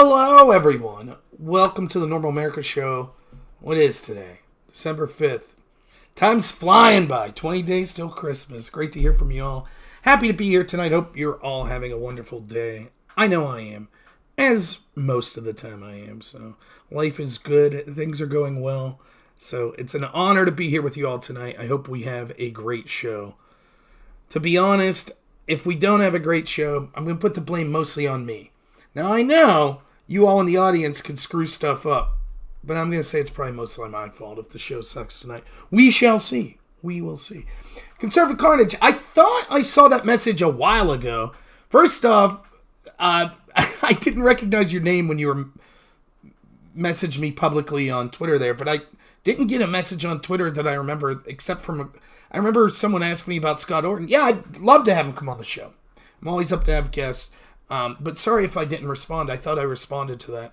Hello, everyone. Welcome to the Normal America Show. What is today? December 5th. Time's flying by. 20 days till Christmas. Great to hear from you all. Happy to be here tonight. Hope you're all having a wonderful day. I know I am. As most of the time I am. So life is good. Things are going well. So it's an honor to be here with you all tonight. I hope we have a great show. To be honest, if we don't have a great show, I'm going to put the blame mostly on me. Now, I know you all in the audience can screw stuff up, but I'm going to say it's probably mostly my fault if the show sucks tonight. We shall see. We will see. Conservative Carnage, I thought I saw that message a while ago. First off, I didn't recognize your name when you were messaged me publicly on Twitter there, but I didn't get a message on Twitter that I remember, except from, I remember someone asked me about Scott Orton. Yeah, I'd love to have him come on the show. I'm always up to have guests. But sorry if I didn't respond. I thought I responded to that.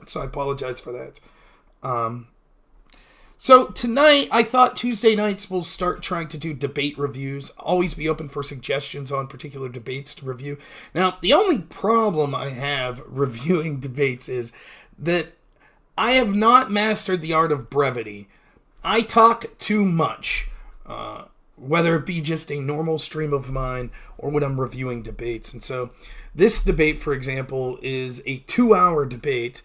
So I apologize for that. So tonight, I thought Tuesday nights we'll start trying to do debate reviews. Always be open for suggestions on particular debates to review. Now, the only problem I have reviewing debates is that I have not mastered the art of brevity. I talk too much. Whether it be just a normal stream of mine or when I'm reviewing debates. And so this debate, for example, is a 2-hour debate,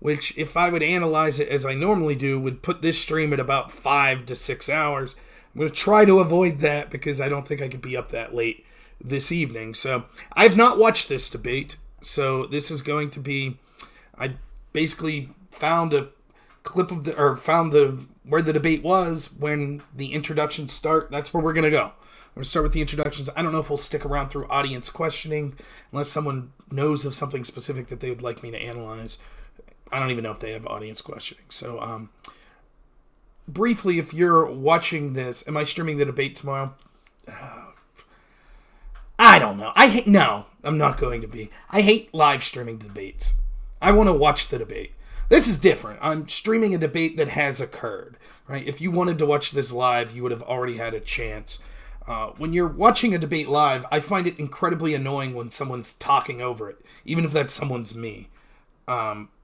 which if I would analyze it as I normally do, would put this stream at about 5 to 6 hours. I'm going to try to avoid that because I don't think I could be up that late this evening. So I've not watched this debate. So this is going to be, I basically found a clip of where the debate was when the introductions start. That's where we're going to go. We're going to start with the introductions. I don't know if we'll stick around through audience questioning unless someone knows of something specific that they would like me to analyze. I don't even know if they have audience questioning. So, briefly, if you're watching this, am I streaming the debate tomorrow? I don't know. No, I'm not going to be. I hate live streaming debates. I want to watch the debate. This is different. I'm streaming a debate that has occurred, right? If you wanted to watch this live, you would have already had a chance. When you're watching a debate live, I find it incredibly annoying when someone's talking over it, even if that someone's me.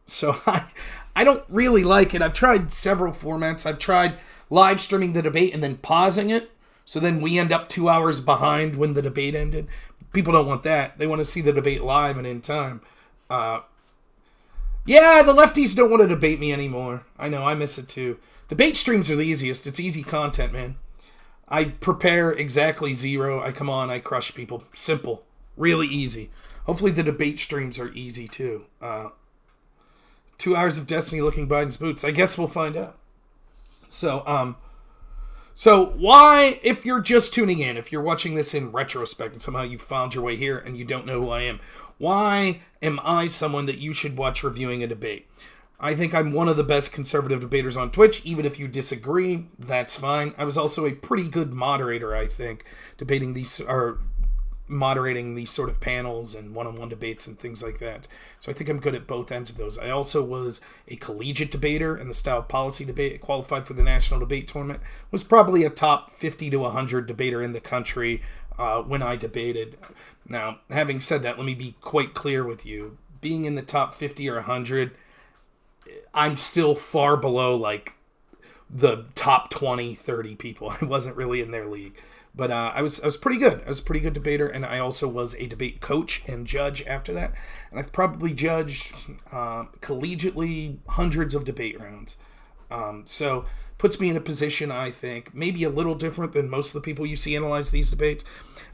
So I don't really like it. I've tried several formats. I've tried live streaming the debate and then pausing it, so then we end up 2 hours behind when the debate ended. People don't want that. They want to see the debate live and in time. Yeah, the lefties don't want to debate me anymore. I know, I miss it too. Debate streams are the easiest. It's easy content, man. I prepare exactly zero. I come on, I crush people. Simple. Really easy. Hopefully the debate streams are easy too. 2 hours of Destiny looking Biden's boots. I guess we'll find out. So why, if you're just tuning in, if you're watching this in retrospect and somehow you found your way here and you don't know who I am, why am I someone that you should watch reviewing a debate? I think I'm one of the best conservative debaters on Twitch. Even if you disagree, that's fine. I was also a pretty good moderator, I think, moderating these sort of panels and one-on-one debates and things like that. So I think I'm good at both ends of those. I also was a collegiate debater in the style of policy debate. I qualified for the national debate tournament. Was probably a top 50 to 100 debater in the country when I debated. Now, having said that, let me be quite clear with you. Being in the top 50 or 100, I'm still far below like the top 20, 30 people. I wasn't really in their league. But I was pretty good. I was a pretty good debater, and I also was a debate coach and judge after that. And I've probably judged collegiately hundreds of debate rounds. So puts me in a position, I think, maybe a little different than most of the people you see analyze these debates.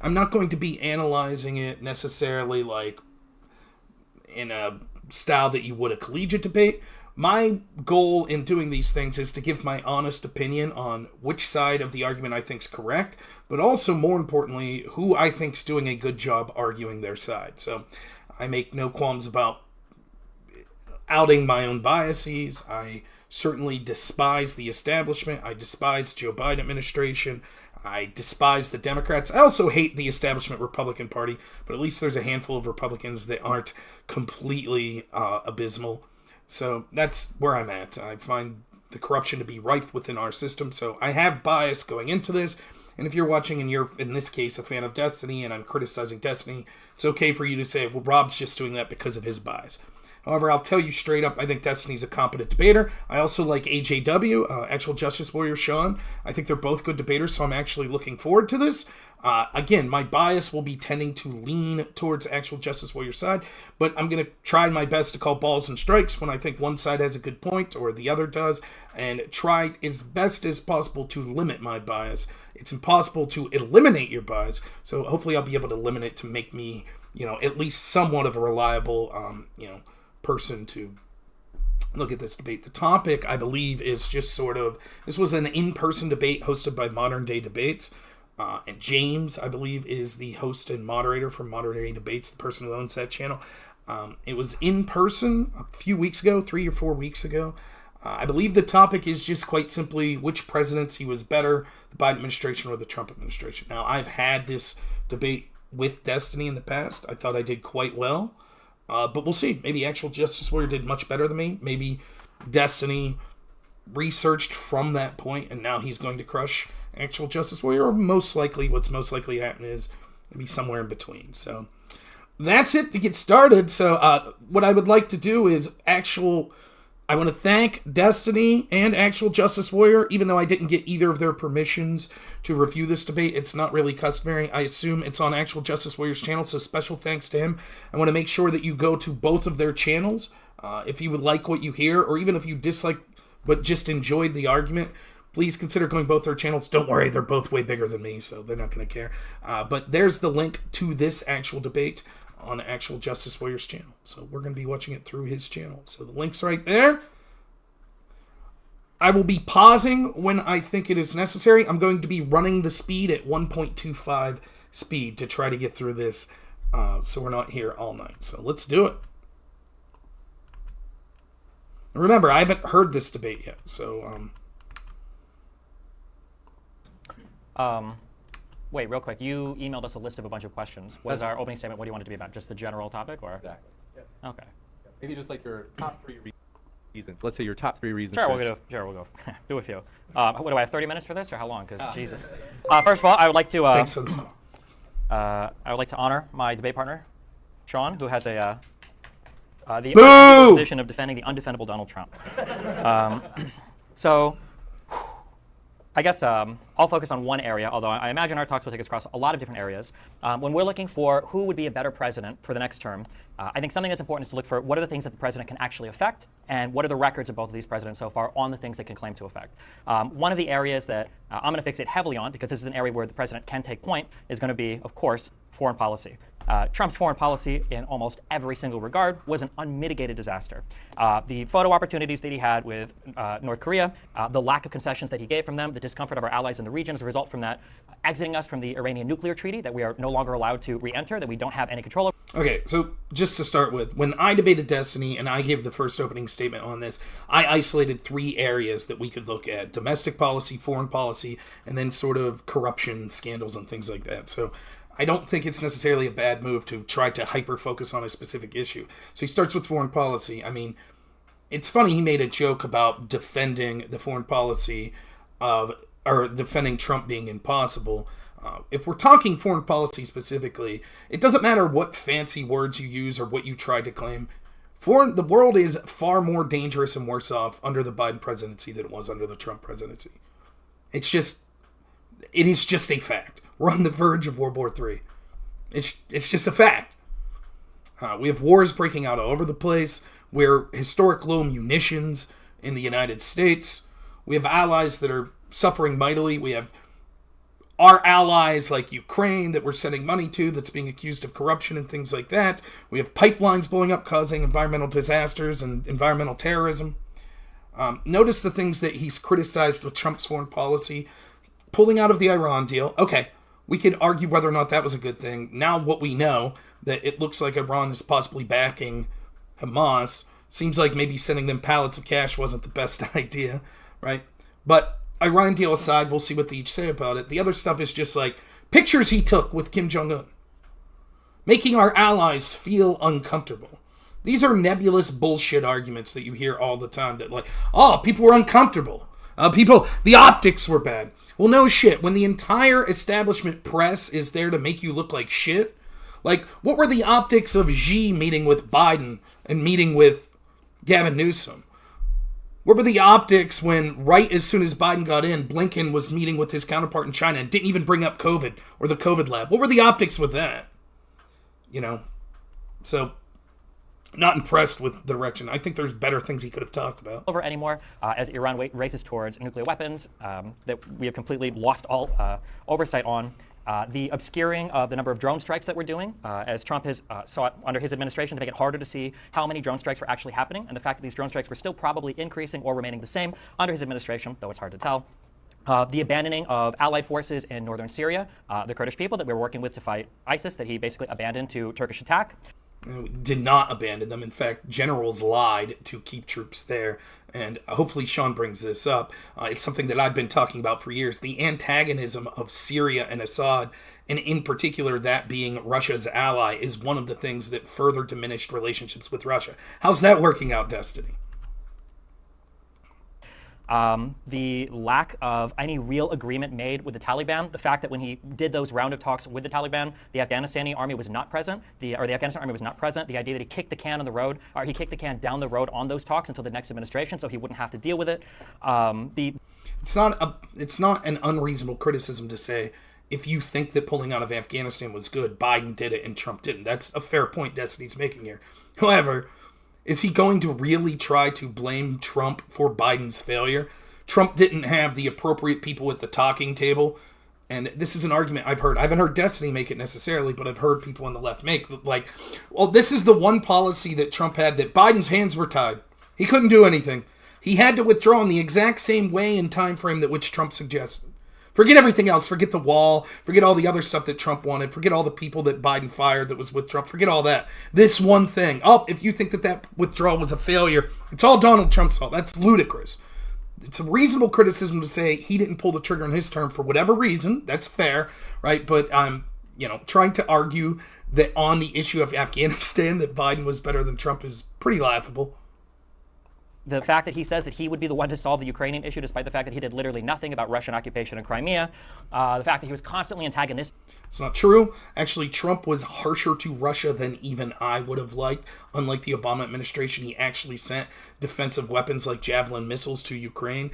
I'm not going to be analyzing it necessarily like in a style that you would a collegiate debate. My goal in doing these things is to give my honest opinion on which side of the argument I think is correct, but also, more importantly, who I think is doing a good job arguing their side. So I make no qualms about outing my own biases. I certainly despise the establishment. I despise Joe Biden administration. I despise the Democrats. I also hate the establishment Republican Party, but at least there's a handful of Republicans that aren't completely abysmal. So that's where I'm at. I find the corruption to be rife within our system, so I have bias going into this. And if you're watching and you're, in this case, a fan of Destiny and I'm criticizing Destiny, it's okay for you to say, well, Rob's just doing that because of his bias. However, I'll tell you straight up, I think Destiny's a competent debater. I also like AJW, Actual Justice Warrior Sean. I think they're both good debaters, so I'm actually looking forward to this. Again, my bias will be tending to lean towards Actual Justice Warrior side, but I'm going to try my best to call balls and strikes when I think one side has a good point or the other does, and try as best as possible to limit my bias. It's impossible to eliminate your bias, so hopefully I'll be able to limit it to make me, at least somewhat of a reliable, person to look at this debate. The topic, I believe, is just sort of, this was an in-person debate hosted by Modern Day Debates. And James, I believe, is the host and moderator for Modern Day Debates, the person who owns that channel. It was in person a few weeks ago, 3 or 4 weeks ago. I believe the topic is just quite simply which presidency was better, the Biden administration or the Trump administration. Now, I've had this debate with Destiny in the past. I thought I did quite well, but we'll see. Maybe Actual Justice Warrior did much better than me. Maybe Destiny researched from that point, and now he's going to crush Actual Justice Warrior, or what's most likely to happen is maybe somewhere in between. So that's it to get started. So what I would like to do is I want to thank Destiny and Actual Justice Warrior, even though I didn't get either of their permissions to review this debate. It's not really customary. I assume it's on Actual Justice Warrior's channel, so special thanks to him. I want to make sure that you go to both of their channels if you would like what you hear, or even if you dislike but just enjoyed the argument. Please consider going both their channels. Don't worry, they're both way bigger than me, so they're not going to care. But there's the link to this actual debate on Actual Justice Warrior's channel. So we're going to be watching it through his channel. So the link's right there. I will be pausing when I think it is necessary. I'm going to be running the speed at 1.25 speed to try to get through this, so we're not here all night. So let's do it. Remember, I haven't heard this debate yet, so... Wait, real quick. You emailed us a list of a bunch of questions. What is our opening statement? What do you want it to be about? Just the general topic, or? Exactly. Yeah. Okay. Maybe just like your top 3 reasons. Let's say your top 3 reasons. Sure, we'll go. Do a few. What do I have? 30 minutes for this, or how long? Because Jesus. First of all, I would like to. Thanks for the song. I would like to honor my debate partner, Sean, who has the position of defending the undefendable Donald Trump. So. I guess I'll focus on one area, although I imagine our talks will take us across a lot of different areas. When we're looking for who would be a better president for the next term, I think something that's important is to look for what are the things that the president can actually affect, and what are the records of both of these presidents so far on the things they can claim to affect. One of the areas that I'm going to fixate heavily on, because this is an area where the president can take point, is going to be, of course, foreign policy. Trump's foreign policy in almost every single regard was an unmitigated disaster. The photo opportunities that he had with North Korea, the lack of concessions that he gave from them, the discomfort of our allies in the region as a result from that, exiting us from the Iranian nuclear treaty that we are no longer allowed to re-enter, that we don't have any control over. Okay, so just to start with, when I debated Destiny and I gave the first opening statement on this, I isolated 3 areas that we could look at: domestic policy, foreign policy, and then sort of corruption scandals and things like that. So I don't think it's necessarily a bad move to try to hyper-focus on a specific issue. So he starts with foreign policy. I mean, it's funny he made a joke about defending the foreign policy or defending Trump being impossible. If we're talking foreign policy specifically, it doesn't matter what fancy words you use or what you try to claim. The world is far more dangerous and worse off under the Biden presidency than it was under the Trump presidency. It is just a fact. We're on the verge of World War III. It's just a fact. We have wars breaking out all over the place. We're historic low munitions in the United States. We have allies that are suffering mightily. We have our allies like Ukraine that we're sending money to that's being accused of corruption and things like that. We have pipelines blowing up causing environmental disasters and environmental terrorism. Notice the things that he's criticized with Trump's foreign policy. Pulling out of the Iran deal. Okay, we could argue whether or not that was a good thing. Now what we know, that it looks like Iran is possibly backing Hamas. Seems like maybe sending them pallets of cash wasn't the best idea, right? But Iran deal aside, we'll see what they each say about it. The other stuff is just like pictures he took with Kim Jong-un, making our allies feel uncomfortable. These are nebulous bullshit arguments that you hear all the time that like, oh, people were uncomfortable. The optics were bad. Well, no shit. When the entire establishment press is there to make you look like shit, Like, what were the optics of Xi meeting with Biden and meeting with Gavin Newsom? What were the optics when, right as soon as Biden got in, Blinken was meeting with his counterpart in China and didn't even bring up COVID or the COVID lab? What were the optics with that? You know? So, not impressed with the direction. I think there's better things he could have talked about. Over anymore as Iran races towards nuclear weapons that we have completely lost all oversight on. The obscuring of the number of drone strikes that we're doing, as Trump has sought under his administration to make it harder to see how many drone strikes were actually happening, and the fact that these drone strikes were still probably increasing or remaining the same under his administration, though it's hard to tell. The abandoning of allied forces in northern Syria, the Kurdish people that we were working with to fight ISIS, that he basically abandoned to Turkish attack. Did not abandon them. In fact, generals lied to keep troops there. And hopefully Sean brings this up. It's something that I've been talking about for years. The antagonism of Syria and Assad, and in particular that being Russia's ally, is one of the things that further diminished relationships with Russia. How's that working out, Destiny? The lack of any real agreement made with the Taliban, the fact that when he did those round of talks with the Taliban, the Afghanistan army was not present, the Afghanistan army was not present, the idea that he kicked the can on the road, or he kicked the can down the road on those talks until the next administration so he wouldn't have to deal with it. It's not an unreasonable criticism to say, if you think that pulling out of Afghanistan was good, Biden did it and Trump didn't. That's a fair point Destiny's making here. However, is he going to really try to blame Trump for Biden's failure? Trump didn't have the appropriate people at the talking table. And this is an argument I've heard. I haven't heard Destiny make it necessarily, but I've heard people on the left make. Like, well, this is the one policy that Trump had that Biden's hands were tied. He couldn't do anything. He had to withdraw in the exact same way and time frame that which Trump suggested. Forget everything else. Forget the wall. Forget all the other stuff that Trump wanted. Forget all the people that Biden fired that was with Trump. Forget all that. This one thing. Oh, if you think that withdrawal was a failure, it's all Donald Trump's fault. That's ludicrous. It's a reasonable criticism to say he didn't pull the trigger in his term for whatever reason. That's fair, right? But I'm, trying to argue that on the issue of Afghanistan that Biden was better than Trump is pretty laughable. The fact that he says that he would be the one to solve the Ukrainian issue, despite the fact that he did literally nothing about Russian occupation of Crimea. The fact that he was constantly antagonistic. It's not true. Actually, Trump was harsher to Russia than even I would have liked. Unlike the Obama administration, he actually sent defensive weapons like Javelin missiles to Ukraine.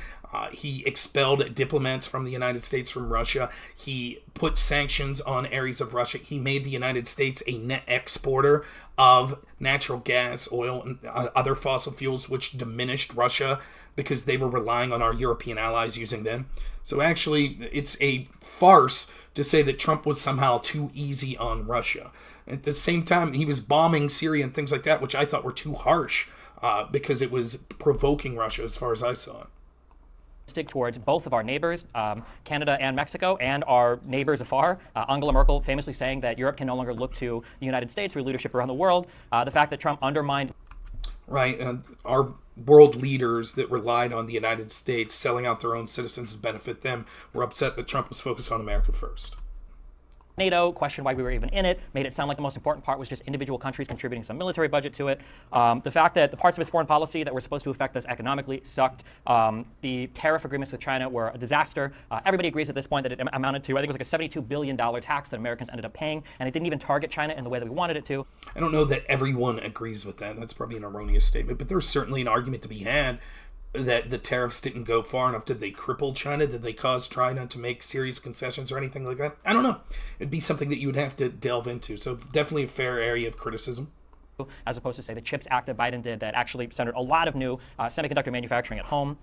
He expelled diplomats from the United States from Russia. He put sanctions on areas of Russia. He made the United States a net exporter of natural gas, oil, and other fossil fuels, which diminished Russia because they were relying on our European allies using them. So actually, it's a farce to say that Trump was somehow too easy on Russia. At the same time, he was bombing Syria and things like that, which I thought were too harsh because it was provoking Russia as far as I saw it. Towards both of our neighbors, Canada and Mexico, and our neighbors afar. Angela Merkel famously saying that Europe can no longer look to the United States for leadership around the world. The fact that Trump undermined... Right, our world leaders that relied on the United States selling out their own citizens to benefit them were upset that Trump was focused on America first. NATO, questioned why we were even in it, made it sound like the most important part was just individual countries contributing some military budget to it. The fact that the parts of his foreign policy that were supposed to affect us economically sucked. The tariff agreements with China were a disaster. Everybody agrees at this point that it amounted to, I think it was like a $72 billion tax that Americans ended up paying, and it didn't even target China in the way that we wanted it to. I don't know that everyone agrees with that. That's probably an erroneous statement, but there's certainly an argument to be had that the tariffs didn't go far enough. Did they cripple China? Did they cause China to make serious concessions or anything like that? I don't know. It'd be something that you would have to delve into. So definitely a fair area of criticism. As opposed to, say, the CHIPS Act that Biden did that actually centered a lot of new semiconductor manufacturing at home.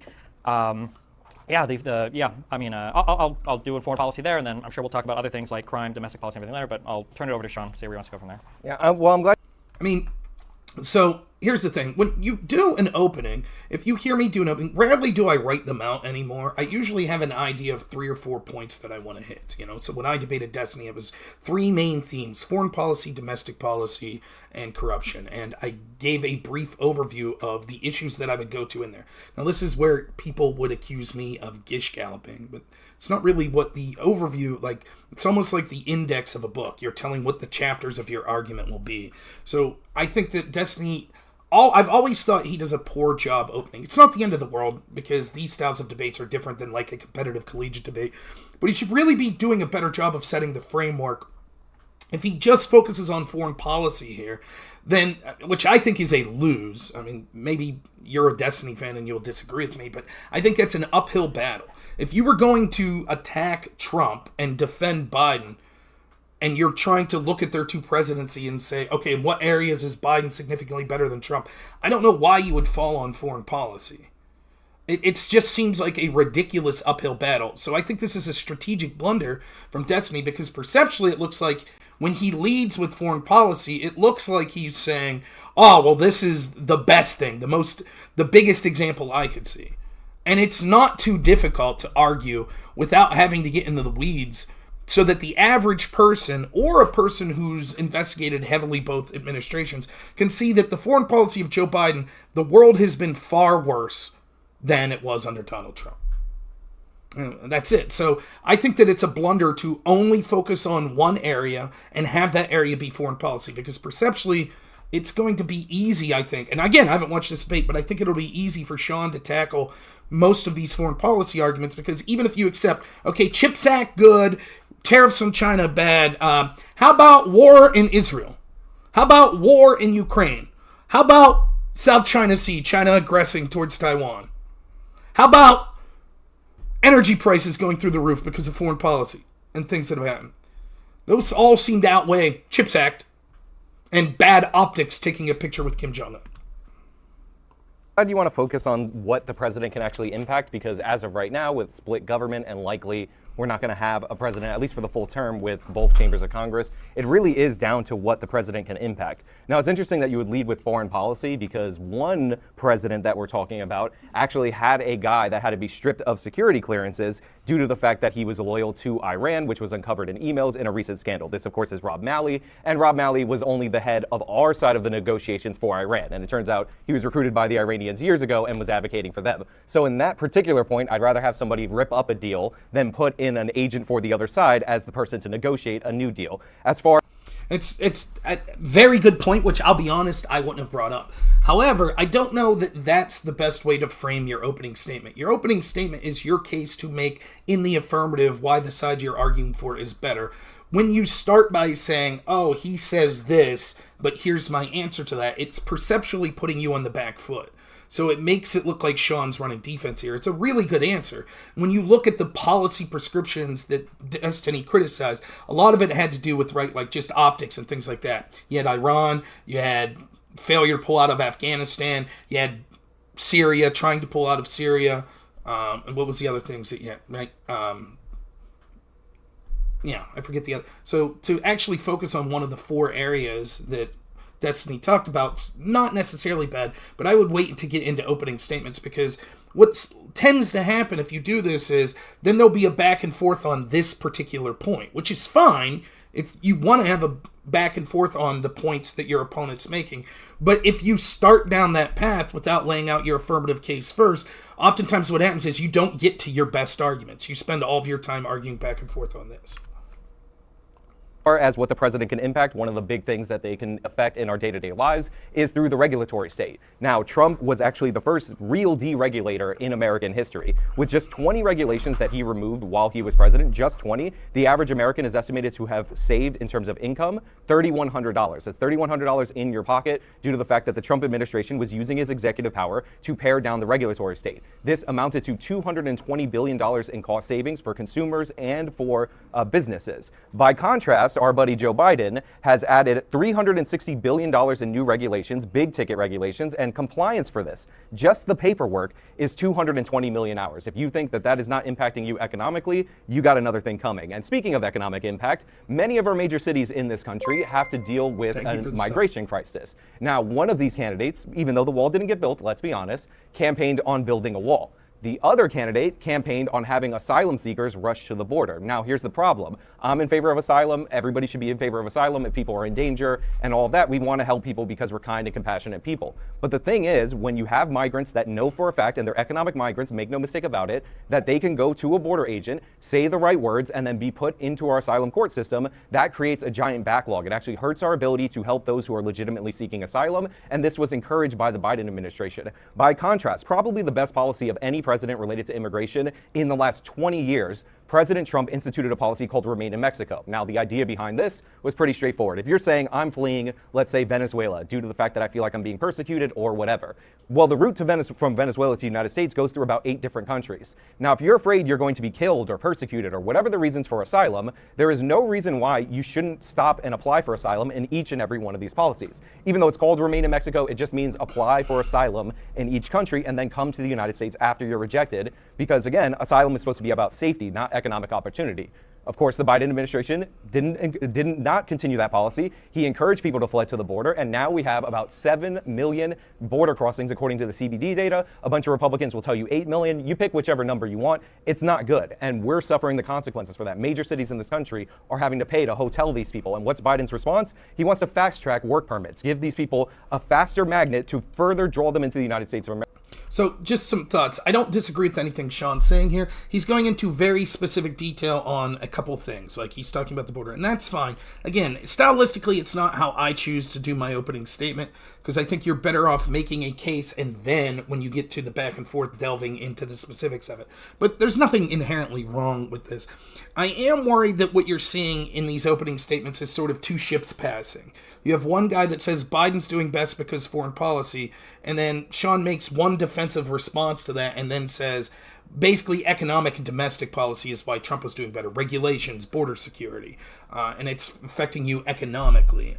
I'll do a foreign policy there, and then I'm sure we'll talk about other things like crime, domestic policy, and everything later, but I'll turn it over to Sean, see where he wants to go from there. Yeah, I'm glad. So here's the thing. When you do an opening, if you hear me do an opening, rarely do I write them out anymore. I usually have an idea of 3 or 4 points that I want to hit. So when I debated Destiny, it was 3 main themes: foreign policy, domestic policy, and corruption. And I gave a brief overview of the issues that I would go to in there. Now, this is where people would accuse me of gish galloping, but it's not really what the overview, it's almost like the index of a book. You're telling what the chapters of your argument will be. So I think that Destiny, I've always thought he does a poor job opening. It's not the end of the world because these styles of debates are different than like a competitive collegiate debate, but he should really be doing a better job of setting the framework if he just focuses on foreign policy here, then, which I think is a lose. I mean, maybe you're a Destiny fan and you'll disagree with me, but I think that's an uphill battle. If you were going to attack Trump and defend Biden, and you're trying to look at their two presidency and say, okay, in what areas is Biden significantly better than Trump? I don't know why you would fall on foreign policy. It just seems like a ridiculous uphill battle. So I think this is a strategic blunder from Destiny, because perceptually it looks like when he leads with foreign policy, it looks like he's saying, oh, well, this is the best thing, the biggest example I could see. And it's not too difficult to argue without having to get into the weeds, so that the average person, or a person who's investigated heavily both administrations, can see that the foreign policy of Joe Biden, the world has been far worse than it was under Donald Trump. And that's it. So I think that it's a blunder to only focus on one area and have that area be foreign policy, because perceptually it's going to be easy, I think. And again, I haven't watched this debate, but I think it'll be easy for Sean to tackle most of these foreign policy arguments, because even if you accept, okay, CHIPS Act good, tariffs on China bad, how about war in Israel? How about war in Ukraine? How about South China Sea, China aggressing towards Taiwan? How about energy prices going through the roof because of foreign policy and things that have happened? Those all seem to outweigh CHIPS Act and bad optics taking a picture with Kim Jong-un. How do you want to focus on what the president can actually impact? Because as of right now, with split government and likely we're not going to have a president, at least for the full term, with both chambers of Congress, it really is down to what the president can impact. Now, it's interesting that you would lead with foreign policy, because one president that we're talking about actually had a guy that had to be stripped of security clearances due to the fact that he was loyal to Iran, which was uncovered in emails in a recent scandal. This, of course, is Rob Malley, and Rob Malley was only the head of our side of the negotiations for Iran, and it turns out he was recruited by the Iranians years ago and was advocating for them. So in that particular point, I'd rather have somebody rip up a deal than put in an agent for the other side as the person to negotiate a new deal. As far It's a very good point, which I'll be honest, I wouldn't have brought up. However, I don't know that that's the best way to frame your opening statement. Your opening statement is your case to make in the affirmative why the side you're arguing for is better. When you start by saying, oh, he says this, but here's my answer to that, it's perceptually putting you on the back foot. So it makes it look like Sean's running defense here. It's a really good answer. When you look at the policy prescriptions that Destiny criticized, a lot of it had to do with, right, like just optics and things like that. You had Iran, you had failure to pull out of Afghanistan, you had Syria, trying to pull out of Syria, and what was the other things that you had, right? Yeah, I forget the other. So to actually focus on one of the four areas that Destiny talked about, not necessarily bad, but I would wait to get into opening statements, because what tends to happen if you do this is then there'll be a back and forth on this particular point, which is fine if you want to have a back and forth on the points that your opponent's making. But if you start down that path without laying out your affirmative case first, oftentimes what happens is you don't get to your best arguments. You spend all of your time arguing back and forth on this. As what the president can impact, one of the big things that they can affect in our day-to-day lives is through the regulatory state. Now, Trump was actually the first real deregulator in American history. With just 20 regulations that he removed while he was president, just 20, the average American is estimated to have saved, in terms of income, $3,100. That's $3,100 in your pocket due to the fact that the Trump administration was using his executive power to pare down the regulatory state. This amounted to $220 billion in cost savings for consumers and for businesses. By contrast, our buddy Joe Biden has added $360 billion in new regulations, big ticket regulations, and compliance for this. Just the paperwork is 220 million hours. If you think that that is not impacting you economically, you got another thing coming. And speaking of economic impact, many of our major cities in this country have to deal with a migration crisis. Now, one of these candidates, even though the wall didn't get built, let's be honest, campaigned on building a wall. The other candidate campaigned on having asylum seekers rush to the border. Now, here's the problem. I'm in favor of asylum. Everybody should be in favor of asylum if people are in danger and all of that. We want to help people because we're kind and compassionate people. But the thing is, when you have migrants that know for a fact, and they're economic migrants, make no mistake about it, that they can go to a border agent, say the right words, and then be put into our asylum court system, that creates a giant backlog. It actually hurts our ability to help those who are legitimately seeking asylum, and this was encouraged by the Biden administration. By contrast, probably the best policy of any president related to immigration in the last 20 years President Trump instituted a policy called Remain in Mexico. Now, the idea behind this was pretty straightforward. If you're saying I'm fleeing, let's say, Venezuela, due to the fact that I feel like I'm being persecuted or whatever, well, the route to from Venezuela to the United States goes through about 8 different countries. Now, if you're afraid you're going to be killed or persecuted or whatever the reasons for asylum, there is no reason why you shouldn't stop and apply for asylum in each and every one of these policies. Even though it's called Remain in Mexico, it just means apply for asylum in each country and then come to the United States after you're rejected, because again, asylum is supposed to be about safety, not economic opportunity. Of course, the Biden administration did not continue that policy. He encouraged people to flee to the border, and now we have about 7 million border crossings, according to the CBD data. A bunch of Republicans will tell you 8 million. You pick whichever number you want. It's not good, and we're suffering the consequences for that. Major cities in this country are having to pay to hotel these people, and what's Biden's response? He wants to fast-track work permits, give these people a faster magnet to further draw them into the United States of America. So just some thoughts. I don't disagree with anything Sean's saying here. He's going into very specific detail on a couple things, like he's talking about the border, and that's fine. Again, stylistically, it's not how I choose to do my opening statement, because I think you're better off making a case and then when you get to the back and forth delving into the specifics of it. But there's nothing inherently wrong with this. I am worried that what you're seeing in these opening statements is sort of two ships passing. You have one guy that says Biden's doing best because foreign policy, and then Sean makes one defensive response to that and then says basically economic and domestic policy is why Trump was doing better. Regulations, border security, and it's affecting you economically.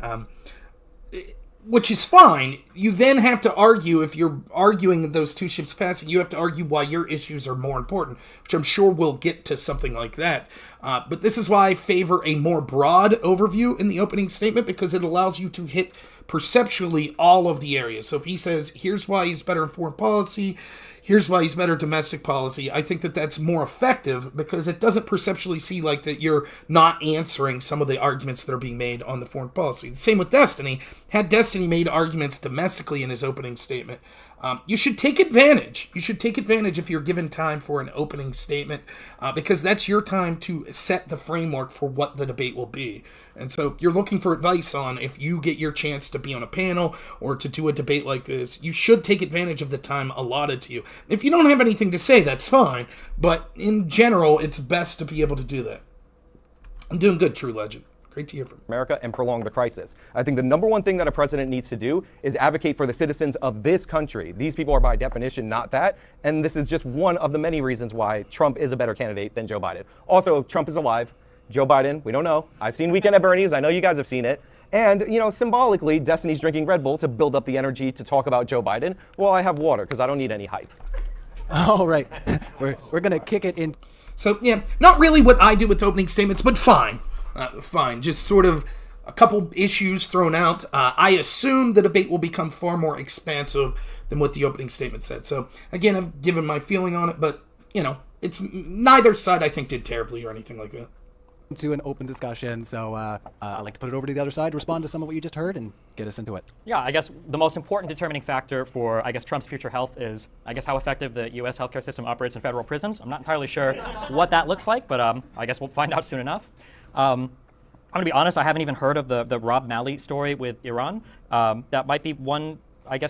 Which is fine. You then have to argue, if you're arguing those two ships passing, you have to argue why your issues are more important, which I'm sure we'll get to something like that. But this is why I favor a more broad overview in the opening statement, because it allows you to hit perceptually all of the areas. So if he says, here's why he's better in foreign policy, here's why he's better domestic policy, I think that that's more effective because it doesn't perceptually see like that you're not answering some of the arguments that are being made on the foreign policy. The same with Destiny. Had Destiny made arguments domestically in his opening statement, you should take advantage. You should take advantage if you're given time for an opening statement, because that's your time to set the framework for what the debate will be. And so you're looking for advice on if you get your chance to be on a panel or to do a debate like this, you should take advantage of the time allotted to you. If you don't have anything to say, that's fine. But in general, it's best to be able to do that. I'm doing good, True Legend. Great to hear from you. America and prolong the crisis. I think the number one thing that a president needs to do is advocate for the citizens of this country. These people are by definition not that, and this is just one of the many reasons why Trump is a better candidate than Joe Biden. Also, Trump is alive. Joe Biden, we don't know. I've seen Weekend at Bernie's. I know you guys have seen it. And, you know, symbolically, Destiny's drinking Red Bull to build up the energy to talk about Joe Biden. Well, I have water because I don't need any hype. All right. We're going to kick it in. So, yeah, not really what I do with opening statements, but fine. Fine. Just sort of a couple issues thrown out. I assume the debate will become far more expansive than what the opening statement said. So, again, I've given my feeling on it, but, you know, it's neither side, I think, did terribly or anything like that. To an open discussion, so I'd like to put it over to the other side, respond to some of what you just heard, and get us into it. Yeah, I guess the most important determining factor for, Trump's future health is, how effective the U.S. healthcare system operates in federal prisons. I'm not entirely sure what that looks like, but I guess we'll find out soon enough. I'm going to be honest, I haven't even heard of the Rob Malley story with Iran. That might be one,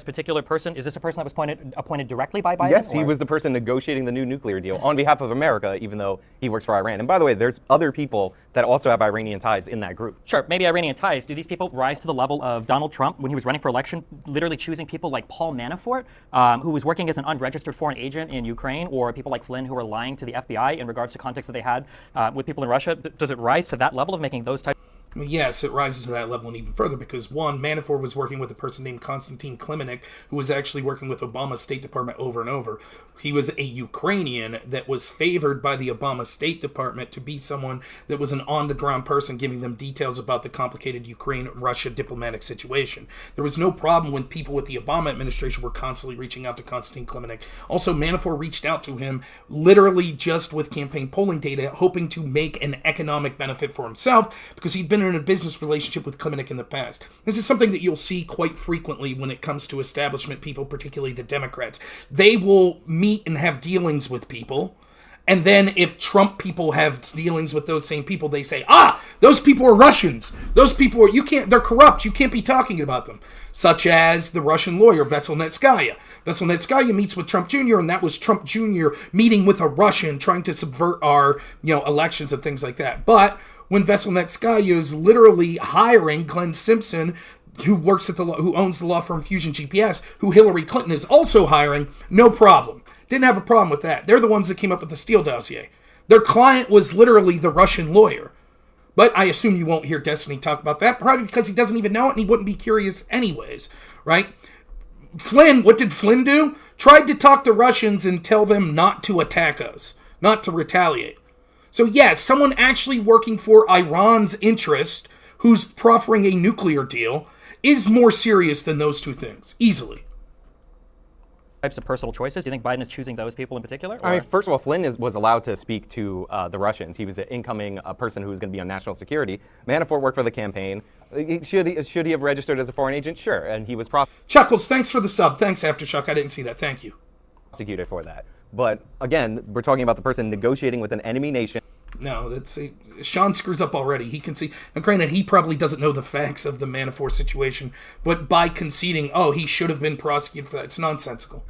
particular person. Is this a person that was appointed directly by Biden? Yes, he was the person negotiating the new nuclear deal on behalf of America, even though he works for Iran. And by the way, there's other people that also have Iranian ties in that group. Sure, maybe Iranian ties. Do these people rise to the level of Donald Trump when he was running for election, literally choosing people like Paul Manafort, who was working as an unregistered foreign agent in Ukraine, or people like Flynn who were lying to the FBI in regards to contacts that they had with people in Russia? Does it rise to that level of making those types? Yes, it rises to that level and even further because, one, Manafort was working with a person named Konstantin Klimenik, who was actually working with Obama's State Department over and over. He was a Ukrainian that was favored by the Obama State Department to be someone that was an on-the-ground person giving them details about the complicated Ukraine-Russia diplomatic situation. There was no problem when people with the Obama administration were constantly reaching out to Konstantin Klimenik. Also, Manafort reached out to him literally just with campaign polling data, hoping to make an economic benefit for himself because he'd been in a business relationship with Klimenik in the past. This is something that you'll see quite frequently when it comes to establishment people, particularly the Democrats. They will meet and have dealings with people, And then if Trump people have dealings with those same people, they say, those people are Russians. Those people they're corrupt. You can't be talking about them. Such as the Russian lawyer, Veselnitskaya. Veselnitskaya meets with Trump Jr., and that was Trump Jr. meeting with a Russian trying to subvert our, elections and things like that. But when Veselnitskaya is literally hiring Glenn Simpson, who owns the law firm Fusion GPS, who Hillary Clinton is also hiring, no problem. Didn't have a problem with that. They're the ones that came up with the Steele dossier. Their client was literally the Russian lawyer. But I assume you won't hear Destiny talk about that, probably because he doesn't even know it and he wouldn't be curious anyways, right? Flynn, what did Flynn do? Tried to talk to Russians and tell them not to attack us, not to retaliate. So yes, someone actually working for Iran's interest, who's proffering a nuclear deal, is more serious than those two things, easily. Types of personal choices. Do you think Biden is choosing those people in particular? I mean, first of all, Flynn was allowed to speak to the Russians. He was an incoming person who was going to be on national security. Manafort worked for the campaign. Should he have registered as a foreign agent? Sure, and he was Chuckles, thanks for the sub. Thanks, Aftershock. I didn't see that. Thank you. prosecuted for that. But again, we're talking about the person negotiating with an enemy nation. No, Sean screws up already. He can see. Now, granted, he probably doesn't know the facts of the Manafort situation, but by conceding, he should have been prosecuted for that, it's nonsensical.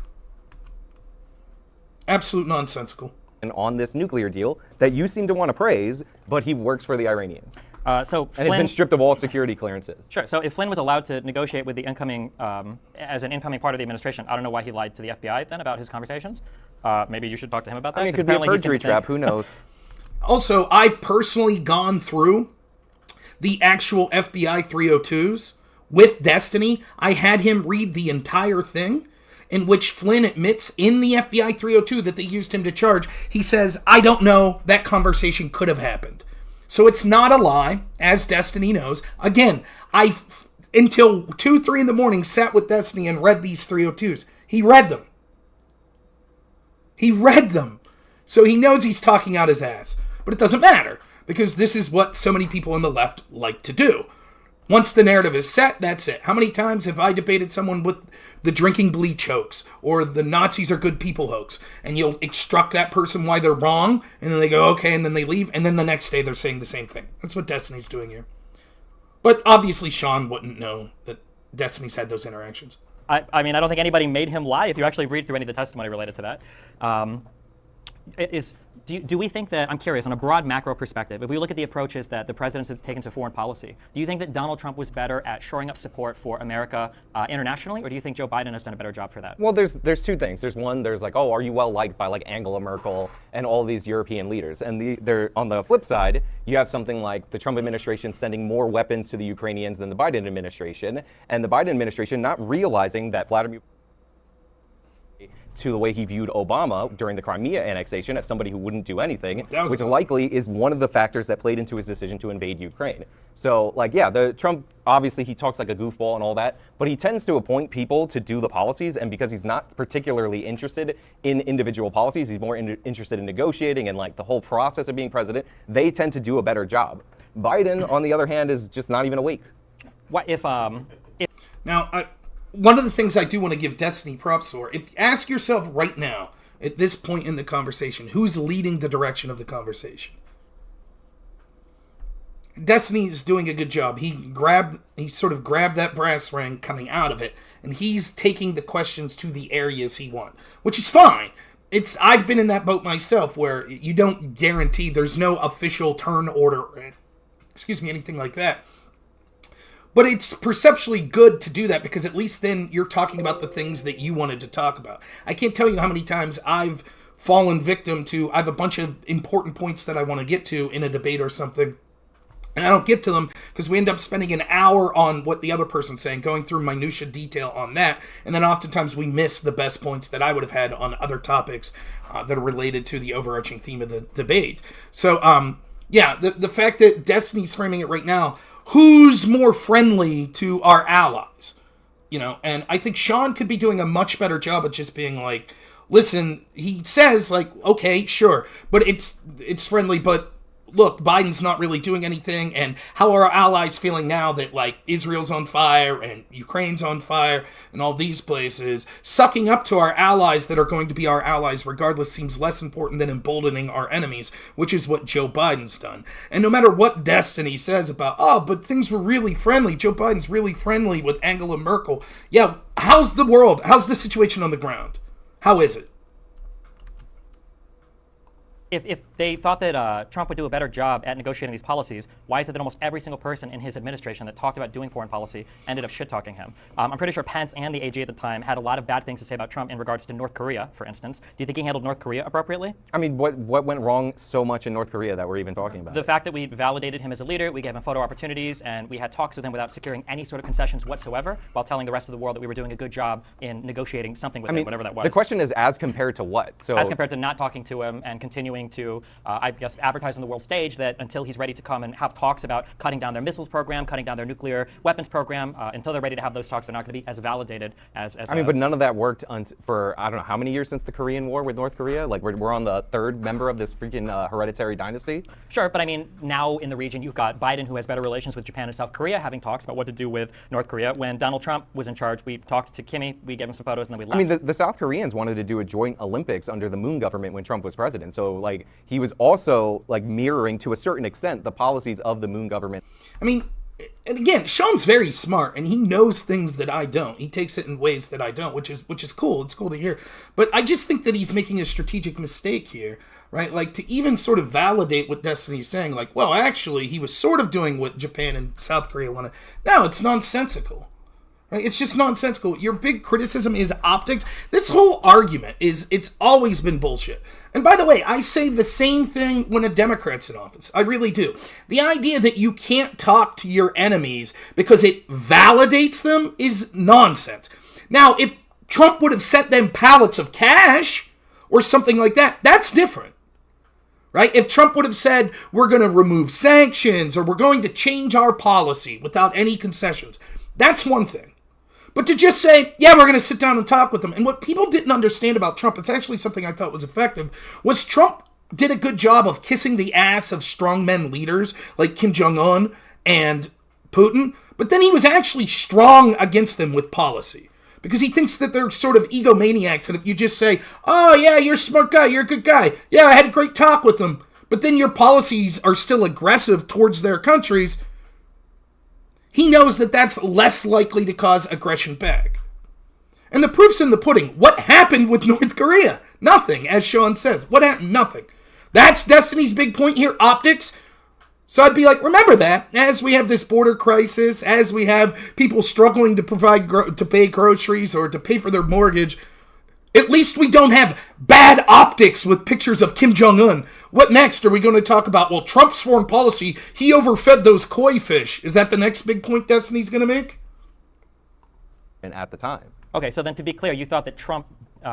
Absolute nonsensical. And on this nuclear deal that you seem to want to praise, but he works for the Iranians. And has been stripped of all security clearances. Sure. So if Flynn was allowed to negotiate with the incoming, as an incoming part of the administration, I don't know why he lied to the FBI then about his conversations. Maybe you should talk to him about that. I mean, it could be a perjury trap. Who knows? Also, I've personally gone through the actual FBI 302s with Destiny. I had him read the entire thing, in which Flynn admits in the FBI 302 that they used him to charge. He says, I don't know, that conversation could have happened. So it's not a lie, as Destiny knows. Again, I, until 2, 3 in the morning, sat with Destiny and read these 302s. He read them. He read them. So he knows he's talking out his ass. But it doesn't matter, because this is what so many people on the left like to do. Once the narrative is set, that's it. How many times have I debated someone with the drinking bleach hoax or the Nazis are good people hoax, and you'll instruct that person why they're wrong, and then they go, okay, and then they leave, and then the next day they're saying the same thing. That's what Destiny's doing here. But obviously Sean wouldn't know that Destiny's had those interactions. I mean, I don't think anybody made him lie if you actually read through any of the testimony related to that. Do we think that, I'm curious, on a broad macro perspective, if we look at the approaches that the presidents have taken to foreign policy, do you think that Donald Trump was better at shoring up support for America internationally, or do you think Joe Biden has done a better job for that? Well, there's two things. There's one, there's like, are you well liked by like Angela Merkel and all these European leaders? And they're on the flip side, you have something like the Trump administration sending more weapons to the Ukrainians than the Biden administration, and the Biden administration not realizing that Vladimir to the way he viewed Obama during the Crimea annexation as somebody who wouldn't do anything, which likely is one of the factors that played into his decision to invade Ukraine. So, the Trump, obviously he talks like a goofball and all that, but he tends to appoint people to do the policies, and because he's not particularly interested in individual policies, he's more interested in negotiating and like the whole process of being president, they tend to do a better job. Biden, on the other hand, is just not even awake. What if Now, one of the things I do want to give Destiny props for, if you ask yourself right now, at this point in the conversation, who's leading the direction of the conversation? Destiny is doing a good job. He sort of grabbed that brass ring coming out of it, and he's taking the questions to the areas he wants, which is fine. I've been in that boat myself where you don't guarantee, there's no official turn order, anything like that. But it's perceptually good to do that, because at least then you're talking about the things that you wanted to talk about. I can't tell you how many times I've fallen victim to, I have a bunch of important points that I want to get to in a debate or something, and I don't get to them because we end up spending an hour on what the other person's saying, going through minutia detail on that, and then oftentimes we miss the best points that I would have had on other topics that are related to the overarching theme of the debate. So, the fact that Destiny's framing it right now, who's more friendly to our allies? And I think Sean could be doing a much better job of just being like, listen, he says like, okay, sure, but it's friendly, but look, Biden's not really doing anything, and how are our allies feeling now that, like, Israel's on fire and Ukraine's on fire and all these places? Sucking up to our allies that are going to be our allies regardless seems less important than emboldening our enemies, which is what Joe Biden's done. And no matter what Destiny says about, oh, but things were really friendly, Joe Biden's really friendly with Angela Merkel. Yeah, how's the world? How's the situation on the ground? How is it? If they thought that Trump would do a better job at negotiating these policies, why is it that almost every single person in his administration that talked about doing foreign policy ended up shit-talking him? I'm pretty sure Pence and the AG at the time had a lot of bad things to say about Trump in regards to North Korea, for instance. Do you think he handled North Korea appropriately? I mean, what went wrong so much in North Korea that we're even talking about? The fact that we validated him as a leader, we gave him photo opportunities, and we had talks with him without securing any sort of concessions whatsoever, while telling the rest of the world that we were doing a good job in negotiating something with him, whatever that was. The question is, as compared to what? So as compared to not talking to him and continuing to, I guess, advertise on the world stage that until he's ready to come and have talks about cutting down their missiles program, cutting down their nuclear weapons program, until they're ready to have those talks, they're not going to be as validated as but none of that worked for, I don't know, how many years since the Korean War with North Korea? Like, we're on the third member of this freaking hereditary dynasty? Sure, but I mean, now in the region, you've got Biden, who has better relations with Japan and South Korea, having talks about what to do with North Korea. When Donald Trump was in charge, we talked to Kimmy, we gave him some photos, and then we left. I mean, the South Koreans wanted to do a joint Olympics under the Moon government when Trump was president. So, like, he was also, like, mirroring to a certain extent the policies of the Moon government. I mean, and again, Sean's very smart, and he knows things that I don't. He takes it in ways that I don't, which is cool. It's cool to hear. But I just think that he's making a strategic mistake here, right? Like, to even sort of validate what Destiny's saying, like, well, actually, he was sort of doing what Japan and South Korea wanted. No, it's nonsensical. Right? It's just nonsensical. Your big criticism is optics. This whole argument it's always been bullshit. And by the way, I say the same thing when a Democrat's in office. I really do. The idea that you can't talk to your enemies because it validates them is nonsense. Now, if Trump would have sent them pallets of cash or something like that, that's different. Right? If Trump would have said, we're going to remove sanctions or we're going to change our policy without any concessions, that's one thing. But to just say, yeah, we're going to sit down and talk with them. And what people didn't understand about Trump, it's actually something I thought was effective, was Trump did a good job of kissing the ass of strongmen leaders like Kim Jong-un and Putin. But then he was actually strong against them with policy. Because he thinks that they're sort of egomaniacs. And if you just say, oh, yeah, you're a smart guy, you're a good guy. Yeah, I had a great talk with them. But then your policies are still aggressive towards their countries. He knows that that's less likely to cause aggression back. And the proof's in the pudding. What happened with North Korea? Nothing, as Sean says. What happened? Nothing. That's Destiny's big point here, optics. So I'd be like, remember that, as we have this border crisis, as we have people struggling to to pay groceries or to pay for their mortgage, at least we don't have bad optics with pictures of Kim Jong-un. What next? Are we going to talk about, well, Trump's foreign policy, he overfed those koi fish. Is that the next big point Destiny's going to make? And at the time. Okay, so then to be clear, you thought that Trump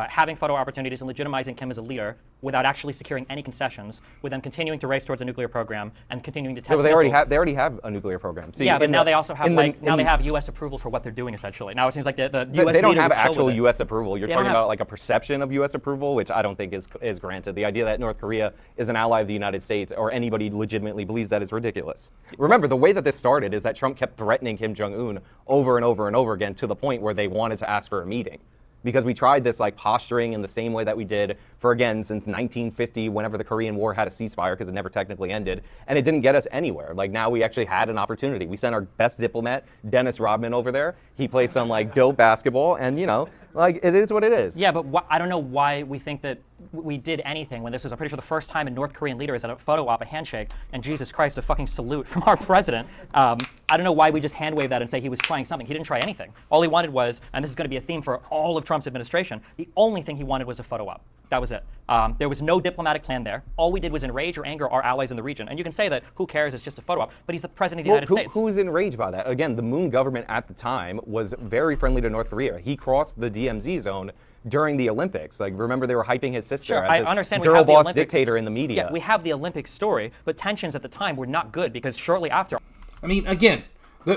having photo opportunities and legitimizing Kim as a leader without actually securing any concessions, with them continuing to race towards a nuclear program and continuing to test missiles. They already have a nuclear program. See, yeah, but now they also have they have U.S. approval for what they're doing essentially. Now it seems like the U.S. They don't have actual U.S. approval. You're talking have about like a perception of U.S. approval, which I don't think is granted. The idea that North Korea is an ally of the United States or anybody legitimately believes that is ridiculous. Remember, the way that this started is that Trump kept threatening Kim Jong-un over and over and over again to the point where they wanted to ask for a meeting. Because we tried this like posturing in the same way that we did for, again, since 1950, whenever the Korean War had a ceasefire, because it never technically ended, and it didn't get us anywhere. Like, now we actually had an opportunity. We sent our best diplomat, Dennis Rodman, over there. He plays some like dope basketball, and like, it is what it is. Yeah, but I don't know why we think that we did anything when this was, I'm pretty sure, the first time a North Korean leader is at a photo op, a handshake, and Jesus Christ, a fucking salute from our president. I don't know why we just hand wave that and say he was trying something. He didn't try anything. All he wanted was, and this is going to be a theme for all of Trump's administration, the only thing he wanted was a photo op. That was it. There was no diplomatic plan there. All we did was enrage or anger our allies in the region. And you can say that, who cares, it's just a photo op, but he's the president of the United States. Who's enraged by that? Again, the Moon government at the time was very friendly to North Korea. He crossed the DMZ zone during the Olympics. Like, remember, they were hyping his sister as I understand girl boss dictator in the media. Yeah, we have the Olympics story, but tensions at the time were not good because shortly after. I mean, again,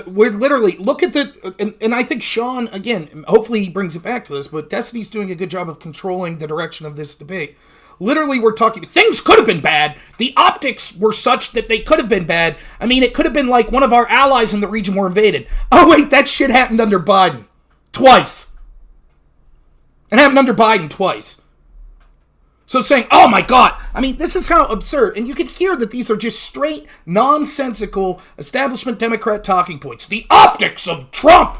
we're literally, look at and I think Sean, again, hopefully he brings it back to this, but Destiny's doing a good job of controlling the direction of this debate. literally we're talking, things could have been bad. The optics were such that they could have been bad. I mean, it could have been like one of our allies in the region were invaded. Oh wait, that shit happened under Biden. Twice. It happened under Biden twice. So saying, oh my God, I mean, this is how absurd. And you can hear that these are just straight, nonsensical establishment Democrat talking points. The optics of Trump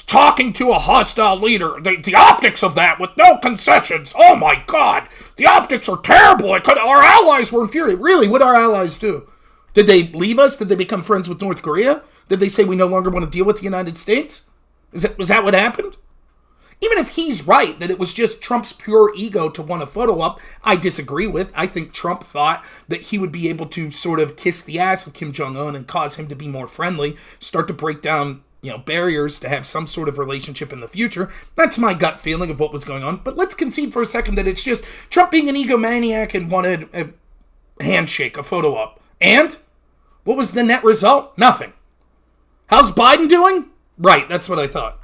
talking to a hostile leader, the optics of that with no concessions. Oh my God, the optics are terrible. Our allies were infuriated. Really, what our allies do? Did they leave us? Did they become friends with North Korea? Did they say we no longer want to deal with the United States? Was that what happened? Even if he's right that it was just Trump's pure ego to want a photo op, I disagree with. I think Trump thought that he would be able to sort of kiss the ass of Kim Jong-un and cause him to be more friendly, start to break down, barriers to have some sort of relationship in the future. That's my gut feeling of what was going on. But let's concede for a second that it's just Trump being an egomaniac and wanted a handshake, a photo op. And what was the net result? Nothing. How's Biden doing? Right, that's what I thought.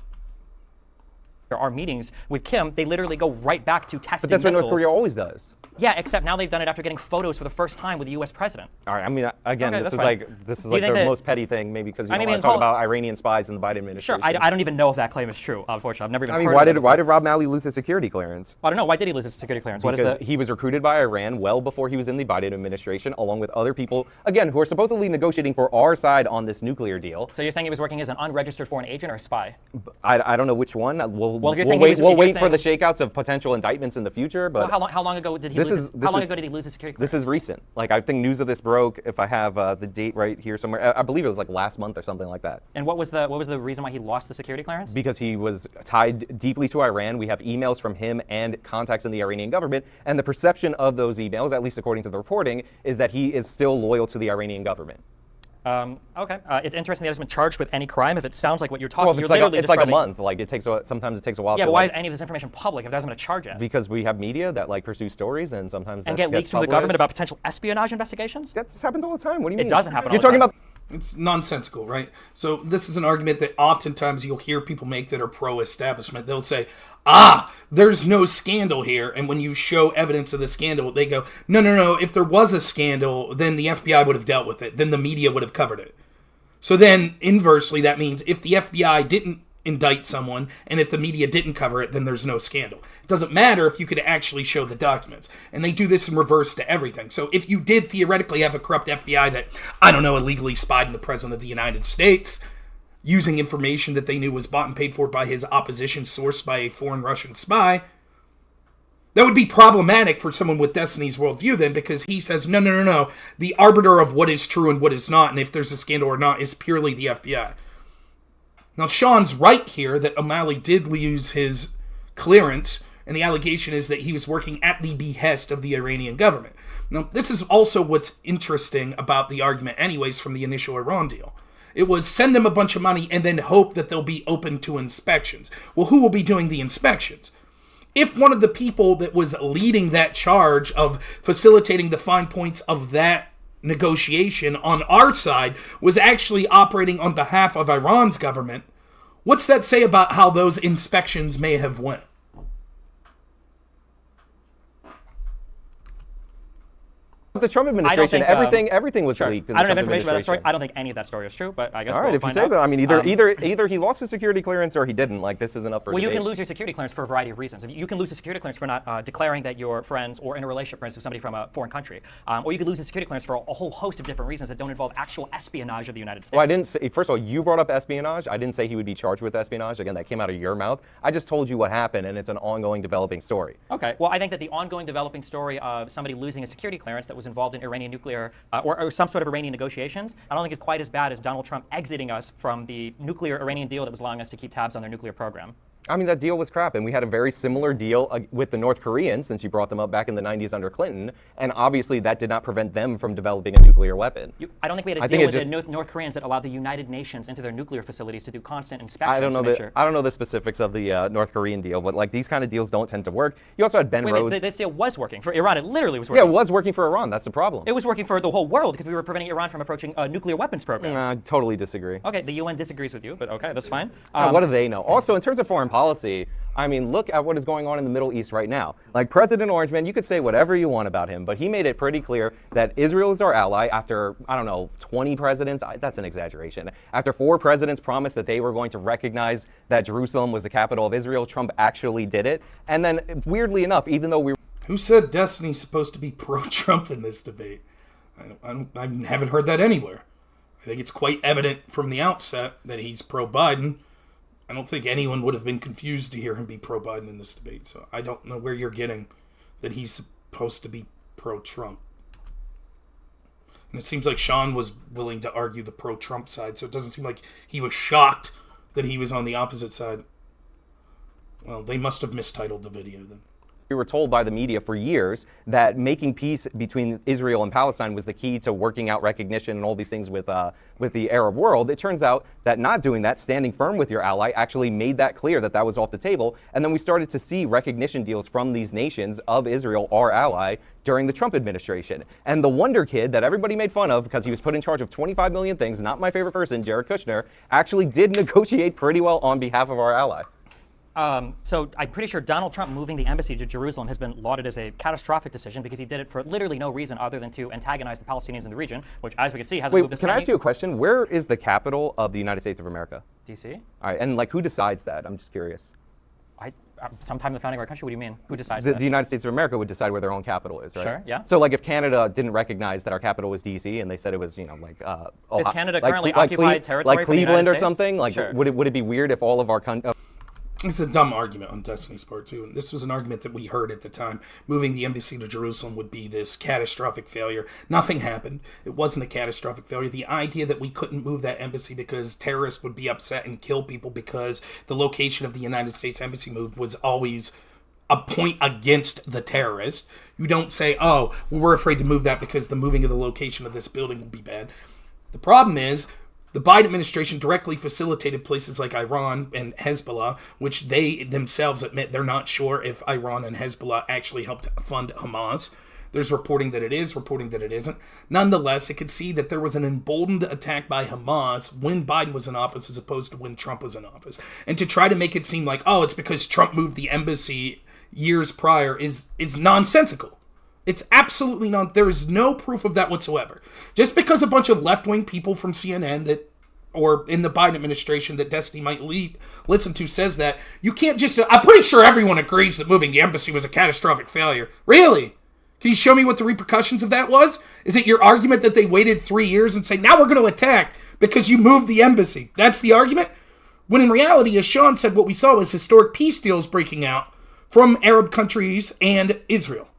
There are meetings with Kim, they literally go right back to testing But that's what missiles. North Korea always does. Yeah, except now they've done it after getting photos for the first time with the U.S. president. All right. I mean, again, Okay, this is that's like you think the that- most petty thing, maybe because you I don't mean, want to talk about Iranian spies in the Biden administration. Sure, I don't even know if that claim is true, unfortunately. I've never even I mean, heard why of it did before. Rob Malley lose his security clearance? I don't know. Why did he lose his security clearance? What is Because the... he was recruited by Iran well before he was in the Biden administration, along with other people, again, who are supposedly negotiating for our side on this nuclear deal. So you're saying he was working as an unregistered foreign agent or a spy? I don't know which one. We'll if you're saying he was- wait, we'll if you're wait for the saying- shakeouts of potential indictments in the future. But Well, how long ago did he This lose is- his, this how long is- ago did he lose his security this clearance? is recent. Like, I think news of this broke, if I have the date right here somewhere. I believe it was like last month or something like that. And what was the reason why he lost the security clearance? Because he was tied deeply to Iran. We have emails from him and contacts in the Iranian government. And the perception of those emails, at least according to the reporting, is that he is still loyal to the Iranian government. Okay. It's interesting that he hasn't been charged with any crime. If it sounds like what you're talking, Well, you're it's like literally it's like a describing- month. Like sometimes it takes a while. Yeah, to, but why like, is any of this information public if there hasn't been a charge yet? because we have media that like pursue stories and sometimes And that get leaks from the government about potential espionage investigations? That happens all the time. What do you It mean? doesn't happen all You're the talking time. about. It's nonsensical, right? So this is an argument that oftentimes you'll hear people make that are pro-establishment. They'll say, there's no scandal here. And when you show evidence of the scandal, they go, no. If there was a scandal, then the FBI would have dealt with it. Then the media would have covered it. So then, inversely, that means if the FBI didn't indict someone, and if the media didn't cover it, then there's no scandal. It doesn't matter if you could actually show the documents. And they do this in reverse to everything. So if you did theoretically have a corrupt FBI that, illegally spied on the President of the United States, using information that they knew was bought and paid for by his opposition sourced by a foreign Russian spy, that would be problematic for someone with Destiny's worldview then, because he says, no. The arbiter of what is true and what is not, and if there's a scandal or not, is purely the FBI. Now, Sean's right here that O'Malley did lose his clearance, and the allegation is that he was working at the behest of the Iranian government. Now, this is also what's interesting about the argument anyways from the initial Iran deal. It was send them a bunch of money and then hope that they'll be open to inspections. Well, who will be doing the inspections? If one of the people that was leading that charge of facilitating the fine points of that negotiation on our side was actually operating on behalf of Iran's government, what's that say about how those inspections may have went? The Trump administration, think, everything was Sure. leaked in I the don't have Trump information about that story. administration. I don't think any of that story is true, but I guess All right, we'll if you find say out. so. I mean, either he lost his security clearance or he didn't. Like, this isn't up for Well, you debate. can lose your security clearance for a variety of reasons. You can lose a security clearance for not declaring that you're friends or in a relationship, for instance, with somebody from a foreign country. Or you could lose a security clearance for a whole host of different reasons that don't involve actual espionage of the United States. Well, I didn't say, first of all, you brought up espionage. I didn't say he would be charged with espionage. Again, that came out of your mouth. I just told you what happened, and it's an ongoing developing story. Okay. Well, I think that the ongoing developing story of somebody losing a security clearance that was involved in Iranian nuclear or some sort of Iranian negotiations, I don't think it's quite as bad as Donald Trump exiting us from the nuclear Iranian deal that was allowing us to keep tabs on their nuclear program. I mean, that deal was crap, and we had a very similar deal with the North Koreans, since you brought them up back in the 90s under Clinton, and obviously that did not prevent them from developing a nuclear weapon. I don't think we had a deal with the North Koreans that allowed the United Nations into their nuclear facilities to do constant inspections. I don't know the specifics of the North Korean deal, but like these kind of deals don't tend to work. You also had Ben Rhodes. Wait, this deal was working for Iran. It literally was working. Yeah, it was working for Iran. That's the problem. It was working for the whole world because we were preventing Iran from approaching a nuclear weapons program. I totally disagree. Okay, the UN disagrees with you, but okay, that's fine. What do they know? Also, in terms of foreign policy, I mean, look at what is going on in the Middle East right now. Like President Orangeman, you could say whatever you want about him, but he made it pretty clear that Israel is our ally after, I don't know, 20 presidents, that's an exaggeration. After 4 presidents promised that they were going to recognize that Jerusalem was the capital of Israel, Trump actually did it. And then, weirdly enough, even though we... Who said Destiny's supposed to be pro-Trump in this debate? I haven't heard that anywhere. I think it's quite evident from the outset that he's pro-Biden. I don't think anyone would have been confused to hear him be pro-Biden in this debate. So I don't know where you're getting that he's supposed to be pro-Trump. And it seems like Sean was willing to argue the pro-Trump side, so it doesn't seem like he was shocked that he was on the opposite side. Well, they must have mistitled the video then. We were told by the media for years that making peace between Israel and Palestine was the key to working out recognition and all these things with the Arab world. It turns out that not doing that, standing firm with your ally, actually made that clear that that was off the table. And then we started to see recognition deals from these nations of Israel, our ally, during the Trump administration. And the wonder kid that everybody made fun of because he was put in charge of 25 million things, not my favorite person, Jared Kushner, actually did negotiate pretty well on behalf of our ally. So I'm pretty sure Donald Trump moving the embassy to Jerusalem has been lauded as a catastrophic decision because he did it for literally no reason other than to antagonize the Palestinians in the region, which, as we can see, hasn't moved as Can I ask you a question? Where is the capital of the United States of America? D.C. All right, and like who decides that? I'm just curious. Sometime in the founding of our country. What do you mean? Who decides The that? United States of America would decide where their own capital is, right? Sure, yeah. So like if Canada didn't recognize that our capital was D.C. and they said it was, like Is Canada like currently Cle- like occupied Cle- territory like from the United Cleveland or States? something? Like Sure. would it be weird if all of our It's a dumb argument on Destiny's part, too. And this was an argument that we heard at the time. Moving the embassy to Jerusalem would be this catastrophic failure. Nothing happened. It wasn't a catastrophic failure. The idea that we couldn't move that embassy because terrorists would be upset and kill people because the location of the United States embassy moved was always a point against the terrorist. You don't say, oh, well, we're afraid to move that because the moving of the location of this building will be bad. The problem is, the Biden administration directly facilitated places like Iran and Hezbollah, which they themselves admit they're not sure if Iran and Hezbollah actually helped fund Hamas. There's reporting that it is, reporting that it isn't. Nonetheless, it could see that there was an emboldened attack by Hamas when Biden was in office as opposed to when Trump was in office. And to try to make it seem like, oh, it's because Trump moved the embassy years prior is nonsensical. It's absolutely not. There is no proof of that whatsoever. Just because a bunch of left-wing people from CNN or in the Biden administration that Destiny might listen to says that, you can't just... I'm pretty sure everyone agrees that moving the embassy was a catastrophic failure. Really? Can you show me what the repercussions of that was? Is it your argument that they waited 3 years and say, now we're going to attack because you moved the embassy? That's the argument? When in reality, as Sean said, what we saw was historic peace deals breaking out from Arab countries and Israel.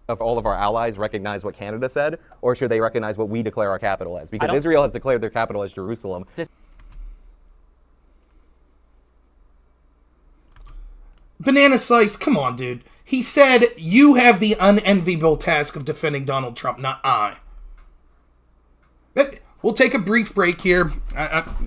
of all of our allies recognize what Canada said, or should they recognize what we declare our capital as? Because Israel has declared their capital as Jerusalem. Banana Slice, come on, dude. He said, you have the unenviable task of defending Donald Trump, not I. We'll take a brief break here,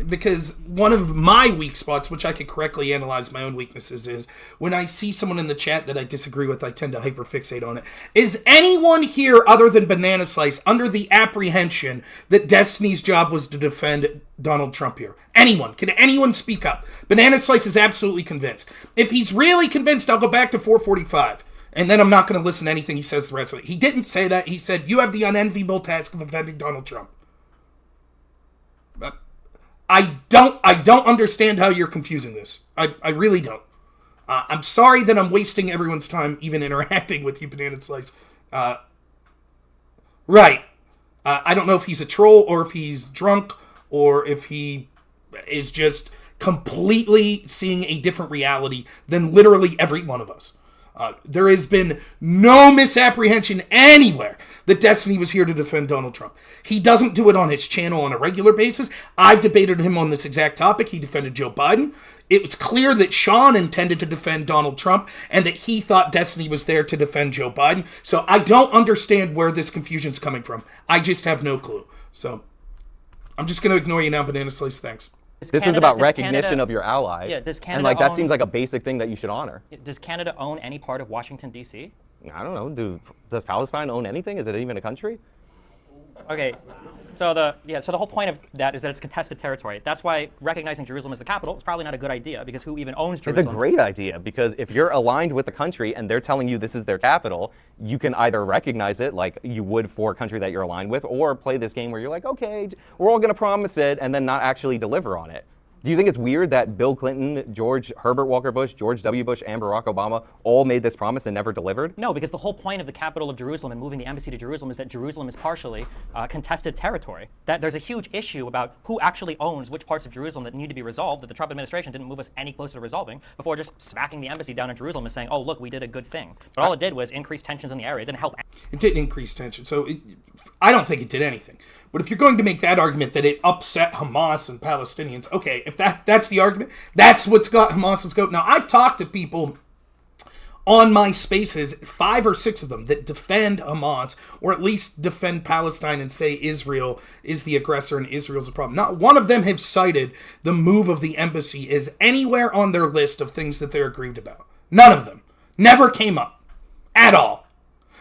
because one of my weak spots, which I could correctly analyze my own weaknesses, is when I see someone in the chat that I disagree with, I tend to hyperfixate on it. Is anyone here, other than Banana Slice, under the apprehension that Destiny's job was to defend Donald Trump here? Anyone? Can anyone speak up? Banana Slice is absolutely convinced. If he's really convinced, I'll go back to 445. And then I'm not going to listen to anything he says the rest of it. He didn't say that. He said, you have the unenviable task of defending Donald Trump. I don't understand how you're confusing this. I really don't. I'm sorry that I'm wasting everyone's time even interacting with you, Banana Slice. Right. I don't know if he's a troll or if he's drunk or if he is just completely seeing a different reality than literally every one of us. There has been no misapprehension anywhere that Destiny was here to defend Donald Trump. He doesn't do it on his channel on a regular basis. I've debated him on this exact topic. He defended Joe Biden. It was clear that Sean intended to defend Donald Trump and that he thought Destiny was there to defend Joe Biden. So I don't understand where this confusion's coming from. I just have no clue. So I'm just going to ignore you now, Banana Slice. Thanks. This is about recognition of your ally. Yeah, does Canada and like that own, seems like a basic thing that you should honor. Does Canada own any part of Washington, D.C.? I don't know. Does Palestine own anything? Is it even a country? Okay. So the whole point of that is that it's contested territory. That's why recognizing Jerusalem as the capital is probably not a good idea, because who even owns Jerusalem? It's a great idea, because if you're aligned with the country and they're telling you this is their capital, you can either recognize it like you would for a country that you're aligned with, or play this game where you're like, okay, we're all going to promise it and then not actually deliver on it. Do you think it's weird that Bill Clinton, George Herbert Walker Bush, George W. Bush, and Barack Obama all made this promise and never delivered? No, because the whole point of the capital of Jerusalem and moving the embassy to Jerusalem is that Jerusalem is partially contested territory. That there's a huge issue about who actually owns which parts of Jerusalem that need to be resolved that the Trump administration didn't move us any closer to resolving before just smacking the embassy down in Jerusalem and saying, oh, look, we did a good thing. But all it did was increase tensions in the area. It didn't help. It didn't increase tension. So I don't think it did anything. But if you're going to make that argument that it upset Hamas and Palestinians, okay, if that's the argument, that's what's got Hamas's goat. Now, I've talked to people on my spaces, 5 or 6 of them, that defend Hamas, or at least defend Palestine and say Israel is the aggressor and Israel's the problem. Not one of them have cited the move of the embassy as anywhere on their list of things that they're aggrieved about. None of them. Never came up. At all.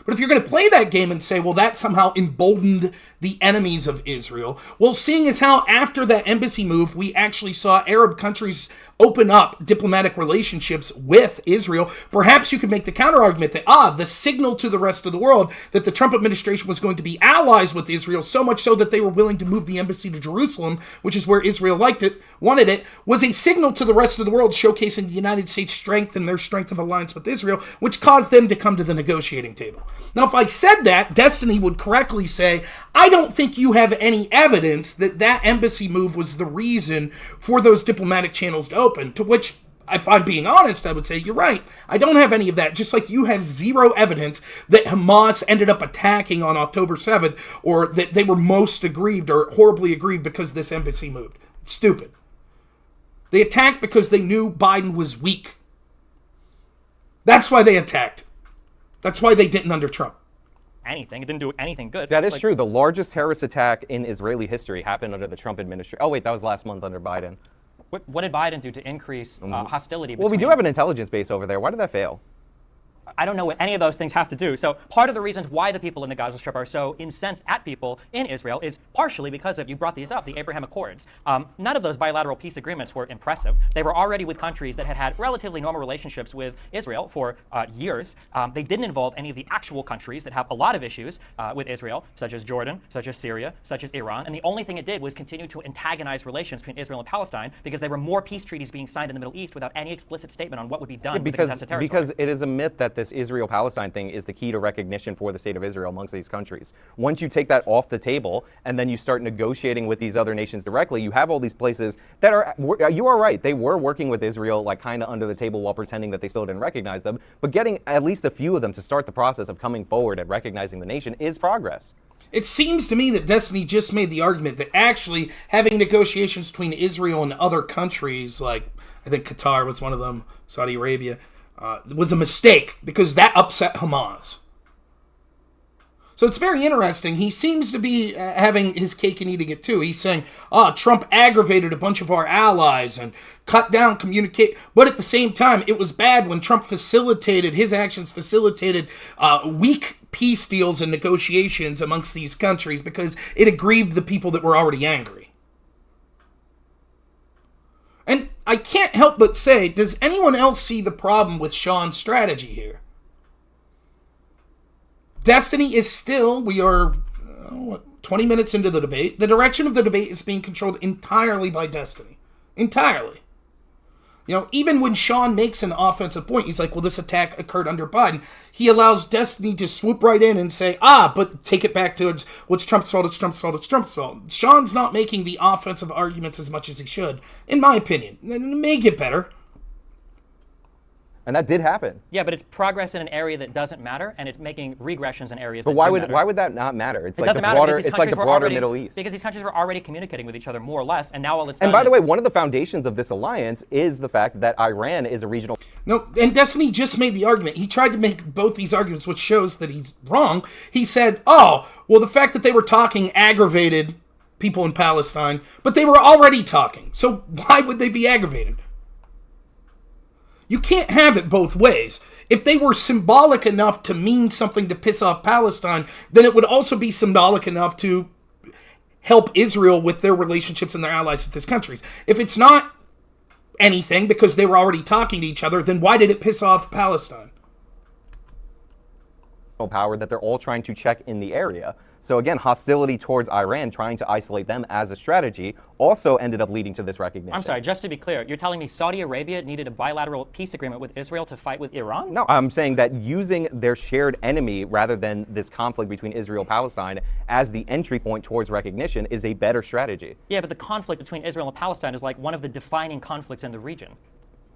But if you're going to play that game and say, well, that somehow emboldened the enemies of Israel, well, seeing as how after that embassy move, we actually saw Arab countries open up diplomatic relationships with Israel, perhaps you could make the counter-argument that, the signal to the rest of the world that the Trump administration was going to be allies with Israel, so much so that they were willing to move the embassy to Jerusalem, which is where Israel wanted it, was a signal to the rest of the world showcasing the United States' strength and their strength of alliance with Israel, which caused them to come to the negotiating table. Now, if I said that, Destiny would correctly say, I don't think you have any evidence that that embassy move was the reason for those diplomatic channels to open, to which, if I'm being honest, I would say, you're right. I don't have any of that, just like you have zero evidence that Hamas ended up attacking on October 7th, or that they were most aggrieved or horribly aggrieved because this embassy moved. It's stupid. They attacked because they knew Biden was weak. That's why they attacked. That's why they didn't under Trump. Anything. It didn't do anything good. That is true. The largest terrorist attack in Israeli history happened under the Trump administration. Oh, wait, that was last month under Biden. What did Biden do to increase hostility? Well, we do have an intelligence base over there. Why did that fail? I don't know what any of those things have to do. So part of the reasons why the people in the Gaza Strip are so incensed at people in Israel is partially because of, you brought these up, the Abraham Accords. None of those bilateral peace agreements were impressive. They were already with countries that had relatively normal relationships with Israel for years. They didn't involve any of the actual countries that have a lot of issues with Israel, such as Jordan, such as Syria, such as Iran. And the only thing it did was continue to antagonize relations between Israel and Palestine, because there were more peace treaties being signed in the Middle East without any explicit statement on what would be done with the contested territory. Because it is a myth that this Israel-Palestine thing is the key to recognition for the state of Israel amongst these countries. Once you take that off the table and then you start negotiating with these other nations directly, you have all these places that are, you are right, they were working with Israel like kind of under the table while pretending that they still didn't recognize them, but getting at least a few of them to start the process of coming forward and recognizing the nation is progress. It seems to me that Destiny just made the argument that actually having negotiations between Israel and other countries, like I think Qatar was one of them, Saudi Arabia, was a mistake because that upset Hamas. So it's very interesting. He seems to be having his cake and eating it too. He's saying, Trump aggravated a bunch of our allies and cut down communicate. But at the same time, it was bad when Trump his actions facilitated weak peace deals and negotiations amongst these countries because it aggrieved the people that were already angry. And I can't help but say, does anyone else see the problem with Sean's strategy here? Destiny is still, we are 20 minutes into the debate. The direction of the debate is being controlled entirely by Destiny. Entirely. Even when Sean makes an offensive point, he's like, well, this attack occurred under Biden. He allows Destiny to swoop right in and say, but take it back to what's Trump's fault, it's Trump's fault, it's Trump's fault. Sean's not making the offensive arguments as much as he should, in my opinion. It may get better. And that did happen. Yeah, but it's progress in an area that doesn't matter, and it's making regressions in areas but that why do would matter. Why would that not matter? It's it like doesn't the matter broader. because these It's like the countries were broader already, Middle East. Because these countries were already communicating with each other more or less, and now all it's and done by the is, way, one of the foundations of this alliance is the fact that Iran is a regional. No, and Destiny just made the argument. He tried to make both these arguments, which shows that he's wrong. He said, well, the fact that they were talking aggravated people in Palestine, but they were already talking. So why would they be aggravated? You can't have it both ways. If they were symbolic enough to mean something to piss off Palestine, then it would also be symbolic enough to help Israel with their relationships and their allies with these countries. If it's not anything because they were already talking to each other, then why did it piss off Palestine? Power that they're all trying to check in the area. So again, hostility towards Iran, trying to isolate them as a strategy, also ended up leading to this recognition. I'm sorry, just to be clear, you're telling me Saudi Arabia needed a bilateral peace agreement with Israel to fight with Iran? No, I'm saying that using their shared enemy rather than this conflict between Israel and Palestine as the entry point towards recognition is a better strategy. Yeah, but the conflict between Israel and Palestine is like one of the defining conflicts in the region.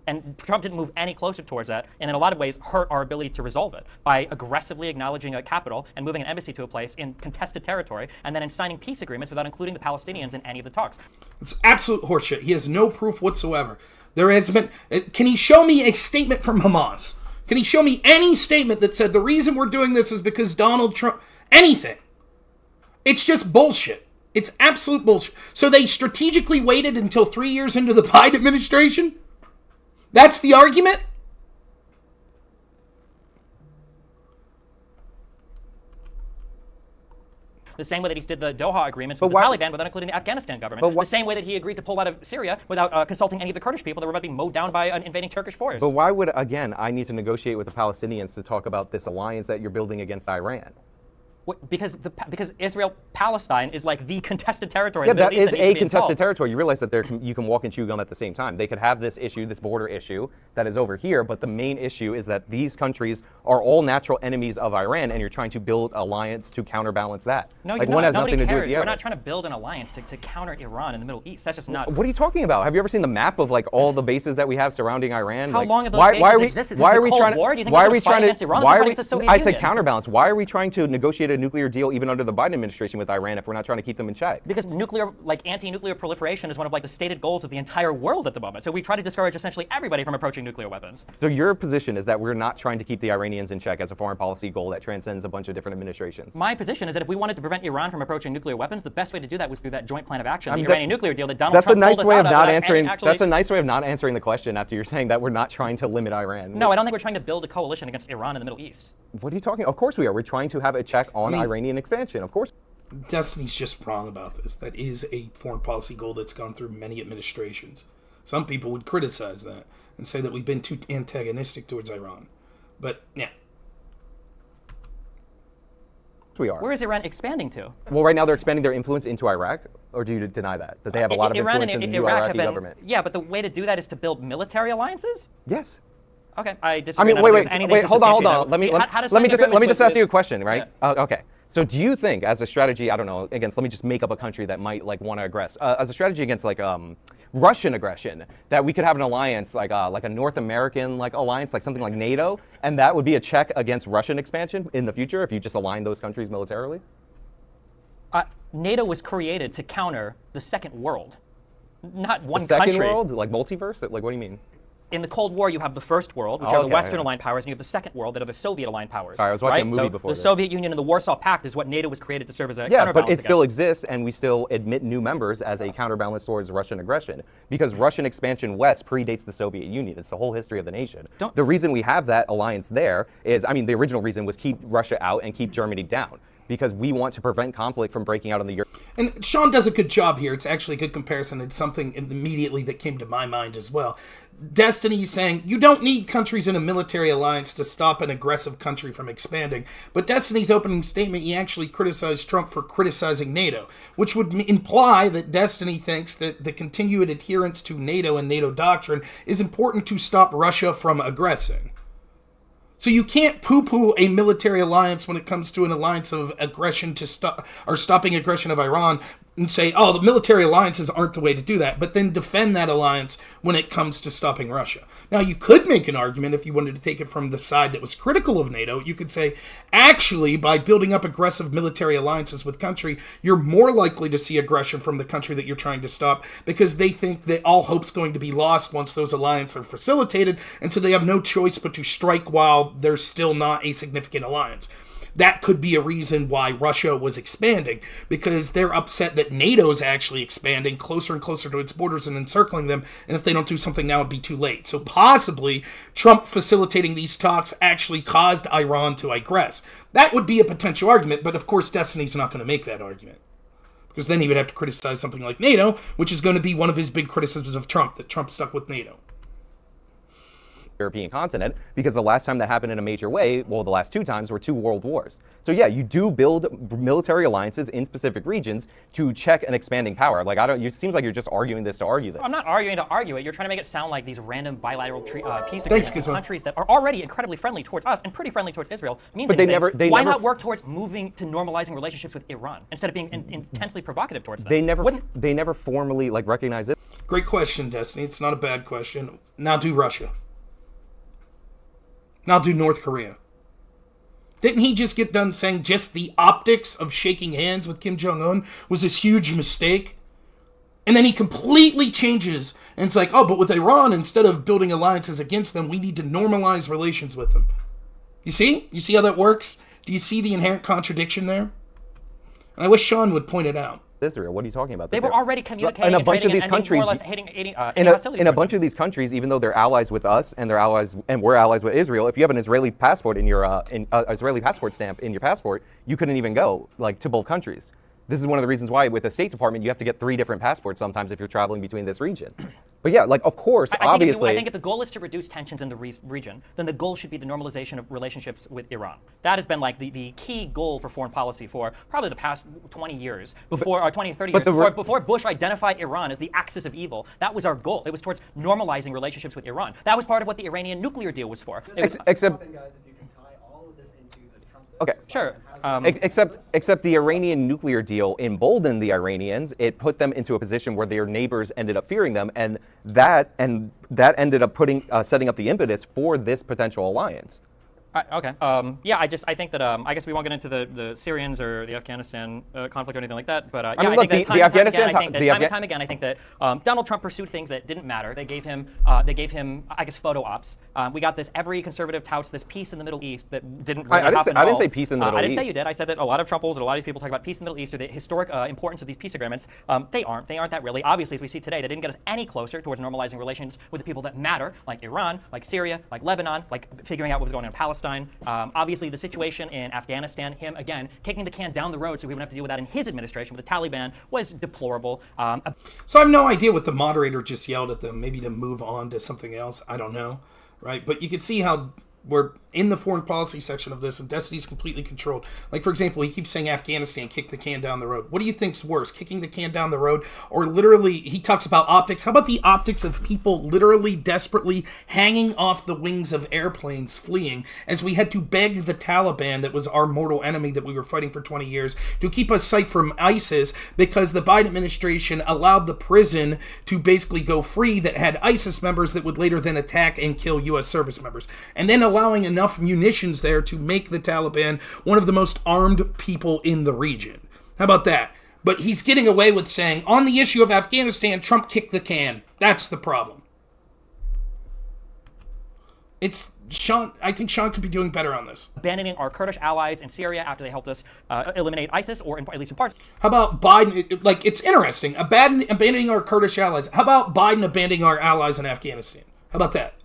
And Trump didn't move any closer towards that, and in a lot of ways hurt our ability to resolve it by aggressively acknowledging a capital and moving an embassy to a place in contested territory, and then in signing peace agreements without including the Palestinians in any of the talks. It's absolute horseshit. He has no proof whatsoever. There has been... Can he show me a statement from Hamas? Can he show me any statement that said the reason we're doing this is because Donald Trump... Anything. It's just bullshit. It's absolute bullshit. So they strategically waited until 3 years into the Biden administration? That's the argument? The same way that he did the Doha agreements with the Taliban without including the Afghanistan government. The same way that he agreed to pull out of Syria without consulting any of the Kurdish people that were about to be mowed down by an invading Turkish force. But why would, again, I need to negotiate with the Palestinians to talk about this alliance that you're building against Iran? Because Israel-Palestine is like the contested territory. Yeah, in the Middle that East is a contested territory. You realize that you can walk and chew gum at the same time. They could have this issue, this border issue that is over here, but the main issue is that these countries are all natural enemies of Iran, and you're trying to build alliance to counterbalance that. No, like, you're one not. has Nobody nothing to do cares. with the We're other. not trying to build an alliance to counter Iran in the Middle East. That's just not. What are you talking about? Have you ever seen the map of like all the bases that we have surrounding Iran? How like, long have those bases existed? Since the Cold War? Do you think why we're are we gonna fight trying against to? Iran? Why are we? Against the Soviet I said Union? counterbalance. Why are we trying to negotiate a nuclear deal even under the Biden administration with Iran if we're not trying to keep them in check? Because anti-nuclear proliferation is one of like the stated goals of the entire world at the moment. So we try to discourage essentially everybody from approaching nuclear weapons. So your position is that we're not trying to keep the Iranians in check as a foreign policy goal that transcends a bunch of different administrations. My position is that if we wanted to prevent Iran from approaching nuclear weapons, the best way to do that was through that joint plan of action, the Iranian nuclear deal that Donald Trump pulled us out of. That's a nice way of not answering the question after you're saying that we're not trying to limit Iran. No, I don't think we're trying to build a coalition against Iran in the Middle East. What are you talking? Of course we are. We're trying to have a check on Iranian expansion. Of course. Destiny's just wrong about this. That is a foreign policy goal that's gone through many administrations. Some people would criticize that and say that we've been too antagonistic towards Iran. But, yeah. We are. Where is Iran expanding to? Well, right now they're expanding their influence into Iraq, or do you deny that? That they have a lot of influence in the new Iraqi government? Yeah, but the way to do that is to build military alliances? Yes. Okay, I disagree. Wait, hold on. Let me just ask you a question, right? Yeah. Okay. So do you think, as a strategy, I don't know, against, let me just make up a country that might like want to aggress, as a strategy against like Russian aggression, that we could have an alliance like a North American like alliance, like something like NATO, and that would be a check against Russian expansion in the future if you just align those countries militarily? NATO was created to counter the Second World, not one country. The Second country. World, like multiverse? Like, what do you mean? In the Cold War, you have the First World, which are the Western-aligned powers, and you have the Second World, that are the Soviet-aligned powers. Sorry, I was watching a movie before the this. Soviet Union and the Warsaw Pact is what NATO was created to serve as a yeah, counterbalance but it still against. exists, and we still admit new members as a counterbalance towards Russian aggression. Because Russian expansion west predates the Soviet Union. It's the whole history of the nation. The reason we have that alliance there is, I mean, the original reason was keep Russia out and keep Germany down. Because we want to prevent conflict from breaking out on the Europe. And Sean does a good job here. It's actually a good comparison. It's something immediately that came to my mind as well. Destiny's saying you don't need countries in a military alliance to stop an aggressive country from expanding. But Destiny's opening statement, he actually criticized Trump for criticizing NATO, which would imply that Destiny thinks that the continued adherence to NATO and NATO doctrine is important to stop Russia from aggressing. So you can't poo-poo a military alliance when it comes to an alliance of aggression to stop or stopping aggression of Iran and say, oh, the military alliances aren't the way to do that, but then defend that alliance when it comes to stopping Russia. Now, you could make an argument if you wanted to take it from the side that was critical of NATO. You could say, actually, by building up aggressive military alliances with country, you're more likely to see aggression from the country that you're trying to stop because they think that all hope's going to be lost once those alliances are facilitated, and so they have no choice but to strike while there's still not a significant alliance. That could be a reason why Russia was expanding, because they're upset that NATO's actually expanding closer and closer to its borders and encircling them, and if they don't do something now, it'd be too late. So possibly Trump facilitating these talks actually caused Iran to aggress. That would be a potential argument, but of course Destiny's not going to make that argument. Because then he would have to criticize something like NATO, which is going to be one of his big criticisms of Trump, that Trump stuck with NATO. European continent, because the last time that happened in a major way, well, the last 2 times were 2 world wars. So yeah, you do build military alliances in specific regions to check an expanding power. Like, it seems like you're just arguing this to argue this. I'm not arguing to argue it. You're trying to make it sound like these random bilateral peace Thanks, agreements with Gizmo. countries that are already incredibly friendly towards us and pretty friendly towards Israel means But they anything. never- Why not work towards moving to normalizing relationships with Iran instead of being intensely provocative towards them? They never formally like recognize it. Great question, Destiny. It's not a bad question. Now do Russia. Now do North Korea. Didn't he just get done saying just the optics of shaking hands with Kim Jong-un was this huge mistake? And then he completely changes and it's like, oh, but with Iran, instead of building alliances against them, we need to normalize relations with them. You see? You see how that works? Do you see the inherent contradiction there? And I wish Sean would point it out. Israel. What are you talking about? They were already communicating in a and bunch of trading these and ending countries, more or less hating in hostilities a towards bunch them. of these countries, even though they're allies with us and they're allies and we're allies with Israel, if you have an Israeli passport in your Israeli passport stamp in your passport, you couldn't even go like to both countries. This is one of the reasons why with the State Department you have to get 3 different passports sometimes if you're traveling between this region. But yeah, like of course, obviously. I think if the goal is to reduce tensions in the region, then the goal should be the normalization of relationships with Iran. That has been like the key goal for foreign policy for probably the past 20 years, before or 20, 30 years, before Bush identified Iran as the axis of evil. That was our goal. It was towards normalizing relationships with Iran. That was part of what the Iranian nuclear deal was for. It was, Except. Okay. Sure. Except the Iranian nuclear deal emboldened the Iranians. It put them into a position where their neighbors ended up fearing them, and that ended up setting up the impetus for this potential alliance. Okay. Yeah, I think that I guess we won't get into the Syrians or the Afghanistan conflict or anything like that. But yeah, I mean, look, think that the Afghanistan time and time again, I think that Donald Trump pursued things that didn't matter. They gave him, I guess, photo ops. We got this. Every conservative touts this peace in the Middle East that didn't really happen. I didn't say peace in the Middle East. I didn't say you did. I said that a lot of Trumpers and a lot of these people talk about peace in the Middle East or the historic importance of these peace agreements. They aren't that really. Obviously, as we see today, they didn't get us any closer towards normalizing relations with the people that matter, like Iran, like Syria, like Lebanon, like figuring out what was going on in Palestine. Obviously, the situation in Afghanistan, him, again, kicking the can down the road so we wouldn't have to deal with that in his administration with the Taliban, was deplorable. So I have no idea what the moderator just yelled at them, maybe to move on to something else. I don't know, right? But you can see how we're in the foreign policy section of this, and Destiny's completely controlled. Like, for example, he keeps saying Afghanistan, kick the can down the road. What do you think's worse, kicking the can down the road, or literally, he talks about optics. How about the optics of people literally desperately hanging off the wings of airplanes fleeing as we had to beg the Taliban, that was our mortal enemy that we were fighting for 20 years, to keep us safe from ISIS because the Biden administration allowed the prison to basically go free that had ISIS members that would later then attack and kill U.S. service members. And then allowing enough munitions there to make the Taliban one of the most armed people in the region. How about that? But he's getting away with saying, on the issue of Afghanistan, Trump kicked the can. That's the problem. It's Sean. I think Sean could be doing better on this. Abandoning our Kurdish allies in Syria after they helped us eliminate ISIS, or at least in parts. How about Biden? Like, it's interesting. Abandoning our Kurdish allies. How about Biden abandoning our allies in Afghanistan? How about that?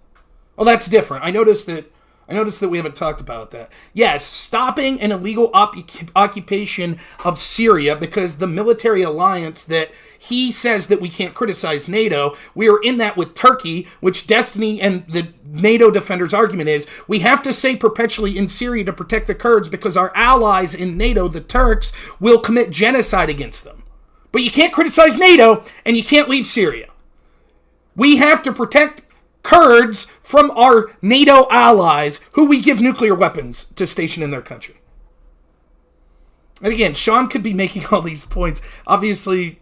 Oh, that's different. I noticed that we haven't talked about that. Yes, stopping an illegal occupation of Syria, because the military alliance that he says that we can't criticize NATO, we are in that with Turkey, which Destiny and the NATO defenders' argument is, we have to stay perpetually in Syria to protect the Kurds because our allies in NATO, the Turks, will commit genocide against them. But you can't criticize NATO, and you can't leave Syria. We have to protect Kurds from our NATO allies who we give nuclear weapons to station in their country. And again, Sean could be making all these points. Obviously,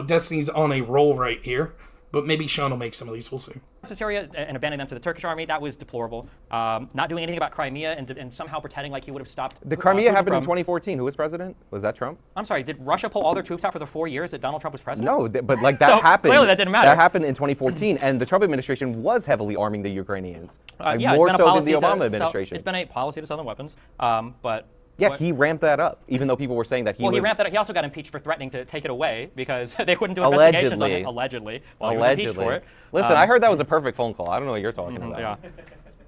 Destiny's on a roll right here, but maybe Sean will make some of these. We'll see. To Syria and abandoning them to the Turkish army, that was deplorable. Not doing anything about Crimea and somehow pretending like he would have stopped. The Crimea happened in 2014. Who was president? Was that Trump? I'm sorry, did Russia pull all their troops out for the 4 years that Donald Trump was president? No, but like that happened. Clearly that didn't matter. That happened in 2014, and the Trump administration was heavily arming the Ukrainians. Yeah, more so than the Obama administration. It's been a policy to sell them weapons, but. Yeah, he ramped that up, even though people were saying that he was... Well, he ramped that up. He also got impeached for threatening to take it away because they wouldn't do investigations on it. Allegedly. Well, he was impeached for it. Listen, I heard that was a perfect phone call. I don't know what you're talking about.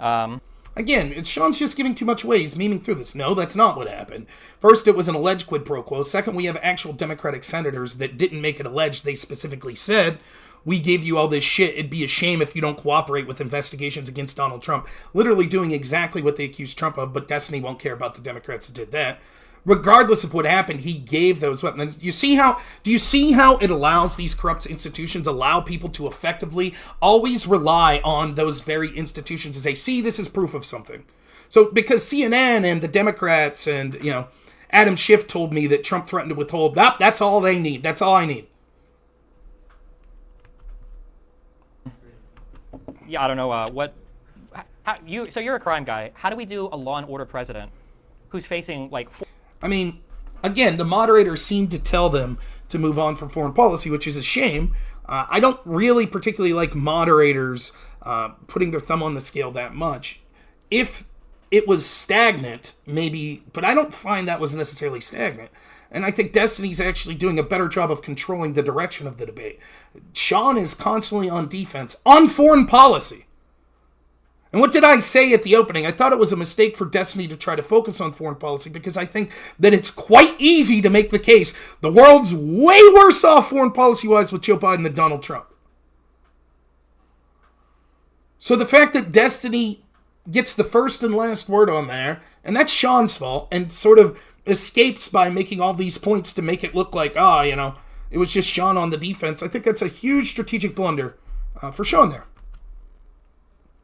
Yeah. Again, Sean's just giving too much away. He's memeing through this. No, that's not what happened. First, it was an alleged quid pro quo. Second, we have actual Democratic senators that didn't make it alleged. They specifically said, we gave you all this shit. It'd be a shame if you don't cooperate with investigations against Donald Trump. Literally doing exactly what they accused Trump of, but Destiny won't care about the Democrats that did that. Regardless of what happened, he gave those weapons. Do you see how it allows these corrupt institutions allow people to effectively always rely on those very institutions to say, see, this is proof of something. So because CNN and the Democrats and, Adam Schiff told me that Trump threatened to withhold, that's all they need. That's all I need. Yeah, I don't know so you're a crime guy. How do we do a law and order president who's facing Again, the moderators seem to tell them to move on from foreign policy, which is a shame. I don't really particularly like moderators putting their thumb on the scale that much. If it was stagnant, maybe, but I don't find that was necessarily stagnant. And I think Destiny's actually doing a better job of controlling the direction of the debate. Sean is constantly on defense on foreign policy. And what did I say at the opening? I thought it was a mistake for Destiny to try to focus on foreign policy because I think that it's quite easy to make the case the world's way worse off foreign policy-wise with Joe Biden than Donald Trump. So the fact that Destiny gets the first and last word on there, and that's Sean's fault, and sort of escapes by making all these points to make it look like, it was just Sean on the defense. I think that's a huge strategic blunder for Sean there.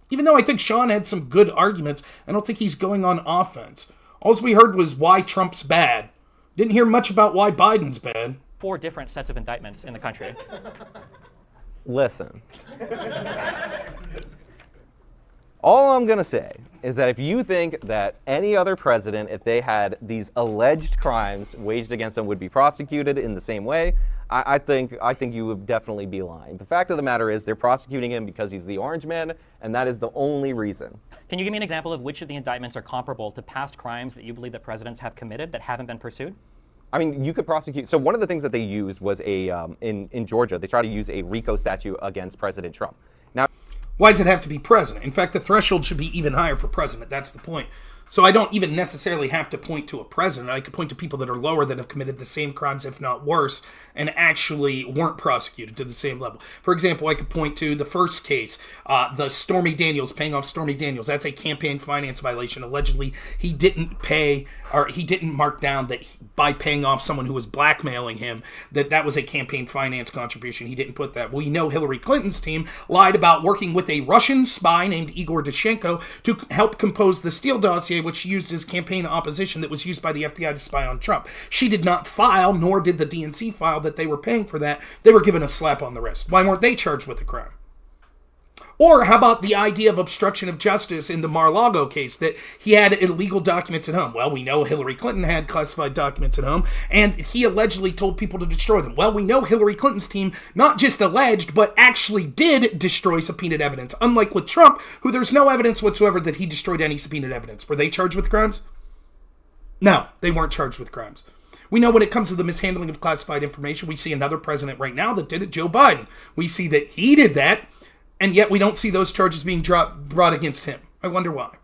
Even though I think Sean had some good arguments, I don't think he's going on offense. All we heard was why Trump's bad. Didn't hear much about why Biden's bad. 4 different sets of indictments in the country. Listen. All I'm going to say is that if you think that any other president, if they had these alleged crimes waged against them, would be prosecuted in the same way, I think you would definitely be lying. The fact of the matter is they're prosecuting him because he's the orange man, and that is the only reason. Can you give me an example of which of the indictments are comparable to past crimes that you believe that presidents have committed that haven't been pursued? I mean, you could prosecute. So one of the things that they used was in Georgia, they tried to use a RICO statute against President Trump. Now, why does it have to be president? In fact, the threshold should be even higher for president. That's the point. So I don't even necessarily have to point to a president. I could point to people that are lower that have committed the same crimes, if not worse, and actually weren't prosecuted to the same level. For example, I could point to the first case, the Stormy Daniels, paying off Stormy Daniels. That's a campaign finance violation. Allegedly, he didn't pay, or he didn't mark down that by paying off someone who was blackmailing him, that was a campaign finance contribution. He didn't put that. We know Hillary Clinton's team lied about working with a Russian spy named Igor Dushenko to help compose the Steele dossier, which she used as campaign opposition that was used by the FBI to spy on Trump. She did not file, nor did the DNC file that they were paying for that. They were given a slap on the wrist. Why weren't they charged with a crime? Or how about the idea of obstruction of justice in the Mar-a-Lago case, that he had illegal documents at home? Well, we know Hillary Clinton had classified documents at home, and he allegedly told people to destroy them. Well, we know Hillary Clinton's team not just alleged, but actually did destroy subpoenaed evidence, unlike with Trump, who there's no evidence whatsoever that he destroyed any subpoenaed evidence. Were they charged with crimes? No, they weren't charged with crimes. We know when it comes to the mishandling of classified information, we see another president right now that did it, Joe Biden. We see that he did that, and yet we don't see those charges being brought against him. I wonder why.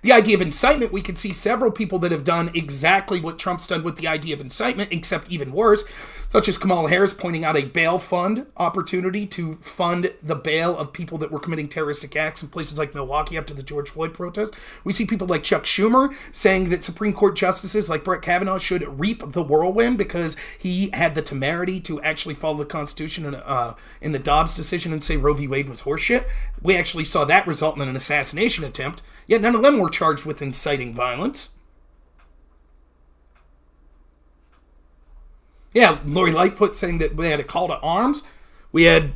The idea of incitement, we could see several people that have done exactly what Trump's done with the idea of incitement, except even worse, such as Kamala Harris pointing out a bail fund opportunity to fund the bail of people that were committing terroristic acts in places like Milwaukee after the George Floyd protest. We see people like Chuck Schumer saying that Supreme Court justices like Brett Kavanaugh should reap the whirlwind because he had the temerity to actually follow the Constitution in the Dobbs decision and say Roe v. Wade was horseshit. We actually saw that result in an assassination attempt, yet none of them were charged with inciting violence. Yeah, Lori Lightfoot saying that they had a call to arms. We had,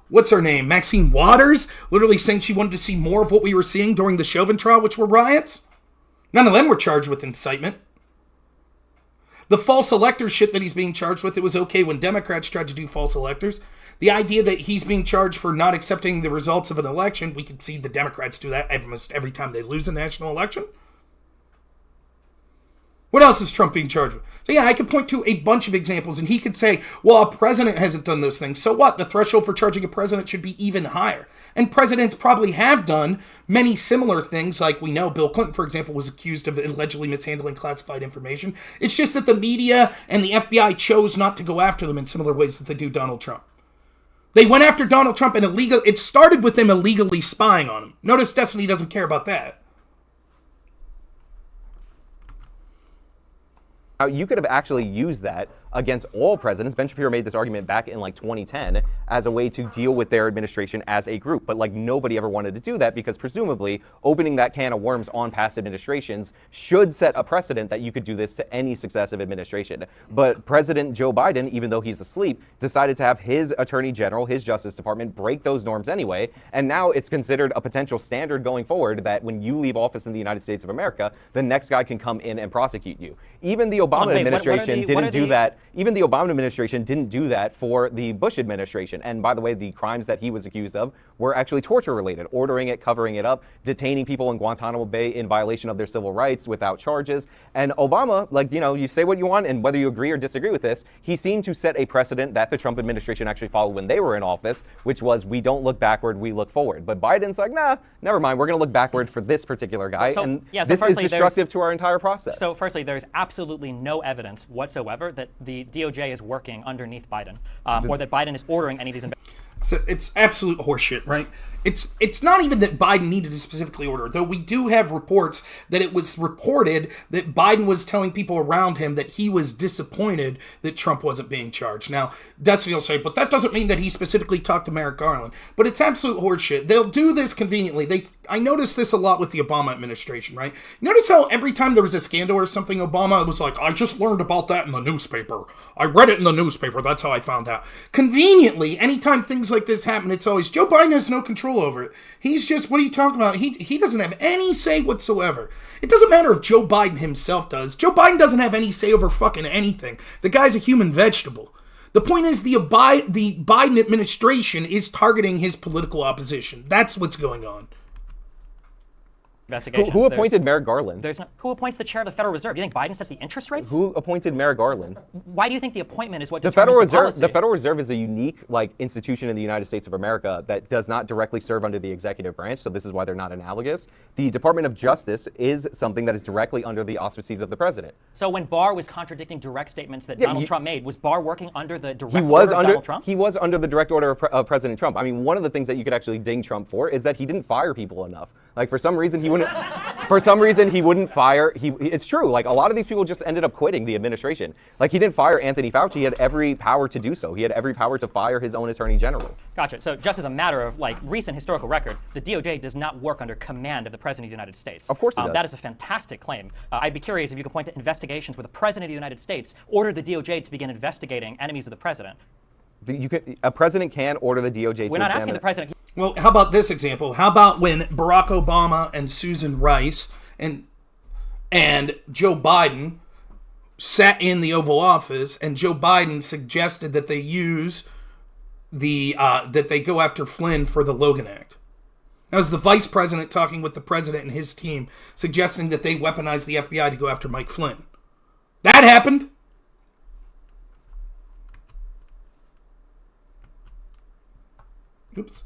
what's her name, Maxine Waters, literally saying she wanted to see more of what we were seeing during the Chauvin trial, which were riots. None of them were charged with incitement. The false elector shit that he's being charged with, it was okay when Democrats tried to do false electors. The idea that he's being charged for not accepting the results of an election, we can see the Democrats do that almost every time they lose a national election. What else is Trump being charged with? So yeah, I could point to a bunch of examples, and he could say, well, a president hasn't done those things. So what? The threshold for charging a president should be even higher. And presidents probably have done many similar things, like we know Bill Clinton, for example, was accused of allegedly mishandling classified information. It's just that the media and the FBI chose not to go after them in similar ways that they do Donald Trump. They went after Donald Trump and it started with them illegally spying on him. Notice Destiny doesn't care about that. Now, you could have actually used that against all presidents. Ben Shapiro made this argument back in like 2010 as a way to deal with their administration as a group. But like nobody ever wanted to do that because presumably opening that can of worms on past administrations should set a precedent that you could do this to any successive administration. But President Joe Biden, even though he's asleep, decided to have his attorney general, his Justice Department break those norms anyway. And now it's considered a potential standard going forward that when you leave office in the United States of America, the next guy can come in and prosecute you. Even the Obama administration didn't do that. Even the Obama administration didn't do that for the Bush administration. And by the way, the crimes that he was accused of were actually torture related, ordering it, covering it up, detaining people in Guantanamo Bay in violation of their civil rights without charges. And Obama, like, you know, you say what you want, and whether you agree or disagree with this, he seemed to set a precedent that the Trump administration actually followed when they were in office, which was we don't look backward, we look forward. But Biden's like, nah, never mind, we're going to look backward for this particular guy. So, and yeah, so this is destructive to our entire process. So firstly, there's absolutely no evidence whatsoever that the DOJ is working underneath Biden, or that Biden is ordering any of these investigations. So it's absolute horseshit, right? It's not even that Biden needed to specifically order, though we do have reports that it was reported that Biden was telling people around him that he was disappointed that Trump wasn't being charged. Now, Destiny will say, but that doesn't mean that he specifically talked to Merrick Garland. But it's absolute horseshit. They'll do this conveniently. I noticed this a lot with the Obama administration, right? Notice how every time there was a scandal or something, Obama was like, I just learned about that in the newspaper. I read it in the newspaper. That's how I found out. Conveniently, anytime things like this happen, it's always, Joe Biden has no control over it. He's just, what are you talking about? He doesn't have any say whatsoever. It doesn't matter if Joe Biden himself does. Joe Biden doesn't have any say over fucking anything. The guy's a human vegetable. The point is the Biden administration is targeting his political opposition. That's what's going on. Who appointed Merrick Garland? Who appoints the chair of the Federal Reserve? Do you think Biden sets the interest rates? Who appointed Merrick Garland? Why do you think the appointment is what the determines Federal policy? The Federal Reserve is a unique institution in the United States of America that does not directly serve under the executive branch, so this is why they're not analogous. The Department of Justice is something that is directly under the auspices of the president. So when Barr was contradicting direct statements that Donald Trump made, was Barr working under the direct order of Donald Trump? He was under the direct order of President Trump. I mean, one of the things that you could actually ding Trump for is that he didn't fire people enough. Like, for some reason, he wouldn't. For some reason, he wouldn't fire. It's true. Like, a lot of these people just ended up quitting the administration. Like, he didn't fire Anthony Fauci. He had every power to do so. He had every power to fire his own attorney general. Gotcha. So, just as a matter of recent historical record, the DOJ does not work under command of the President of the United States. Of course it does. That is a fantastic claim. I'd be curious if you could point to investigations where the President of the United States ordered the DOJ to begin investigating enemies of the President. A president can order the DOJ to We're not asking the president. Well, how about this example? How about when Barack Obama and Susan Rice and Joe Biden sat in the Oval Office, and Joe Biden suggested that they use that they go after Flynn for the Logan Act. That was the vice president talking with the president and his team, suggesting that they weaponize the FBI to go after Mike Flynn. That happened. Oops.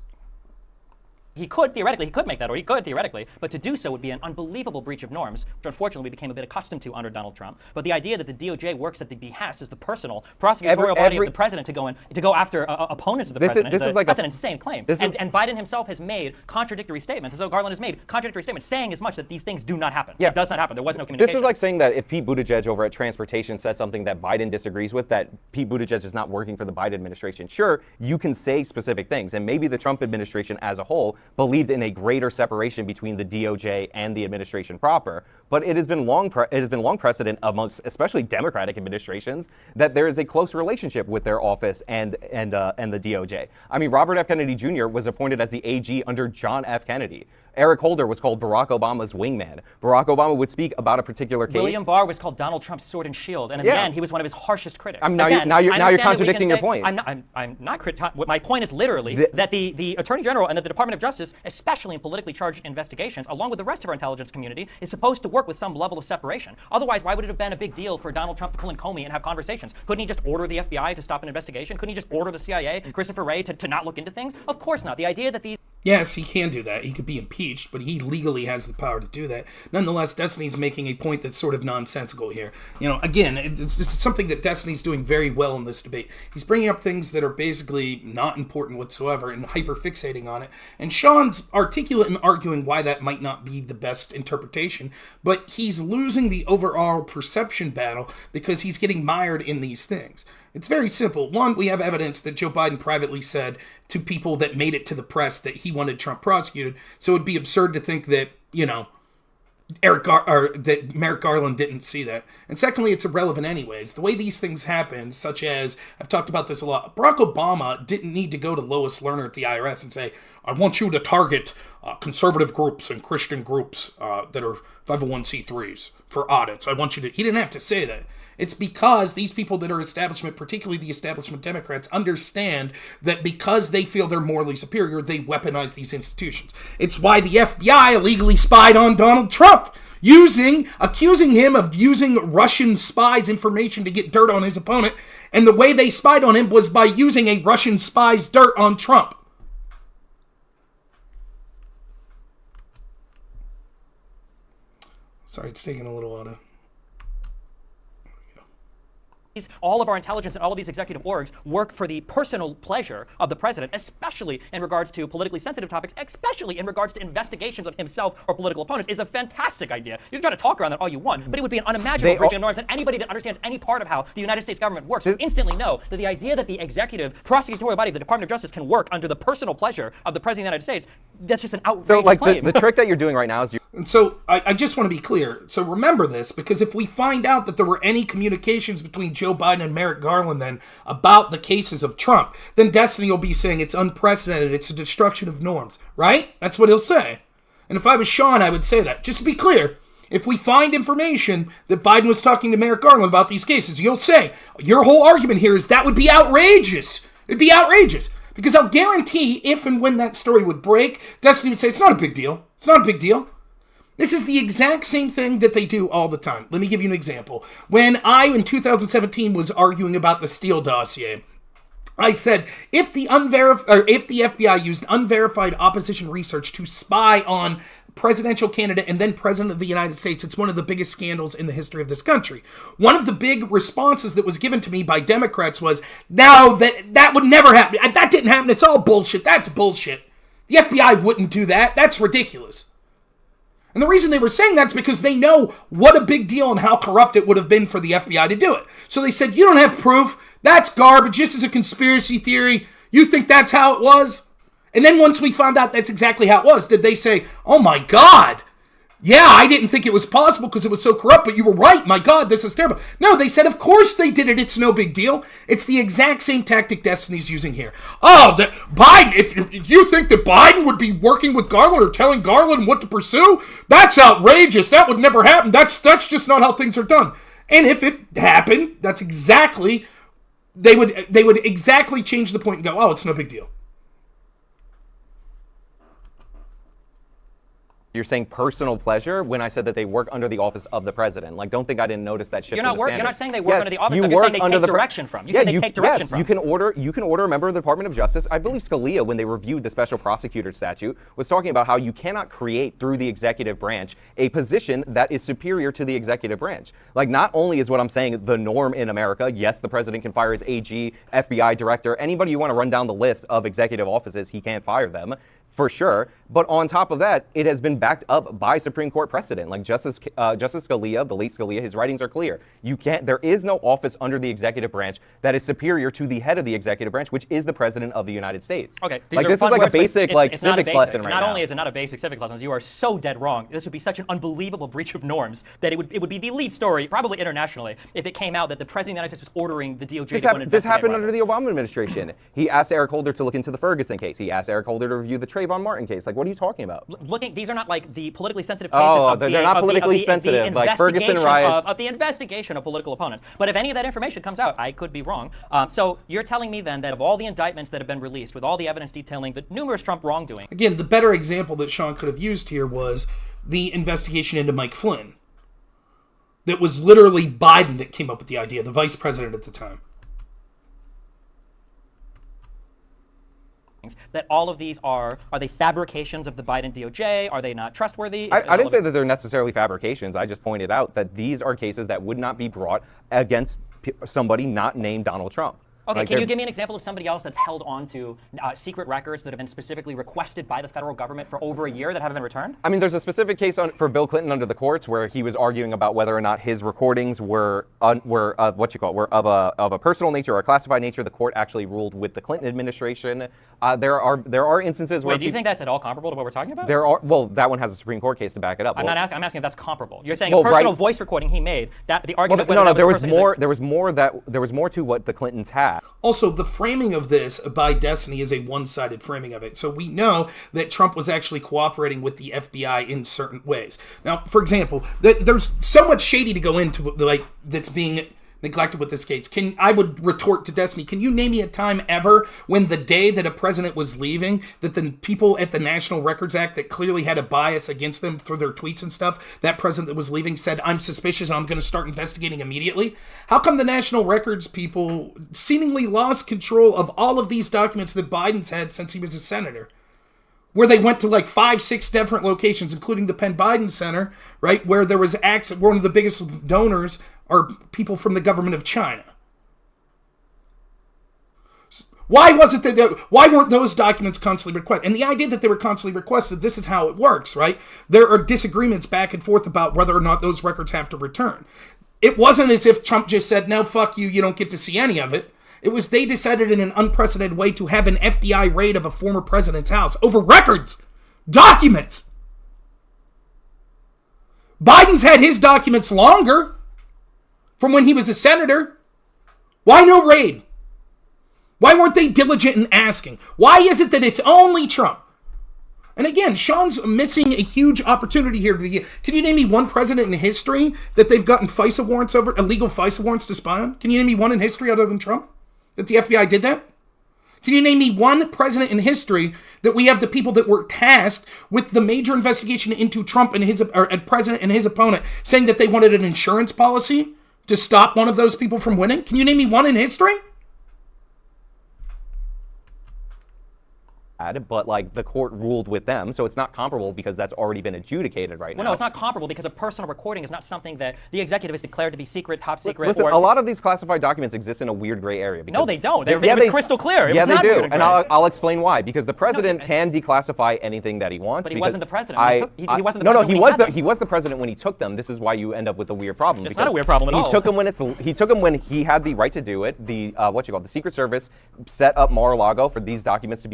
He could theoretically make that, or he could theoretically, but to do so would be an unbelievable breach of norms, which unfortunately we became a bit accustomed to under Donald Trump. But the idea that the DOJ works at the behest as the personal prosecutorial body of the president to go after opponents of the president that's an insane claim. And Biden himself has made contradictory statements, and so Garland has made contradictory statements saying as much that these things do not happen. Yeah. It does not happen. There was no communication. This is like saying that if Pete Buttigieg over at Transportation says something that Biden disagrees with, that Pete Buttigieg is not working for the Biden administration. Sure, you can say specific things, and maybe the Trump administration as a whole believed in a greater separation between the DOJ and the administration proper. But it has been long precedent amongst especially Democratic administrations that there is a close relationship with their office and the DOJ. I mean, Robert F. Kennedy Jr. was appointed as the AG under John F. Kennedy. Eric Holder was called Barack Obama's wingman. Barack Obama would speak about a particular case. William Barr was called Donald Trump's sword and shield, and in the end, he was one of his harshest critics. Now you're contradicting your point. I'm not my point is literally that the Attorney General and that the Department of Justice, especially in politically charged investigations, along with the rest of our intelligence community, is supposed to work with some level of separation. Otherwise, why would it have been a big deal for Donald Trump to pull in Comey and have conversations? Couldn't he just order the FBI to stop an investigation? Couldn't he just order the CIA, Christopher Wray, to not look into things? Of course not. The idea that these... Yes, he can do that. He could be impeached, but he legally has the power to do that. Nonetheless, Destiny's making a point that's sort of nonsensical here. You know, again, it's something that Destiny's doing very well in this debate. He's bringing up things that are basically not important whatsoever and hyper-fixating on it. And Sean's articulate in arguing why that might not be the best interpretation, but he's losing the overall perception battle because he's getting mired in these things. It's very simple. One, we have evidence that Joe Biden privately said to people that made it to the press that he wanted Trump prosecuted. So it'd be absurd to think that, you know, that Merrick Garland didn't see that. And secondly, it's irrelevant anyways. The way these things happen, such as, I've talked about this a lot, Barack Obama didn't need to go to Lois Lerner at the IRS and say, I want you to target conservative groups and Christian groups that are 501c3s for audits. I want you to... He didn't have to say that. It's because these people that are establishment, particularly the establishment Democrats, understand that because they feel they're morally superior, they weaponize these institutions. It's why the FBI illegally spied on Donald Trump, accusing him of using Russian spies' information to get dirt on his opponent. And the way they spied on him was by using a Russian spy's dirt on Trump. Sorry, it's taking a little while to... all of our intelligence and all of these executive orgs work for the personal pleasure of the president, especially in regards to politically sensitive topics, especially in regards to investigations of himself or political opponents, is a fantastic idea. You can try to talk around that all you want, but it would be an unimaginable breach of norms, and anybody that understands any part of how the United States government works will instantly know that the idea that the executive prosecutorial body of the Department of Justice can work under the personal pleasure of the President of the United States, that's just an outrageous claim. The trick that you're doing right now is... And so I just want to be clear. So remember this, because if we find out that there were any communications between Joe Biden and Merrick Garland then about the cases of Trump, then Destiny will be saying it's unprecedented, it's a destruction of norms, right? That's what he'll say. And if I was Sean, I would say that. Just to be clear, if we find information that Biden was talking to Merrick Garland about these cases, you'll say, your whole argument here is that would be outrageous. It'd be outrageous. Because I'll guarantee if and when that story would break, Destiny would say, it's not a big deal. It's not a big deal. This is the exact same thing that they do all the time. Let me give you an example. When I, in 2017, was arguing about the Steele dossier, I said, if the FBI used unverified opposition research to spy on presidential candidate and then president of the United States, it's one of the biggest scandals in the history of this country. One of the big responses that was given to me by Democrats was, no, that would never happen. That didn't happen. It's all bullshit. That's bullshit. The FBI wouldn't do that. That's ridiculous. And the reason they were saying that's because they know what a big deal and how corrupt it would have been for the FBI to do it. So they said, you don't have proof. That's garbage. This is a conspiracy theory. You think that's how it was? And then once we found out that's exactly how it was, did they say, oh my God, yeah, I didn't think it was possible because it was so corrupt, but you were right. My God, this is terrible. No, they said, of course they did it. It's no big deal. It's the exact same tactic Destiny's using here. Oh, Biden, if you think that Biden would be working with Garland or telling Garland what to pursue, that's outrageous. That would never happen. That's just not how things are done. And if it happened, that's exactly, they would exactly change the point and go, oh, it's no big deal. You're saying personal pleasure when I said that they work under the office of the president. Like, don't think I didn't notice that shift. You're not saying they work under the office of. You're saying they take direction from. You take direction from. You can order a member of the Department of Justice. I believe Scalia, when they reviewed the special prosecutor statute, was talking about how you cannot create through the executive branch a position that is superior to the executive branch. Like, not only is what I'm saying the norm in America, yes, the president can fire his AG, FBI director, anybody you want to run down the list of executive offices, he can't fire them. For sure, but on top of that, it has been backed up by Supreme Court precedent. Like Justice Scalia, the late Scalia, his writings are clear. There is no office under the executive branch that is superior to the head of the executive branch, which is the president of the United States. Okay, like this is like a basic civics lesson right now. Not only is it not a basic civics lesson, you are so dead wrong. This would be such an unbelievable breach of norms that it would be the lead story, probably internationally, if it came out that the president of the United States was ordering the DOJ to go and investigate. This happened under the Obama administration. He asked Eric Holder to look into the Ferguson case. He asked Eric Holder to review the Trayvon Martin case. Like, what are you talking about? These are not like the politically sensitive cases they're not politically sensitive, like Ferguson riots. Of the investigation of political opponents. But if any of that information comes out, I could be wrong. So you're telling me then that of all the indictments that have been released, with all the evidence detailing the numerous Trump wrongdoing. Again, the better example that Sean could have used here was the investigation into Mike Flynn. that was literally Biden that came up with the idea, the vice president at the time. That all of these are they fabrications of the Biden DOJ? Are they not trustworthy? I didn't say that they're necessarily fabrications. I just pointed out that these are cases that would not be brought against somebody not named Donald Trump. Okay, Like can you give me an example of somebody else that's held on to secret records that have been specifically requested by the federal government for over a year that haven't been returned? I mean, there's a specific case for Bill Clinton under the courts where he was arguing about whether or not his recordings were of a personal nature or a classified nature. The court actually ruled with the Clinton administration. There are instances where. Wait, do you think that's at all comparable to what we're talking about? Well, that one has a Supreme Court case to back it up. I'm not asking. I'm asking if that's comparable. You're saying a personal voice recording he made. That the argument. No, there was more. There was more to what the Clintons had. Also, the framing of this by Destiny is a one-sided framing of it. So we know that Trump was actually cooperating with the FBI in certain ways. Now, for example, there's so much shady to go into, like, that's being neglected with this case. I would retort to Destiny, can you name me a time ever when the day that a president was leaving, that the people at the National Records Act that clearly had a bias against them through their tweets and stuff, that president that was leaving said, I'm suspicious and I'm going to start investigating immediately? How come the National Records people seemingly lost control of all of these documents that Biden's had since he was a senator? Where they went to like 5-6 different locations, including the Penn Biden Center, right? Where there was one of the biggest donors are people from the government of China. Why weren't those documents constantly requested? And the idea that they were constantly requested, this is how it works, right? There are disagreements back and forth about whether or not those records have to return. It wasn't as if Trump just said, no, fuck you, you don't get to see any of it. It was they decided in an unprecedented way to have an FBI raid of a former president's house over records, documents. Biden's had his documents longer from when he was a senator. Why no raid? Why weren't they diligent in asking? Why is it that it's only Trump? And again, Sean's missing a huge opportunity here. Can you name me one president in history that they've gotten FISA warrants over, illegal FISA warrants to spy on? Can you name me one in history other than Trump? That the FBI did that? Can you name me one president in history that we have the people that were tasked with the major investigation into Trump and his president and his opponent saying that they wanted an insurance policy to stop one of those people from winning? Can you name me one in history? But like the court ruled with them, so it's not comparable because that's already been adjudicated right now. Well, no, it's not comparable because a personal recording is not something that the executive has declared to be secret, top secret. Listen, a lot of these classified documents exist in a weird gray area. No, they don't. It was crystal clear. It was they not do, weird and and I'll explain why. Because the president can declassify anything that he wants. But he wasn't the president. He wasn't the president. He was the president when he took them. This is why you end up with a weird problem. It's not a weird problem at all. He took them when he had the right to do it. The the Secret Service set up Mar-a-Lago for these documents to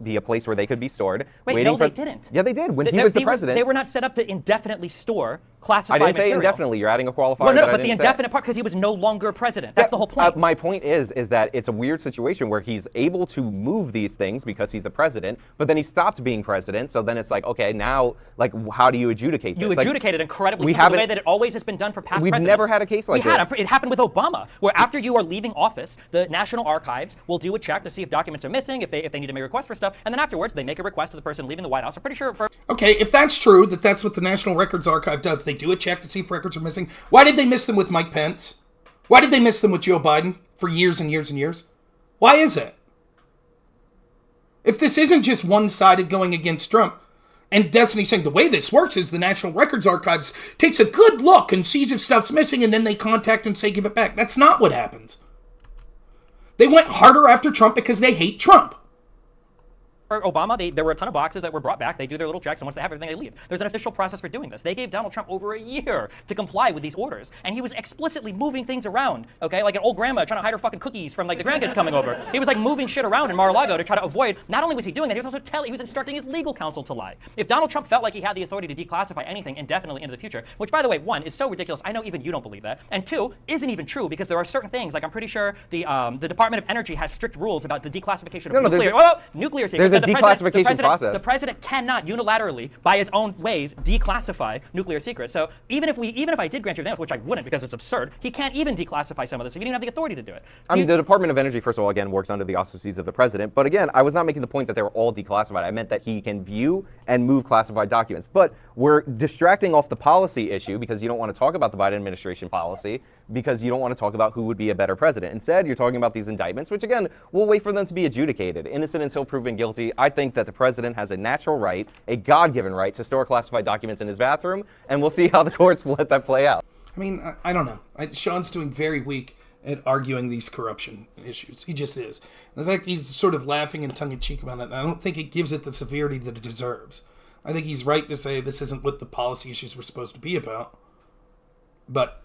be a place where they could be stored. Wait, no, they didn't. Yeah, they did. When he was the president. They were not set up to indefinitely store classified material. I didn't material. say indefinitely. You're adding a qualifier. Well, no, but the indefinite part because he was no longer president. That's the whole point. My point is that it's a weird situation where he's able to move these things because he's the president, but then he stopped being president. So then it's like, okay, now, like, how do you adjudicate this? You adjudicate it incredibly simple, the way that it always has been done for past presidents. We've never had a case like this. It happened with Obama, where after you are leaving office, the National Archives will do a check to see if documents are missing, if they need to make requests for stuff, and then afterwards they make a request to the person leaving the White House. I'm pretty sure Okay, if that's true, that's what the National Records Archive does. They do a check to see if records are missing. Why did they miss them with Mike Pence? Why did they miss them with Joe Biden for years and years and years? Why is it? If this isn't just one-sided going against Trump, and Destiny saying the way this works is the National Records Archives takes a good look and sees if stuff's missing and then they contact and say give it back. That's not what happens. They went harder after Trump because they hate Trump. For Obama, there were a ton of boxes that were brought back. They do their little checks, and once they have everything, they leave. There's an official process for doing this. They gave Donald Trump over a year to comply with these orders, and he was explicitly moving things around, okay? Like an old grandma trying to hide her fucking cookies from, like, the grandkids coming over. He was, like, moving shit around in Mar-a-Lago to try to avoid, not only was he doing that, he was also he was instructing his legal counsel to lie. If Donald Trump felt like he had the authority to declassify anything indefinitely into the future, which, by the way, one, is so ridiculous, I know even you don't believe that, and two, isn't even true, because there are certain things, like I'm pretty sure the Department of Energy has strict rules about the declassification of nuclear safety. declassification process. The president cannot unilaterally, by his own ways, declassify nuclear secrets. So even if I did grant you that, which I wouldn't because it's absurd, he can't even declassify some of this. He didn't have the authority to do it. I mean, the Department of Energy, first of all, again, works under the auspices of the president. But again, I was not making the point that they were all declassified. I meant that he can view and move classified documents. But we're distracting off the policy issue because you don't want to talk about the Biden administration policy because you don't want to talk about who would be a better president. Instead, you're talking about these indictments, which again, we'll wait for them to be adjudicated. Innocent until proven guilty. I think that the president has a natural right, a God-given right, to store classified documents in his bathroom, and we'll see how the courts will let that play out. I mean, I don't know. Sean's doing very weak at arguing these corruption issues. He just is. The fact he's sort of laughing in tongue-in-cheek about it, I don't think it gives it the severity that it deserves. I think he's right to say this isn't what the policy issues were supposed to be about. But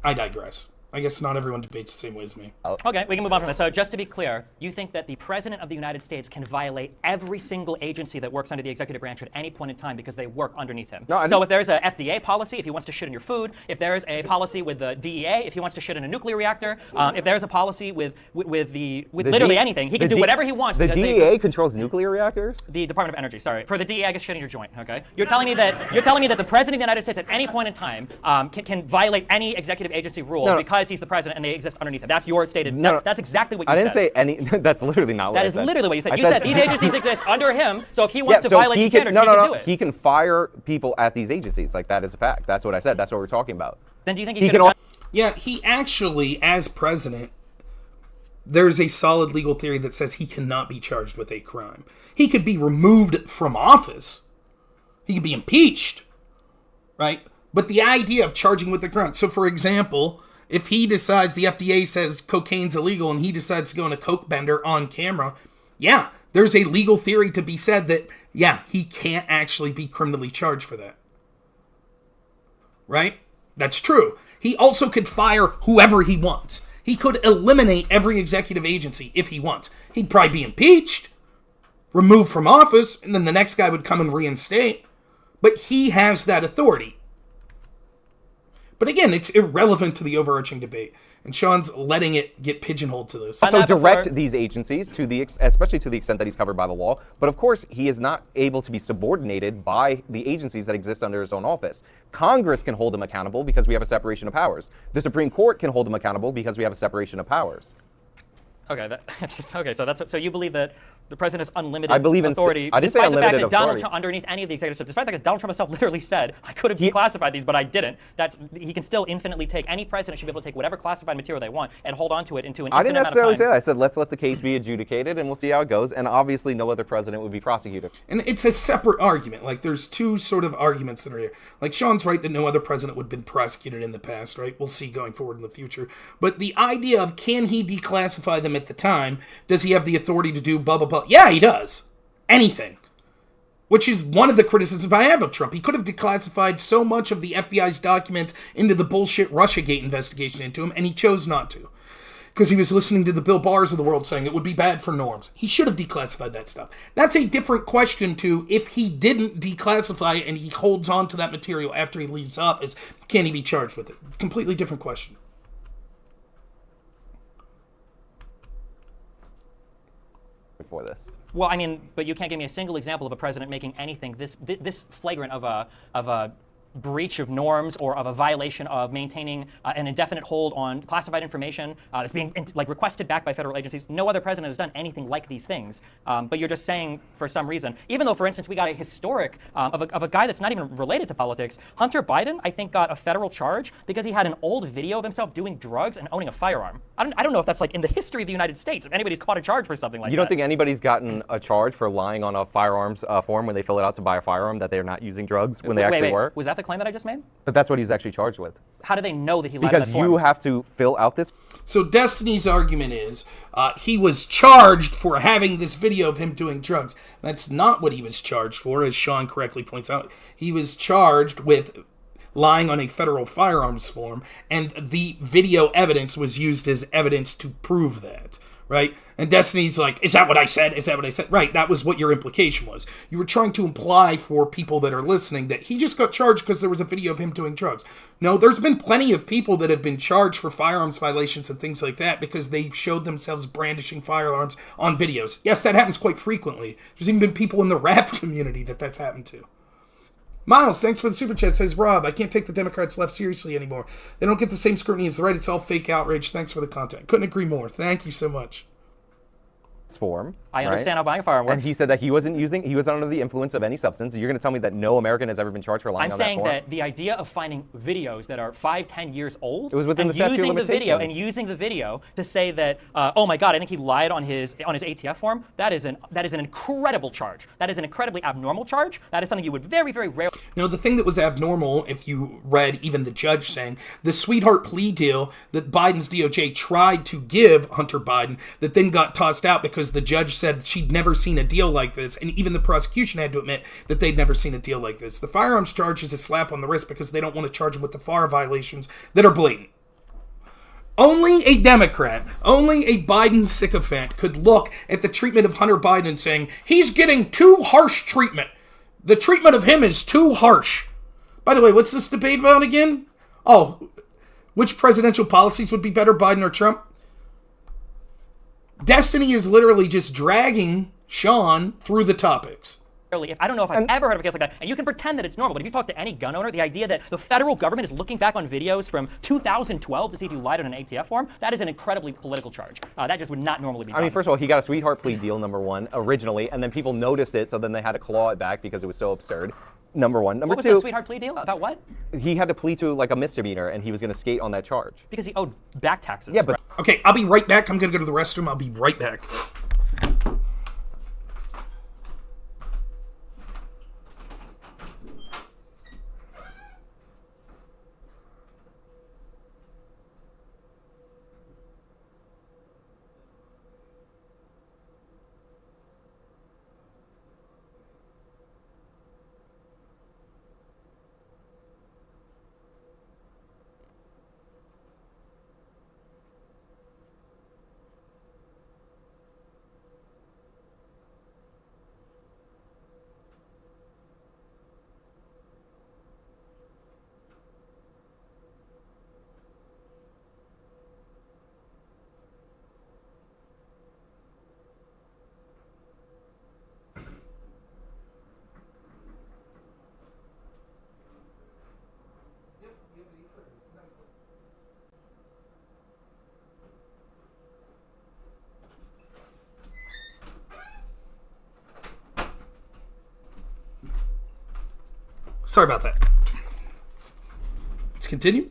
I digress. I guess not everyone debates the same way as me. Okay, we can move on from this. So just to be clear, you think that the President of the United States can violate every single agency that works under the executive branch at any point in time because they work underneath him? No, so if there's a FDA policy, if he wants to shit in your food, if there's a policy with the DEA, if he wants to shit in a nuclear reactor, if there's a policy with literally anything, he can do whatever he wants. The DEA controls nuclear reactors? The Department of Energy, sorry. For the DEA, I guess shit in your joint, okay? You're telling me that the President of the United States at any point in time can violate any executive agency rule because he's the President and they exist underneath him. That's your stated. That's exactly what you said. I didn't say any. That's literally not what I said. That is literally what you said. You said these agencies exist under him, so if he wants to violate these standards, he can do it. He can fire people at these agencies. Like, that is a fact. That's what I said. That's what we're talking about. Then do you think he should have Yeah, he actually, as president, there's a solid legal theory that says he cannot be charged with a crime. He could be removed from office. He could be impeached, right? But the idea of charging with a crime. So, for example, if he decides the FDA says cocaine's illegal and he decides to go on a coke bender on camera, yeah, there's a legal theory to be said that, yeah, he can't actually be criminally charged for that. Right? That's true. He also could fire whoever he wants. He could eliminate every executive agency if he wants. He'd probably be impeached, removed from office, and then the next guy would come and reinstate. But he has that authority. But again, it's irrelevant to the overarching debate, and Sean's letting it get pigeonholed to this. So direct these agencies to especially to the extent that he's covered by the law. But of course, he is not able to be subordinated by the agencies that exist under his own office. Congress can hold him accountable because we have a separation of powers. The Supreme Court can hold him accountable because we have a separation of powers. Okay, so you believe that the president has unlimited authority, despite the fact that Donald Trump, underneath any of the executive stuff, despite the fact that Donald Trump himself literally said, I could have declassified these, but I didn't. He can still infinitely take, any president should be able to take whatever classified material they want and hold on to it into an infinite amount of time. I didn't necessarily say that. I said, let's let the case be adjudicated and we'll see how it goes. And obviously no other president would be prosecuted. And it's a separate argument. Like, there's two sort of arguments that are here. Like, Sean's right that no other president would have been prosecuted in the past, right? We'll see going forward in the future. But the idea of, can he declassify them at the time? Does he have the authority to do blah, blah, blah? Yeah, he does. Anything. Which is one of the criticisms I have of Trump. He could have declassified so much of the FBI's documents into the bullshit Russiagate investigation into him, and he chose not to. Because he was listening to the Bill Barrs of the world saying it would be bad for norms. He should have declassified that stuff. That's a different question to, if he didn't declassify it and he holds on to that material after he leaves office, can he be charged with it? Completely different question. For this. Well, I mean, but you can't give me a single example of a president making anything this flagrant of a breach of norms or of a violation of maintaining an indefinite hold on classified information that's being requested back by federal agencies. No other president has done anything like these things. But you're just saying, for some reason, even though, for instance, we got a historic of a guy that's not even related to politics. Hunter Biden, I think, got a federal charge because he had an old video of himself doing drugs and owning a firearm. I don't know if that's like in the history of the United States, if anybody's caught a charge for something like that. You don't think anybody's gotten a charge for lying on a firearms form when they fill it out to buy a firearm that they're not using drugs when they actually were? Was that the claim that I just made? But that's what he's actually charged with. How do they know that he lied on that form? Because you have to fill out this. So Destiny's argument is he was charged for having this video of him doing drugs. That's not what he was charged for, as Sean correctly points out. He was charged with lying on a federal firearms form, and the video evidence was used as evidence to prove that. right? And Destiny's like, is that what I said? Is that what I said? Right, that was what your implication was. You were trying to imply for people that are listening that he just got charged because there was a video of him doing drugs. No, there's been plenty of people that have been charged for firearms violations and things like that because they showed themselves brandishing firearms on videos. Yes, that happens quite frequently. There's even been people in the rap community that's happened to. Miles, thanks for the super chat, says Rob, I can't take the Democrats left seriously anymore. They don't get the same scrutiny as the right. It's all fake outrage. Thanks for the content. Couldn't agree more. Thank you so much. Form. I understand how buying a firearm works. And he said that he wasn't under the influence of any substance. You're going to tell me that no American has ever been charged for lying on that form? I'm saying that the idea of finding videos that are 5-10 years old, it was within the statute of limitations. using the video to say that, oh my God, I think he lied on his ATF form. That is an incredible charge. That is an incredibly abnormal charge. That is something you would very, very rarely. You know, the thing that was abnormal, if you read even the judge saying, the sweetheart plea deal that Biden's DOJ tried to give Hunter Biden that then got tossed out because the judge said she'd never seen a deal like this, and even the prosecution had to admit that they'd never seen a deal like this. The firearms charge is a slap on the wrist because they don't want to charge him with the FAR violations that are blatant. Only a Democrat, only a Biden sycophant could look at the treatment of Hunter Biden saying, he's getting too harsh treatment. The treatment of him is too harsh. By the way, what's this debate about again? Oh, which presidential policies would be better, Biden or Trump? Destiny is literally just dragging Sean through the topics. I don't know if I've ever heard of a case like that. And you can pretend that it's normal, but if you talk to any gun owner, the idea that the federal government is looking back on videos from 2012 to see if you lied on an ATF form, that is an incredibly political charge. That just would not normally be done. I mean, first of all, he got a sweetheart plea deal, number one, originally, and then people noticed it, so then they had to claw it back because it was so absurd. Number one. Number what was two. The sweetheart plea deal? About what? He had to plead to like a misdemeanor, and he was going to skate on that charge. Because he owed back taxes. Yeah, but okay, I'll be right back. I'm going to go to the restroom. I'll be right back. Sorry about that. Let's continue.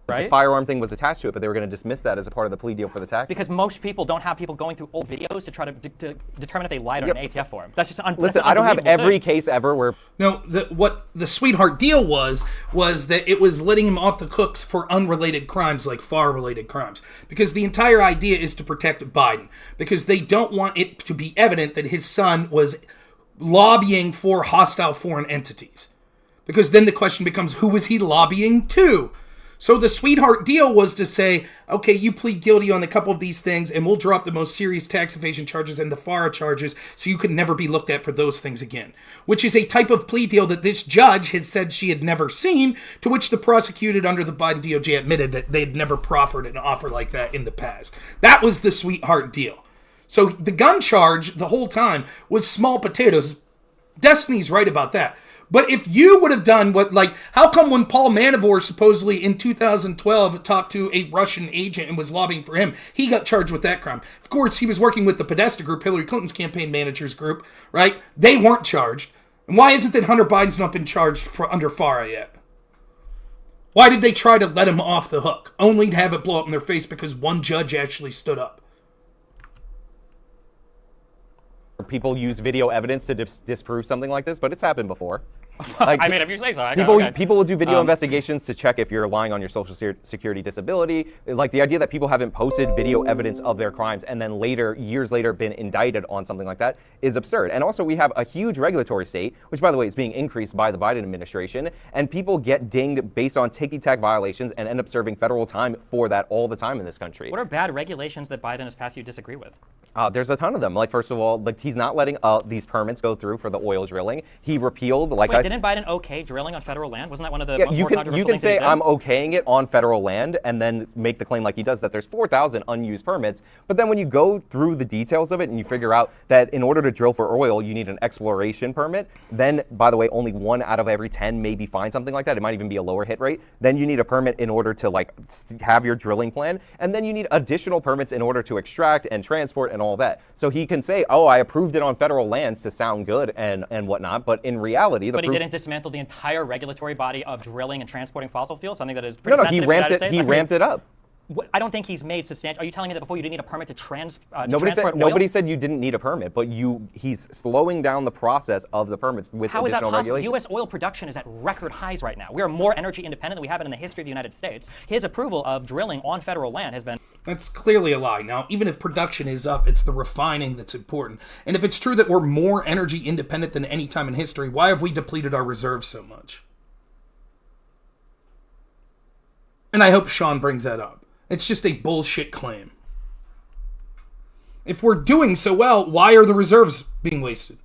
Right? The firearm thing was attached to it, but they were going to dismiss that as a part of the plea deal for the taxes. Because most people don't have people going through old videos to try to determine if they lied on an ATF form. That's just Listen, I don't have every case ever where... No, what the sweetheart deal was that it was letting him off the hooks for unrelated crimes like FAR-related crimes. Because the entire idea is to protect Biden. Because they don't want it to be evident that his son was lobbying for hostile foreign entities. Because then the question becomes, who was he lobbying to? So the sweetheart deal was to say, okay, you plead guilty on a couple of these things, and we'll drop the most serious tax evasion charges and the FARA charges, so you can never be looked at for those things again. Which is a type of plea deal that this judge has said she had never seen, to which the prosecuted under the Biden DOJ admitted that they had never proffered an offer like that in the past. That was the sweetheart deal. So the gun charge the whole time was small potatoes. Destiny's right about that. But if you would have done how come when Paul Manafort supposedly in 2012 talked to a Russian agent and was lobbying for him, he got charged with that crime? Of course, he was working with the Podesta group, Hillary Clinton's campaign managers group, right? They weren't charged. And why is it that Hunter Biden's not been charged under FARA yet? Why did they try to let him off the hook, only to have it blow up in their face because one judge actually stood up? People use video evidence to disprove something like this, but it's happened before. Like, I mean, if you say so. People will do video investigations to check if you're lying on your social security disability. Like the idea that people haven't posted video evidence of their crimes and then later, years later, been indicted on something like that is absurd. And also, we have a huge regulatory state, which, by the way, is being increased by the Biden administration, and people get dinged based on ticky-tack violations and end up serving federal time for that all the time in this country. What are bad regulations that Biden has passed you disagree with? There's a ton of them. Like, first of all, like he's not letting these permits go through for the oil drilling. He repealed, like Wait, didn't Biden okay drilling on federal land? Wasn't that one of the more you controversial can things say that he did? I'm okaying it on federal land and then make the claim like he does that there's 4,000 unused permits. But then when you go through the details of it and you figure out that in order to drill for oil, you need an exploration permit, then, by the way, only 1 out of every 10 maybe find something like that. It might even be a lower hit rate. Then you need a permit in order to like have your drilling plan. And then you need additional permits in order to extract and transport and all that. So he can say, oh, I approved it on federal lands to sound good and whatnot. But in reality, But he didn't dismantle the entire regulatory body of drilling and transporting fossil fuels, something that is pretty sensitive to the United States. He ramped it up. I don't think he's made substantial. Are you telling me that before you didn't need a permit to transport Nobody said you didn't need a permit, but he's slowing down the process of the permits with How is that additional possible? regulation. U.S. oil production is at record highs right now. We are more energy independent than we have been in the history of the United States. His approval of drilling on federal land has been... That's clearly a lie. Now, even if production is up, it's the refining that's important. And if it's true that we're more energy independent than any time in history, why have we depleted our reserves so much? And I hope Sean brings that up. It's just a bullshit claim. If we're doing so well, why are the reserves being wasted?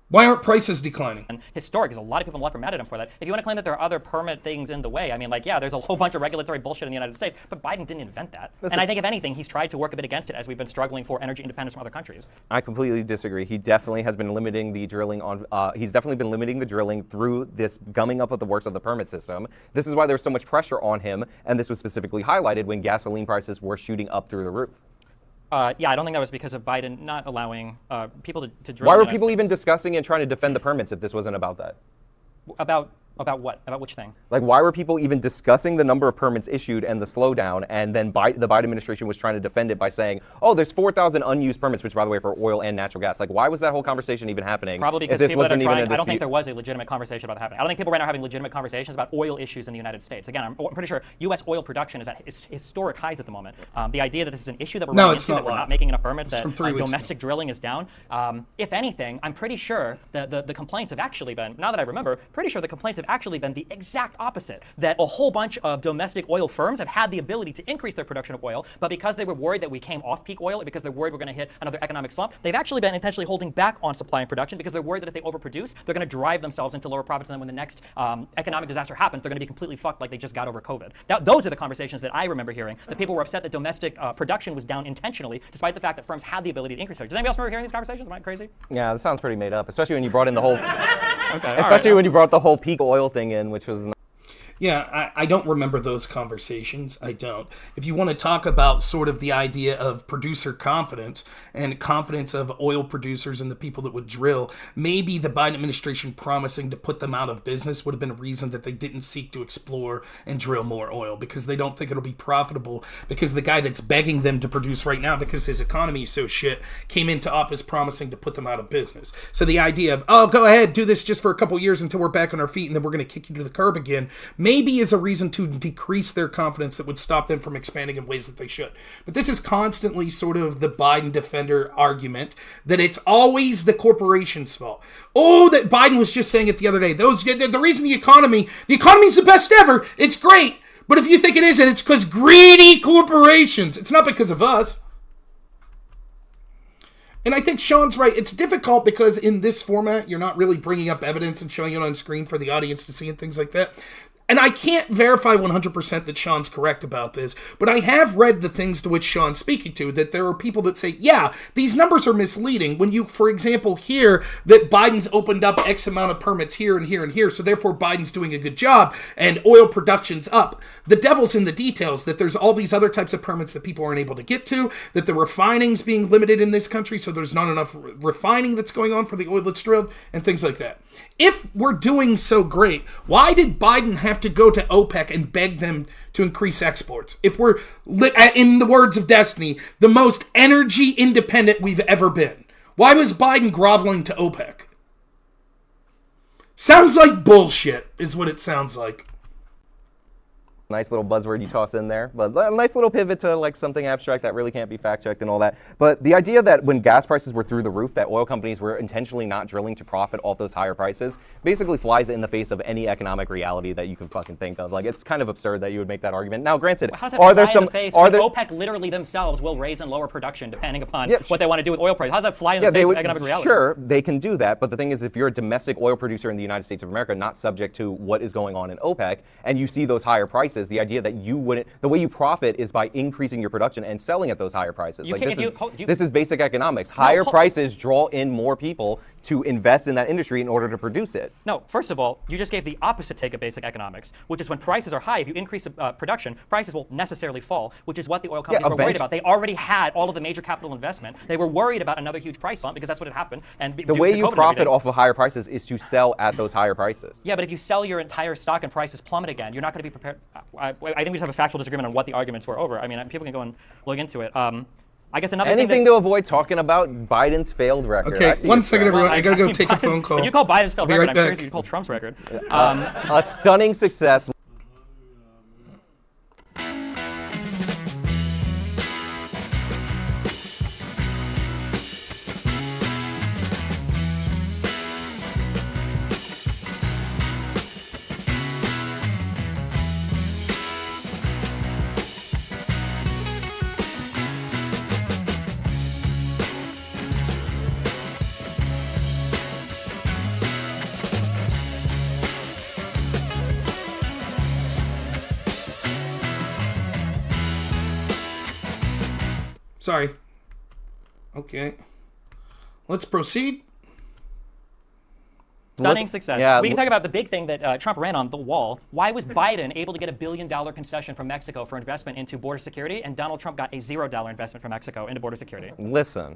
Why aren't prices declining? And historic, because a lot of people in the left are mad at him for that. If you want to claim that there are other permit things in the way, I mean, like, yeah, there's a whole bunch of regulatory bullshit in the United States, but Biden didn't invent that. I think, if anything, he's tried to work a bit against it as we've been struggling for energy independence from other countries. I completely disagree. He definitely has been limiting the drilling on. He's definitely been limiting the drilling through this gumming up of the works of the permit system. This is why there's so much pressure on him, and this was specifically highlighted when gasoline prices were shooting up through the roof. Yeah, I don't think that was because of Biden not allowing people to drill. Why were people even discussing and trying to defend the permits if this wasn't about that? About what? About which thing? Like, why were people even discussing the number of permits issued and the slowdown, and then the Biden administration was trying to defend it by saying, oh, there's 4,000 unused permits, which, by the way, for oil and natural gas. Like, why was that whole conversation even happening? Probably because people that are trying, I don't think there was a legitimate conversation about that happening. I don't think people right now are having legitimate conversations about oil issues in the United States. Again, I'm pretty sure U.S. oil production is at historic highs at the moment. The idea that this is an issue that we're running into, that we're not making enough permits, that domestic drilling is down. If anything, I'm pretty sure that the complaints have actually been, now that I remember, pretty sure the complaints have actually been the exact opposite, that a whole bunch of domestic oil firms have had the ability to increase their production of oil, but because they were worried that we came off peak oil, because they're worried we're going to hit another economic slump, they've actually been intentionally holding back on supply and production because they're worried that if they overproduce, they're going to drive themselves into lower profits, and then when the next economic disaster happens, they're going to be completely fucked like they just got over COVID. Those are the conversations that I remember hearing, that people were upset that domestic production was down intentionally, despite the fact that firms had the ability to increase it. Does anybody else remember hearing these conversations? Am I crazy? Yeah, that sounds pretty made up, especially when you brought in the whole... when you brought the whole peak oil thing in, which was... Yeah, I don't remember those conversations. I don't. If you want to talk about sort of the idea of producer confidence and confidence of oil producers and the people that would drill, maybe the Biden administration promising to put them out of business would have been a reason that they didn't seek to explore and drill more oil, because they don't think it'll be profitable, because the guy that's begging them to produce right now, because his economy is so shit, came into office promising to put them out of business. So the idea of, oh, go ahead, do this just for a couple years until we're back on our feet and then we're going to kick you to the curb again, maybe is a reason to decrease their confidence that would stop them from expanding in ways that they should. But this is constantly sort of the Biden defender argument that it's always the corporation's fault. Oh, that Biden was just saying it the other day. The reason the economy's the best ever. It's great. But if you think it isn't, it's because greedy corporations. It's not because of us. And I think Sean's right. It's difficult because in this format, you're not really bringing up evidence and showing it on screen for the audience to see and things like that. And I can't verify 100% that Sean's correct about this, but I have read the things to which Sean's speaking to, that there are people that say, yeah, these numbers are misleading. When you, for example, hear that Biden's opened up X amount of permits here and here and here, so therefore Biden's doing a good job and oil production's up. The devil's in the details, that there's all these other types of permits that people aren't able to get to, that the refining's being limited in this country, so there's not enough refining that's going on for the oil that's drilled, and things like that. If we're doing so great, why did Biden have to go to OPEC and beg them to increase exports? If we're, in the words of Destiny, the most energy independent we've ever been, why was Biden groveling to OPEC? Sounds like bullshit, is what it sounds like. Nice little buzzword you toss in there, but a nice little pivot to like something abstract that really can't be fact-checked and all that. But the idea that when gas prices were through the roof, that oil companies were intentionally not drilling to profit off those higher prices basically flies in the face of any economic reality that you can fucking think of. Like, it's kind of absurd that you would make that argument. Now, granted, How does that are there fly some in the face are when there OPEC literally themselves will raise and lower production depending upon what they want to do with oil prices? How does that fly in the yeah, face they of would, economic reality? sure, they can do that, but the thing is, if you're a domestic oil producer in the United States of America, not subject to what is going on in OPEC, and you see those higher prices, the idea that you wouldn't, the way you profit is by increasing your production and selling at those higher prices. You Like, can't- this is basic economics. Higher prices draw in more people to invest in that industry in order to produce it. No, first of all, you just gave the opposite take of basic economics, which is when prices are high, if you increase production, prices will necessarily fall, which is what the oil companies were worried about. They already had all of the major capital investment. They were worried about another huge price slump because that's what had happened. And the way you profit off of higher prices is to sell at those higher prices. Yeah, but if you sell your entire stock and prices plummet again, you're not going to be prepared. I think we just have a factual disagreement on what the arguments were over. I mean, people can go and look into it. I guess another Anything to avoid talking about Biden's failed record. Okay, 1 second, everyone. I gotta go take a phone call. If you call Biden's failed I'll be record, right I'm back. curious if you call Trump's record. A stunning success. Sorry. Okay. Let's proceed. Stunning success. yeah, We can talk about the big thing that Trump ran on, the wall. Why was Biden able to get $1 billion concession from Mexico for investment into border security, and Donald Trump got a $0 investment from Mexico into border security? Listen,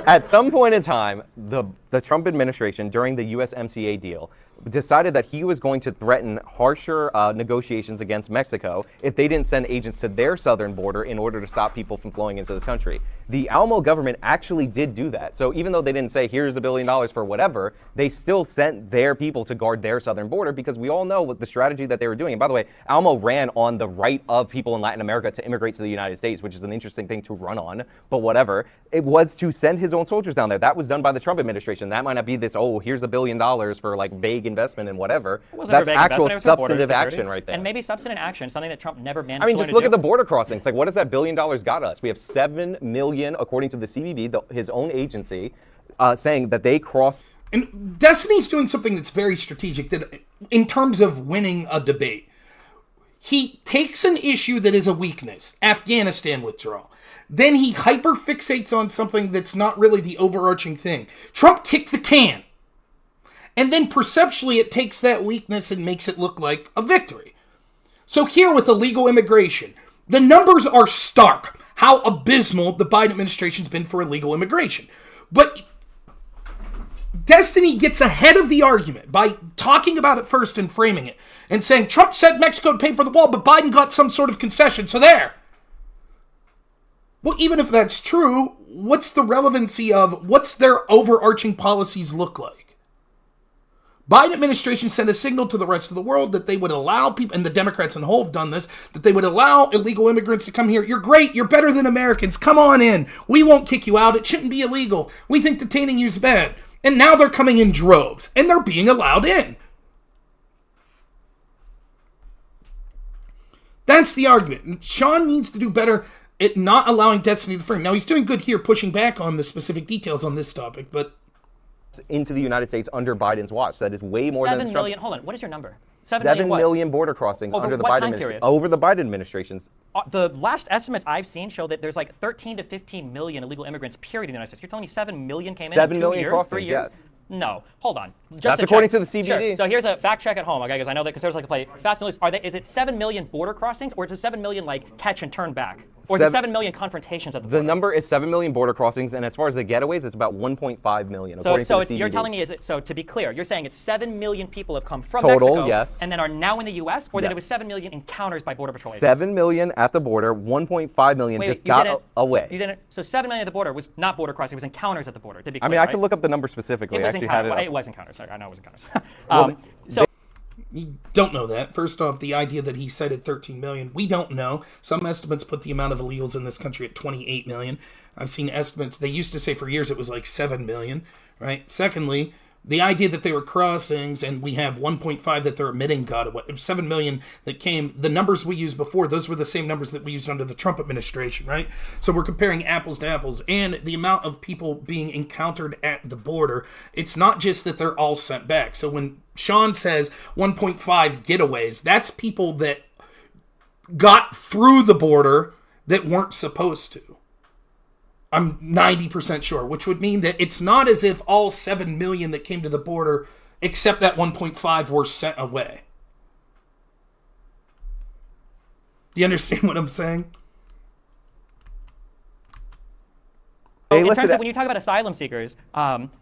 at some point in time, the Trump administration, during the USMCA deal, decided that he was going to threaten harsher negotiations against Mexico if they didn't send agents to their southern border in order to stop people from flowing into this country. The Alamo government actually did do that. So even though they didn't say, here's $1 billion for whatever, they still sent their people to guard their southern border because we all know what the strategy that they were doing. And by the way, Alamo ran on the right of people in Latin America to immigrate to the United States, which is an interesting thing to run on, but whatever. It was to send his own soldiers down there. That was done by the Trump administration. That might not be this, oh, here's $1 billion for like vague investment and whatever. That's actual substantive action right there. And maybe substantive action, something that Trump never managed to I mean, do. just look at the border crossings. Like, what does that $1 billion got us? We have 7 million, according to the CBP, his own agency, saying that they cross. And Destiny's doing something that's very strategic that, in terms of winning a debate. He takes an issue that is a weakness, Afghanistan withdrawal. Then he hyper-fixates on something that's not really the overarching thing. Trump kicked the can. And then perceptually it takes that weakness and makes it look like a victory. So here with illegal immigration, the numbers are stark. How abysmal the Biden administration's been for illegal immigration. But Destiny gets ahead of the argument by talking about it first and framing it. And saying, Trump said Mexico would pay for the wall, but Biden got some sort of concession, so there. Well, even if that's true, what's the relevancy of what's their overarching policies look like? Biden administration sent a signal to the rest of the world that they would allow people, and the Democrats in whole have done this, that they would allow illegal immigrants to come here. You're great. You're better than Americans. Come on in. We won't kick you out. It shouldn't be illegal. We think detaining you is bad. And now they're coming in droves, and they're being allowed in. That's the argument. And Sean needs to do better at not allowing Destiny to frame. Now, he's doing good here pushing back on the specific details on this topic, but into the United States under Biden's watch. That is way more than 7 million. Hold on. What is your number? 7 million border crossings Over under the what Biden time administration. period? Over the Biden administration's. The last estimates I've seen show that there's like 13 to 15 million illegal immigrants, period, in the United States. You're telling me 7 million came in 7 2 million years, crossings, 3 years? yes. No, hold on. Just That's to according check. to the CBD. Sure. So here's a fact check at home, okay? Because I know that conservatives like to play fast and loose. Is it 7 million border crossings, or is it 7 million like catch and turn back? Or is it 7 million confrontations at the border? The number is 7 million border crossings, and as far as the getaways, it's about 1.5 million. So to the you're CBD. telling me, so to be clear, you're saying it's 7 million people have come from Total, Mexico yes. and then are now in the U.S., or that Yes. it was 7 million encounters by Border Patrol agents? 7 million at the border, 1.5 million just got away. You didn't. So 7 million at the border was not border crossing; it was encounters at the border. To be clear, I mean, I right? could look up the number specifically. It was I actually had encounters. it It up. was encounters. Sorry, I know it was encounters. You don't know that. First off, the idea that he cited 13 million, we don't know. Some estimates put the amount of illegals in this country at 28 million. I've seen estimates. They used to say for years it was like 7 million, right? Secondly, the idea that they were crossings and we have 1.5 that they're admitting got away, 7 million that came, the numbers we used before, those were the same numbers that we used under the Trump administration, right? So we're comparing apples to apples, and the amount of people being encountered at the border, it's not just that they're all sent back. So when Sean says 1.5 getaways, that's people that got through the border that weren't supposed to. I'm 90% sure, which would mean that it's not as if all 7 million that came to the border, except that 1.5 were sent away. Do you understand what I'm saying? In terms of when you talk about asylum seekers,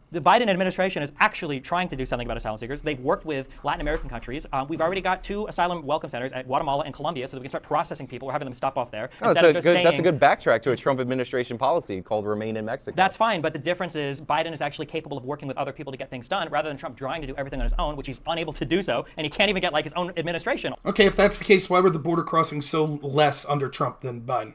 the Biden administration is actually trying to do something about asylum seekers. They've worked with Latin American countries. We've already got 2 asylum welcome centers at Guatemala and Colombia so that we can start processing people. We're having them stop off there. Oh, that's a good backtrack to a Trump administration policy called Remain in Mexico. That's fine, but the difference is Biden is actually capable of working with other people to get things done rather than Trump trying to do everything on his own, which he's unable to do so, and he can't even get like his own administration. Okay, if that's the case, why were the border crossings so less under Trump than Biden?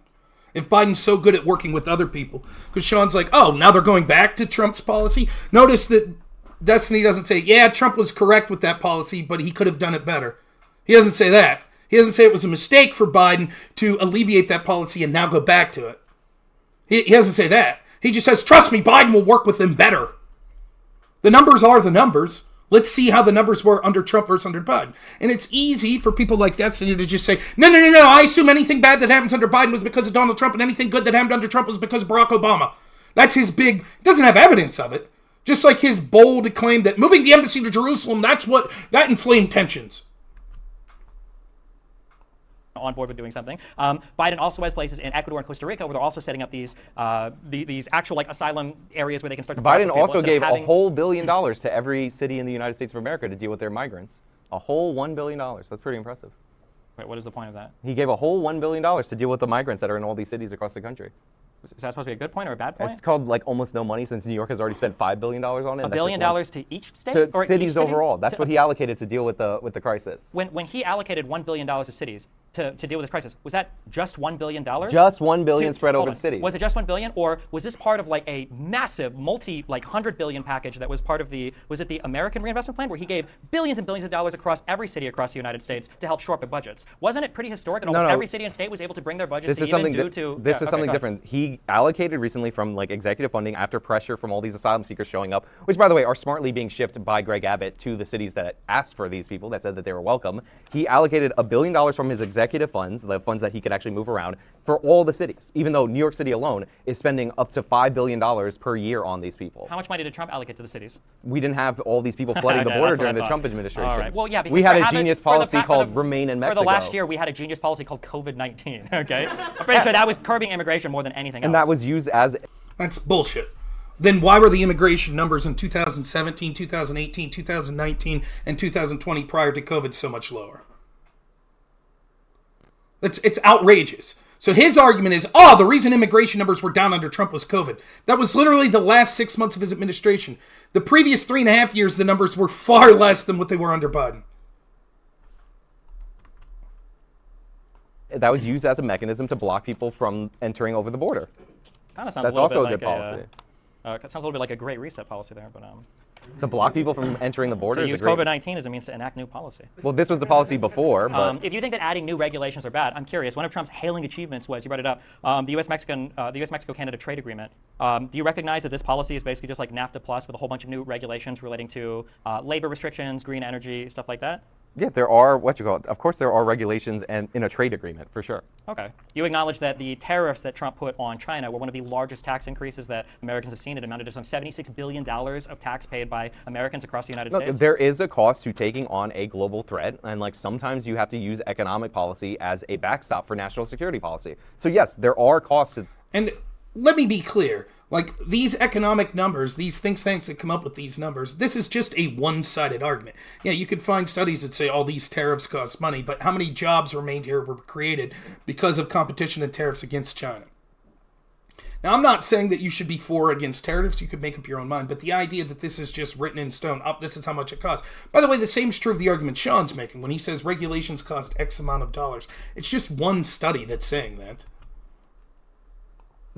If Biden's so good at working with other people, because Sean's like, oh, now they're going back to Trump's policy. Notice that Destiny doesn't say, yeah, Trump was correct with that policy, but he could have done it better. He doesn't say that. He doesn't say it was a mistake for Biden to alleviate that policy and now go back to it. He doesn't say that. He just says, trust me, Biden will work with them better. The numbers are the numbers. Let's see how the numbers were under Trump versus under Biden. And it's easy for people like Destiny to just say, no, I assume anything bad that happens under Biden was because of Donald Trump, and anything good that happened under Trump was because of Barack Obama. That's his big, doesn't have evidence of it. Just like his bold claim that moving the embassy to Jerusalem, that inflamed tensions. On board with doing something. Biden also has places in Ecuador and Costa Rica where they're also setting up these actual like asylum areas where they can start to process Biden people also gave having a whole $1 billion to every city in the United States of America to deal with their migrants. A whole $1 billion. That's pretty impressive. Wait, what is the point of that? He gave a whole $1 billion to deal with the migrants that are in all these cities across the country. Is that supposed to be a good point or a bad point? It's called like almost no money since New York has already spent $5 billion on it. $1 billion to each state? To or cities each city? overall. That's what he allocated to deal with the crisis. When he allocated $1 billion to cities to deal with this crisis, was that just $1 billion? Just $1 billion spread over the cities. Was it just $1 billion, or was this part of like a massive $100 billion package that was part of was it the American Reinvestment Plan, where he gave billions and billions of dollars across every city across the United States to help shore up budgets? Wasn't it pretty historic that almost every city and state was able to bring their budgets This is something something different. He allocated recently from like executive funding after pressure from all these asylum seekers showing up, which by the way are smartly being shipped by Greg Abbott to the cities that asked for these people, that said that they were welcome. He allocated $1 billion from his executive funds, the funds that he could actually move around, for all the cities, even though New York City alone is spending up to $5 billion per year on these people. How much money did Trump allocate to the cities? We didn't have all these people flooding the border during the Trump administration. All right. Well, yeah, because we had a genius policy called Remain in Mexico. For the last year, we had a genius policy called COVID-19, okay? I'm pretty sure that was curbing immigration more than anything else. And that was used as... That's bullshit. Then why were the immigration numbers in 2017, 2018, 2019, and 2020 prior to COVID so much lower? It's outrageous. So his argument is, the reason immigration numbers were down under Trump was COVID. That was literally the last 6 months of his administration. The previous 3.5 years, the numbers were far less than what they were under Biden. That was used as a mechanism to block people from entering over the border. Kind of sounds That's a little also bit a good policy. It sounds a little bit like a great reset policy there, but to block people from entering the border. To use COVID-19 as a means to enact new policy. Well, this was the policy before, but if you think that adding new regulations are bad, I'm curious. One of Trump's hailing achievements was, you brought it up, the U.S.-Mexico-Canada trade agreement. Do you recognize that this policy is basically just like NAFTA plus with a whole bunch of new regulations relating to labor restrictions, green energy, stuff like that? Yeah, there are, of course there are regulations and in a trade agreement, for sure. Okay. You acknowledge that the tariffs that Trump put on China were one of the largest tax increases that Americans have seen. It amounted to some $76 billion of tax paid by Americans across the United States. There is a cost to taking on a global threat, and like sometimes you have to use economic policy as a backstop for national security policy. So yes, there are costs. And let me be clear. Like, these economic numbers, these think tanks that come up with these numbers, this is just a one-sided argument. Yeah, you could find studies that say all these tariffs cost money, but how many jobs remained here were created because of competition and tariffs against China? Now, I'm not saying that you should be for or against tariffs. You could make up your own mind. But the idea that this is just written in stone, this is how much it costs. By the way, the same is true of the argument Sean's making when he says regulations cost X amount of dollars. It's just one study that's saying that.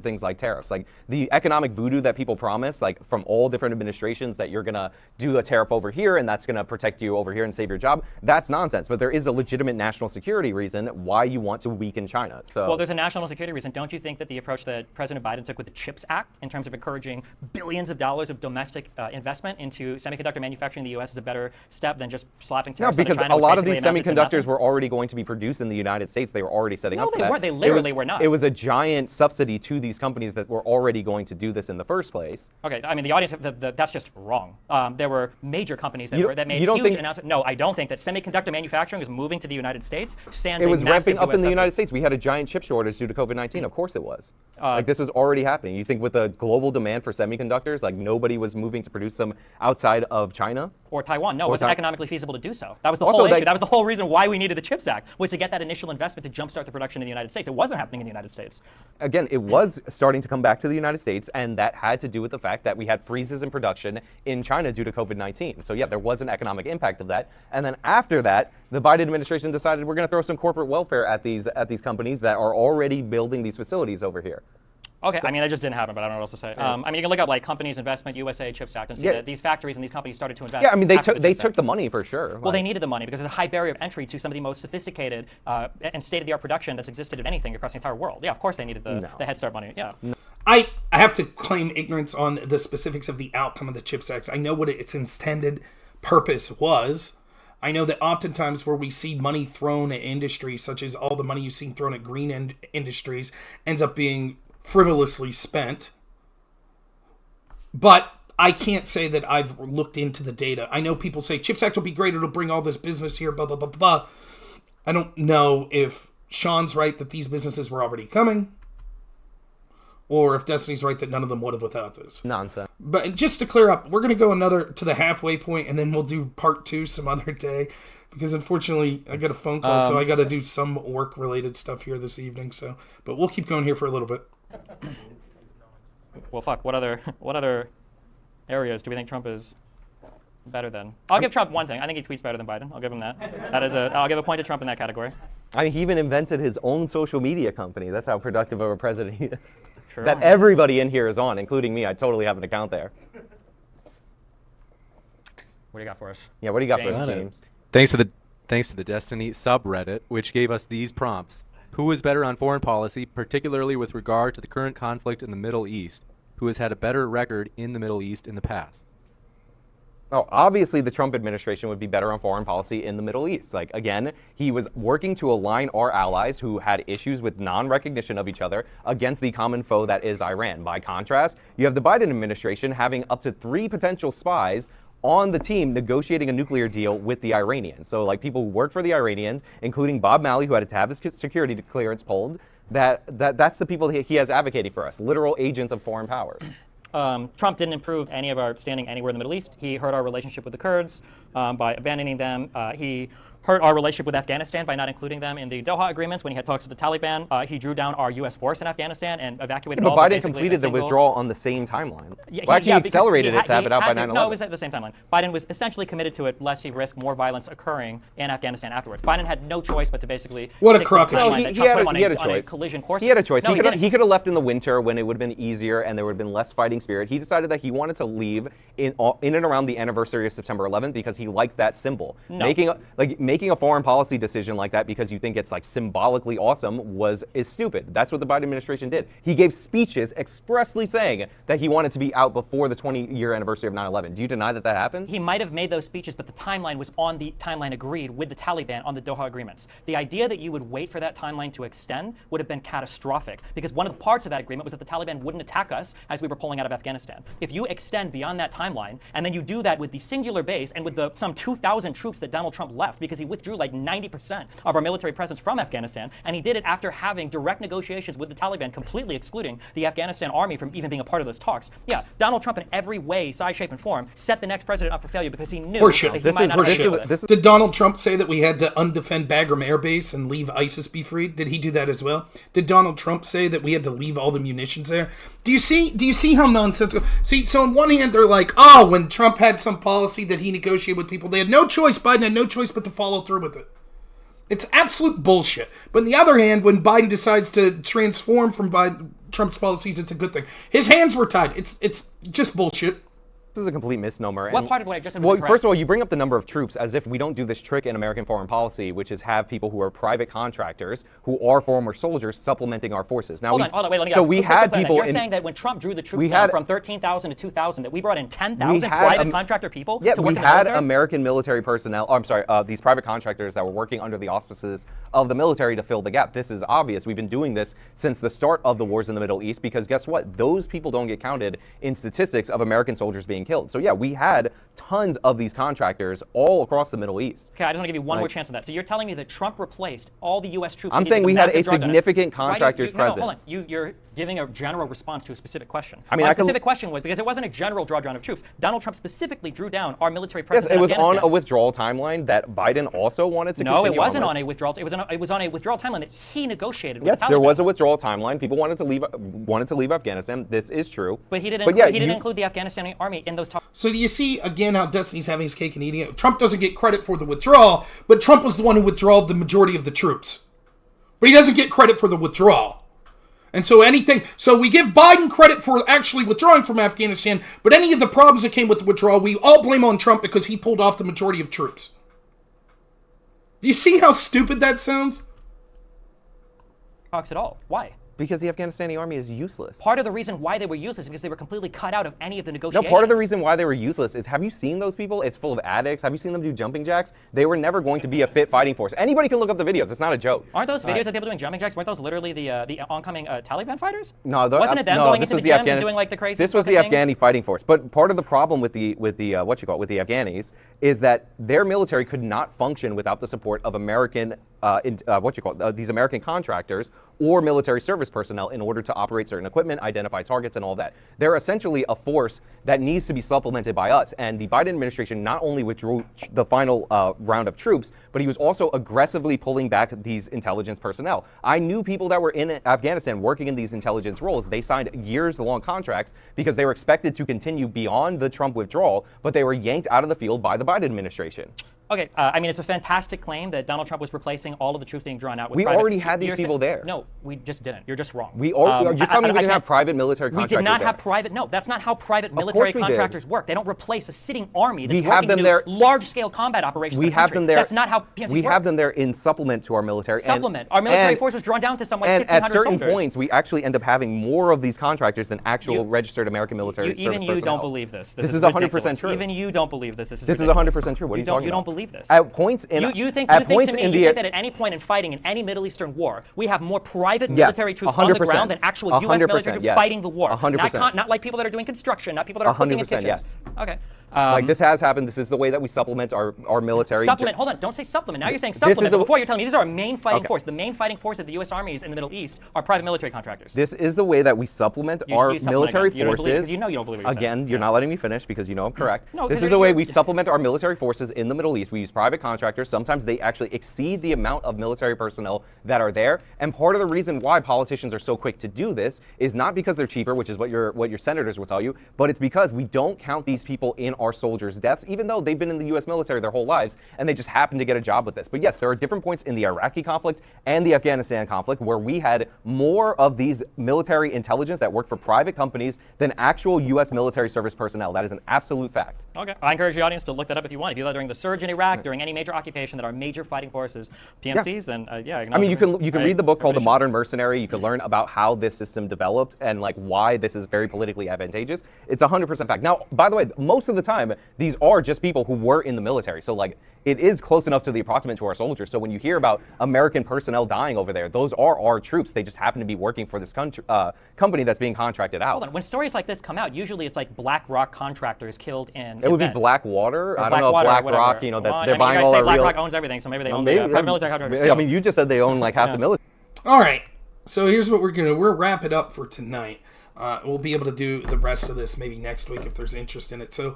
Things like tariffs, like the economic voodoo that people promise, like from all different administrations, that you're gonna do a tariff over here and that's gonna protect you over here and save your job. That's nonsense. But there is a legitimate national security reason why you want to weaken China. So, well, there's a national security reason. Don't you think that the approach that President Biden took with the Chips Act, in terms of encouraging billions of dollars of domestic investment into semiconductor manufacturing in the U.S., is a better step than just slapping tariffs on China? No, because a lot of these semiconductors were already going to be produced in the United States. They were already setting up for that. No, they weren't. They literally were not. It was a giant subsidy to these companies that were already going to do this in the first place. Okay, I mean, the audience, that's just wrong. There were major companies that made huge announcements. No, I don't think that semiconductor manufacturing is moving to the United States. It was ramping up in the United States. We had a giant chip shortage due to COVID-19. Of course it was. Like, this was already happening. You think with the global demand for semiconductors, like nobody was moving to produce them outside of China? Or Taiwan. No, it wasn't economically feasible to do so. That was the whole issue. That was the whole reason why we needed the CHIPS Act, was to get that initial investment to jumpstart the production in the United States. It wasn't happening in the United States. Again, it was starting to come back to the United States, and that had to do with the fact that we had freezes in production in China due to COVID-19. So yeah, there was an economic impact of that. And then after that, the Biden administration decided we're going to throw some corporate welfare at these companies that are already building these facilities over here. Okay, so, I mean, that just didn't happen, but I don't know what else to say. I mean, you can look up like companies investment, USA, CHIPS Act, and see that these factories and these companies started to invest. Yeah, I mean, they took the money for sure. Well, they needed the money because there's a high barrier of entry to some of the most sophisticated and state-of-the-art production that's existed in anything across the entire world. Yeah, of course they needed the Head Start money. Yeah. No. I have to claim ignorance on the specifics of the outcome of the CHIPS Act. I know what its intended purpose was. I know that oftentimes where we see money thrown at industries, such as all the money you've seen thrown at green industries, ends up being frivolously spent. But I can't say that I've looked into the data. I know people say CHIPS Act will be great, it'll bring all this business here, blah, blah, blah, blah. I don't know if Sean's right that these businesses were already coming, or if Destiny's right that none of them would have without this. Nonsense. But just to clear up, we're going to go to the halfway point, and then we'll do part 2 some other day. Because unfortunately, I got a phone call, so I got to do some work-related stuff here this evening. So, but we'll keep going here for a little bit. Well, fuck. What other areas do we think Trump is better than? I'll give Trump one thing. I think he tweets better than Biden. I'll give him that. I'll give a point to Trump in that category. I mean, he even invented his own social media company. That's how productive of a president he is. True. That everybody in here is on, including me. I totally have an account there. What do you got for us? Yeah, what do you got for us, James? Thanks to the Destiny subreddit, which gave us these prompts. Who is better on foreign policy, particularly with regard to the current conflict in the Middle East? Who has had a better record in the Middle East in the past? Oh, obviously the Trump administration would be better on foreign policy in the Middle East. Like, again, he was working to align our allies who had issues with non-recognition of each other against the common foe that is Iran. By contrast, you have the Biden administration having up to 3 potential spies on the team negotiating a nuclear deal with the Iranians. So, like, people who work for the Iranians, including Bob Malley, who had to have his security clearance pulled, that's the people he has advocating for us, literal agents of foreign powers. Trump didn't improve any of our standing anywhere in the Middle East. He hurt our relationship with the Kurds by abandoning them. He hurt our relationship with Afghanistan by not including them in the Doha agreements when he had talks with the Taliban. He drew down our U.S. force in Afghanistan and evacuated all. But Biden completed the withdrawal on the same timeline. Yeah, well, actually, he accelerated it to have it out by 9/11. No, it was at the same timeline. Biden was essentially committed to it, lest he risk more violence occurring in Afghanistan afterwards. Biden had no choice but to basically. What a crock of shit. He had a choice. Collision course. He had a choice. No, he could have left in the winter when it would have been easier and there would have been less fighting spirit. He decided that he wanted to leave in and around the anniversary of September 11th because he liked that symbol. No. making a foreign policy decision like that because you think it's like symbolically awesome is stupid. That's what the Biden administration did. He gave speeches expressly saying that he wanted to be out before the 20-year anniversary of 9/11. Do you deny that that happened? He might have made those speeches, but the timeline was on the timeline agreed with the Taliban on the Doha agreements. The idea that you would wait for that timeline to extend would have been catastrophic, because one of the parts of that agreement was that the Taliban wouldn't attack us as we were pulling out of Afghanistan. If you extend beyond that timeline, and then you do that with the singular base and with the some 2,000 troops that Donald Trump left, because he withdrew like 90% of our military presence from Afghanistan, and he did it after having direct negotiations with the Taliban, completely excluding the Afghanistan army from even being a part of those talks. Yeah, Donald Trump in every way, size, shape, and form set the next president up for failure because he knew that he might not have. Did Donald Trump say that we had to undefend Bagram Air Base and leave ISIS be freed? Did he do that as well? Did Donald Trump say that we had to leave all the munitions there? Do you see how nonsensical? See, so on one hand, they're like, oh, when Trump had some policy that he negotiated with people, they had no choice, Biden had no choice but to follow through with it. It's absolute bullshit. But on the other hand, when Biden decides to transform from Trump's policies, it's a good thing. His hands were tied. It's just bullshit. This is a complete misnomer. What part of what I just said was Well, incorrect? first of all, you bring up the number of troops as if we don't do this trick in American foreign policy, which is have people who are private contractors who are former soldiers supplementing our forces. Now, hold on, wait, let me so ask. we had people. You're saying that when Trump drew the troops down from 13,000 to 2,000, that we brought in 10,000 private contractor people to work we in the had military? American military personnel. Oh, I'm sorry, these private contractors that were working under the auspices of the military to fill the gap. This is obvious. We've been doing this since the start of the wars in the Middle East, because guess what? Those people don't get counted in statistics of American soldiers being killed. So yeah, we had tons of these contractors all across the Middle East. Okay, I just want to give you one more chance on that. So you're telling me that Trump replaced all the U.S. troops? I'm saying we had a significant contractors presence. No, hold on. You're giving a general response to a specific question. I mean, my specific question was, because it wasn't a general drawdown of troops, Donald Trump specifically drew down our military presence in Afghanistan. It was on a withdrawal timeline that Biden also wanted to continue. No, it wasn't on a withdrawal. It was on a withdrawal timeline that he negotiated with the Taliban. There was a withdrawal timeline. People wanted to leave Afghanistan. This is true. But he didn't include the Afghanistan army in those talks. So do you see, again, how Destiny's having his cake and eating it? Trump doesn't get credit for the withdrawal, but Trump was the one who withdrawed the majority of the troops. But he doesn't get credit for the withdrawal. And so we give Biden credit for actually withdrawing from Afghanistan, but any of the problems that came with the withdrawal, we all blame on Trump because he pulled off the majority of troops. Do you see how stupid that sounds? Talks at all. Why? Because the Afghanistani army is useless. Part of the reason why they were useless is because they were completely cut out of any of the negotiations. No, part of the reason why they were useless is, have you seen those people? It's full of addicts. Have you seen them do jumping jacks? They were never going to be a fit fighting force. Anybody can look up the videos. It's not a joke. Aren't those videos of people doing jumping jacks? Weren't those literally the oncoming Taliban fighters? No, wasn't it them going into the gyms and doing like the crazy? This was the Afghani fighting force. But part of the problem with the Afghanis is that their military could not function without the support of American these American contractors or military service personnel in order to operate certain equipment, identify targets, and all that. They're essentially a force that needs to be supplemented by us. And the Biden administration not only withdrew the final round of troops, but he was also aggressively pulling back these intelligence personnel. I knew people that were in Afghanistan working in these intelligence roles. They signed years-long contracts because they were expected to continue beyond the Trump withdrawal, but they were yanked out of the field by the Biden administration. Okay, I mean, it's a fantastic claim that Donald Trump was replacing all of the troops being drawn out with We private. already had these people there. No, we just didn't. You're just wrong. You're telling me we didn't have private military contractors We did not there. have private. No, that's not how private military contractors work. They don't replace a sitting army that's We have working them to there. do large-scale combat operations. We in the have country. them there. That's not how PMCs We work. have them there in supplement to our military. Supplement. Our military force was drawn down to somewhat 1,500 soldiers. And at certain soldiers. points, we actually end up having more of these contractors than actual registered American military service personnel. Even you don't believe this. This is 100% true. Even you don't believe this. This is 100% true. What are you talking about? You don't believe this. At points in You think that at any point in fighting in any Middle Eastern war, we have more private military troops on the ground than actual U.S. military troops fighting the war? 100%. Not like people that are doing construction, not people that are cooking in kitchens. Yes. Okay. Like this has happened. This is the way that we supplement our military. Supplement. Hold on. Don't say supplement. Now you're saying supplement. Before you're telling me these are our main fighting force. The main fighting force of the U.S. armies in the Middle East are private military contractors. This is the way that we supplement our military forces. You know you don't believe what you're Again, saying. you're not letting me finish because you know I'm correct. No, this is the way we supplement our military forces in the Middle East. We use private contractors. Sometimes they actually exceed the amount of military personnel that are there. And part of the reason why politicians are so quick to do this is not because they're cheaper, which is what your senators will tell you, but it's because we don't count these people in our soldiers' deaths, even though they've been in the U.S. military their whole lives, and they just happen to get a job with this. But yes, there are different points in the Iraqi conflict and the Afghanistan conflict where we had more of these military intelligence that worked for private companies than actual U.S. military service personnel. That is an absolute fact. Okay. I encourage the audience to look that up if you want. If you thought during the surge in Iraq, during any major occupation that are major fighting forces, PMCs, then yeah. I mean, you can read the book called The Modern Mercenary. You can learn about how this system developed and like why this is very politically advantageous. It's 100% fact. Now, by the way, most of the time, these are just people who were in the military. So like, it is close enough to the approximate to our soldiers. So when you hear about American personnel dying over there, those are our troops. They just happen to be working for this company that's being contracted out. Hold on. When stories like this come out, usually it's like BlackRock contractors killed in. It would be Blackwater. I don't know if Blackwater, BlackRock, you know, that's well, they're buying all our real. BlackRock owns everything, so maybe they own the military contractors too. I mean, you just said they own like half the military. All right. So here's what we'll wrap it up for tonight. We'll be able to do the rest of this maybe next week if there's interest in it. So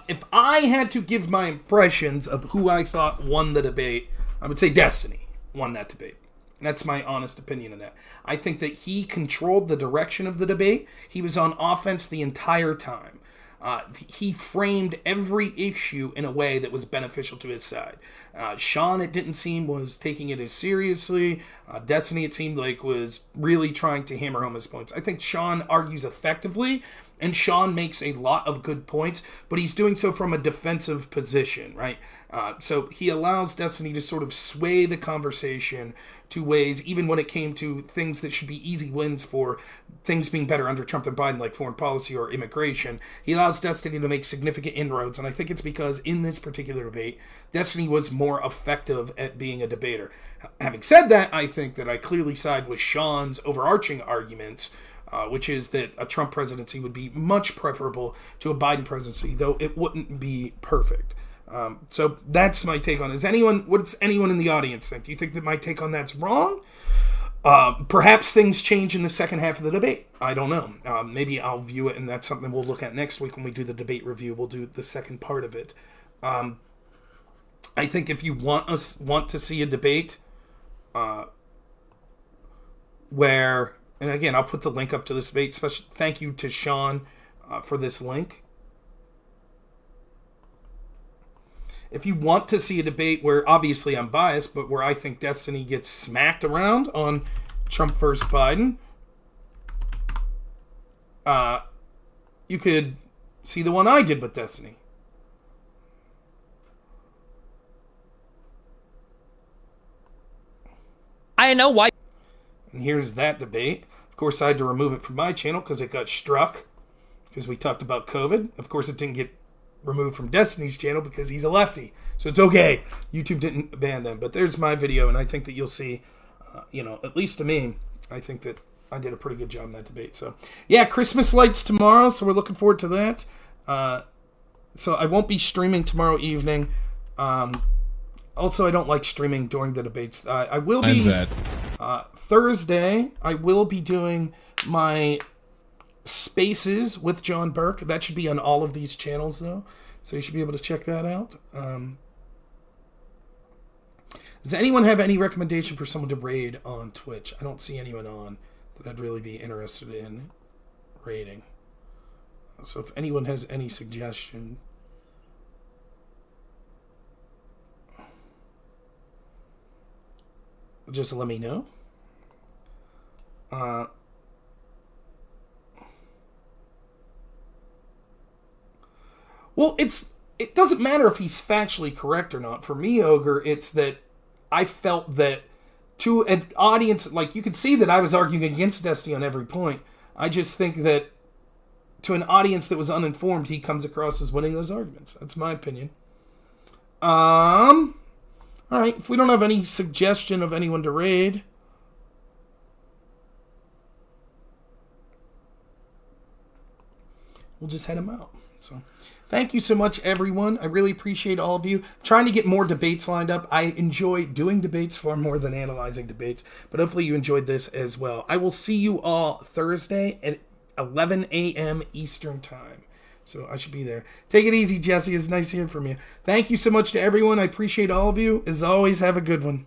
if I had to give my impressions of who I thought won the debate, I would say Destiny won that debate. That's my honest opinion of that. I think that he controlled the direction of the debate. He was on offense the entire time. He framed every issue in a way that was beneficial to his side. Sean, it didn't seem, was taking it as seriously. Destiny, it seemed like, was really trying to hammer home his points. I think Sean argues effectively, and Sean makes a lot of good points, but he's doing so from a defensive position, right? So he allows Destiny to sort of sway the conversation to ways, even when it came to things that should be easy wins for things being better under Trump and Biden, like foreign policy or immigration. He allows Destiny to make significant inroads, and I think it's because in this particular debate, Destiny was more effective at being a debater. Having said that, I think that I clearly side with Sean's overarching arguments, which is that a Trump presidency would be much preferable to a Biden presidency, though it wouldn't be perfect. So that's my take on it. What does anyone in the audience think? Do you think that my take on that's wrong? Perhaps things change in the second half of the debate. I don't know. Maybe I'll view it, and that's something we'll look at next week when we do the debate review. We'll do the second part of it. I think if you want to see a debate where, and again, I'll put the link up to this debate. Special thank you to Sean for this link. If you want to see a debate where, obviously I'm biased, but where I think Destiny gets smacked around on Trump versus Biden, you could see the one I did with Destiny. I know why. And here's that debate. Of course, I had to remove it from my channel because it got struck because we talked about COVID. Of course, it didn't get removed from Destiny's channel because he's a lefty. So it's okay. YouTube didn't ban them. But there's my video, and I think that you'll see, at least to me, I think that I did a pretty good job in that debate. So, yeah, Christmas lights tomorrow, so we're looking forward to that. So I won't be streaming tomorrow evening. Also, I don't like streaming during the debates. I will be... Thursday, I will be doing my Spaces with John Burke. That should be on all of these channels, though. So you should be able to check that out. Does anyone have any recommendation for someone to raid on Twitch? I don't see anyone on that I'd really be interested in raiding. So if anyone has any suggestion... just let me know. Well, it doesn't matter if he's factually correct or not. For me, Ogre, it's that I felt that to an audience, like, you could see that I was arguing against Destiny on every point. I just think that to an audience that was uninformed, he comes across as winning those arguments. That's my opinion. All right, if we don't have any suggestion of anyone to raid, we'll just head him out. So, thank you so much, everyone. I really appreciate all of you. Trying to get more debates lined up. I enjoy doing debates far more than analyzing debates, but hopefully you enjoyed this as well. I will see you all Thursday at 11 a.m. Eastern Time. So I should be there. Take it easy, Jesse. It's nice hearing from you. Thank you so much to everyone. I appreciate all of you. As always, have a good one.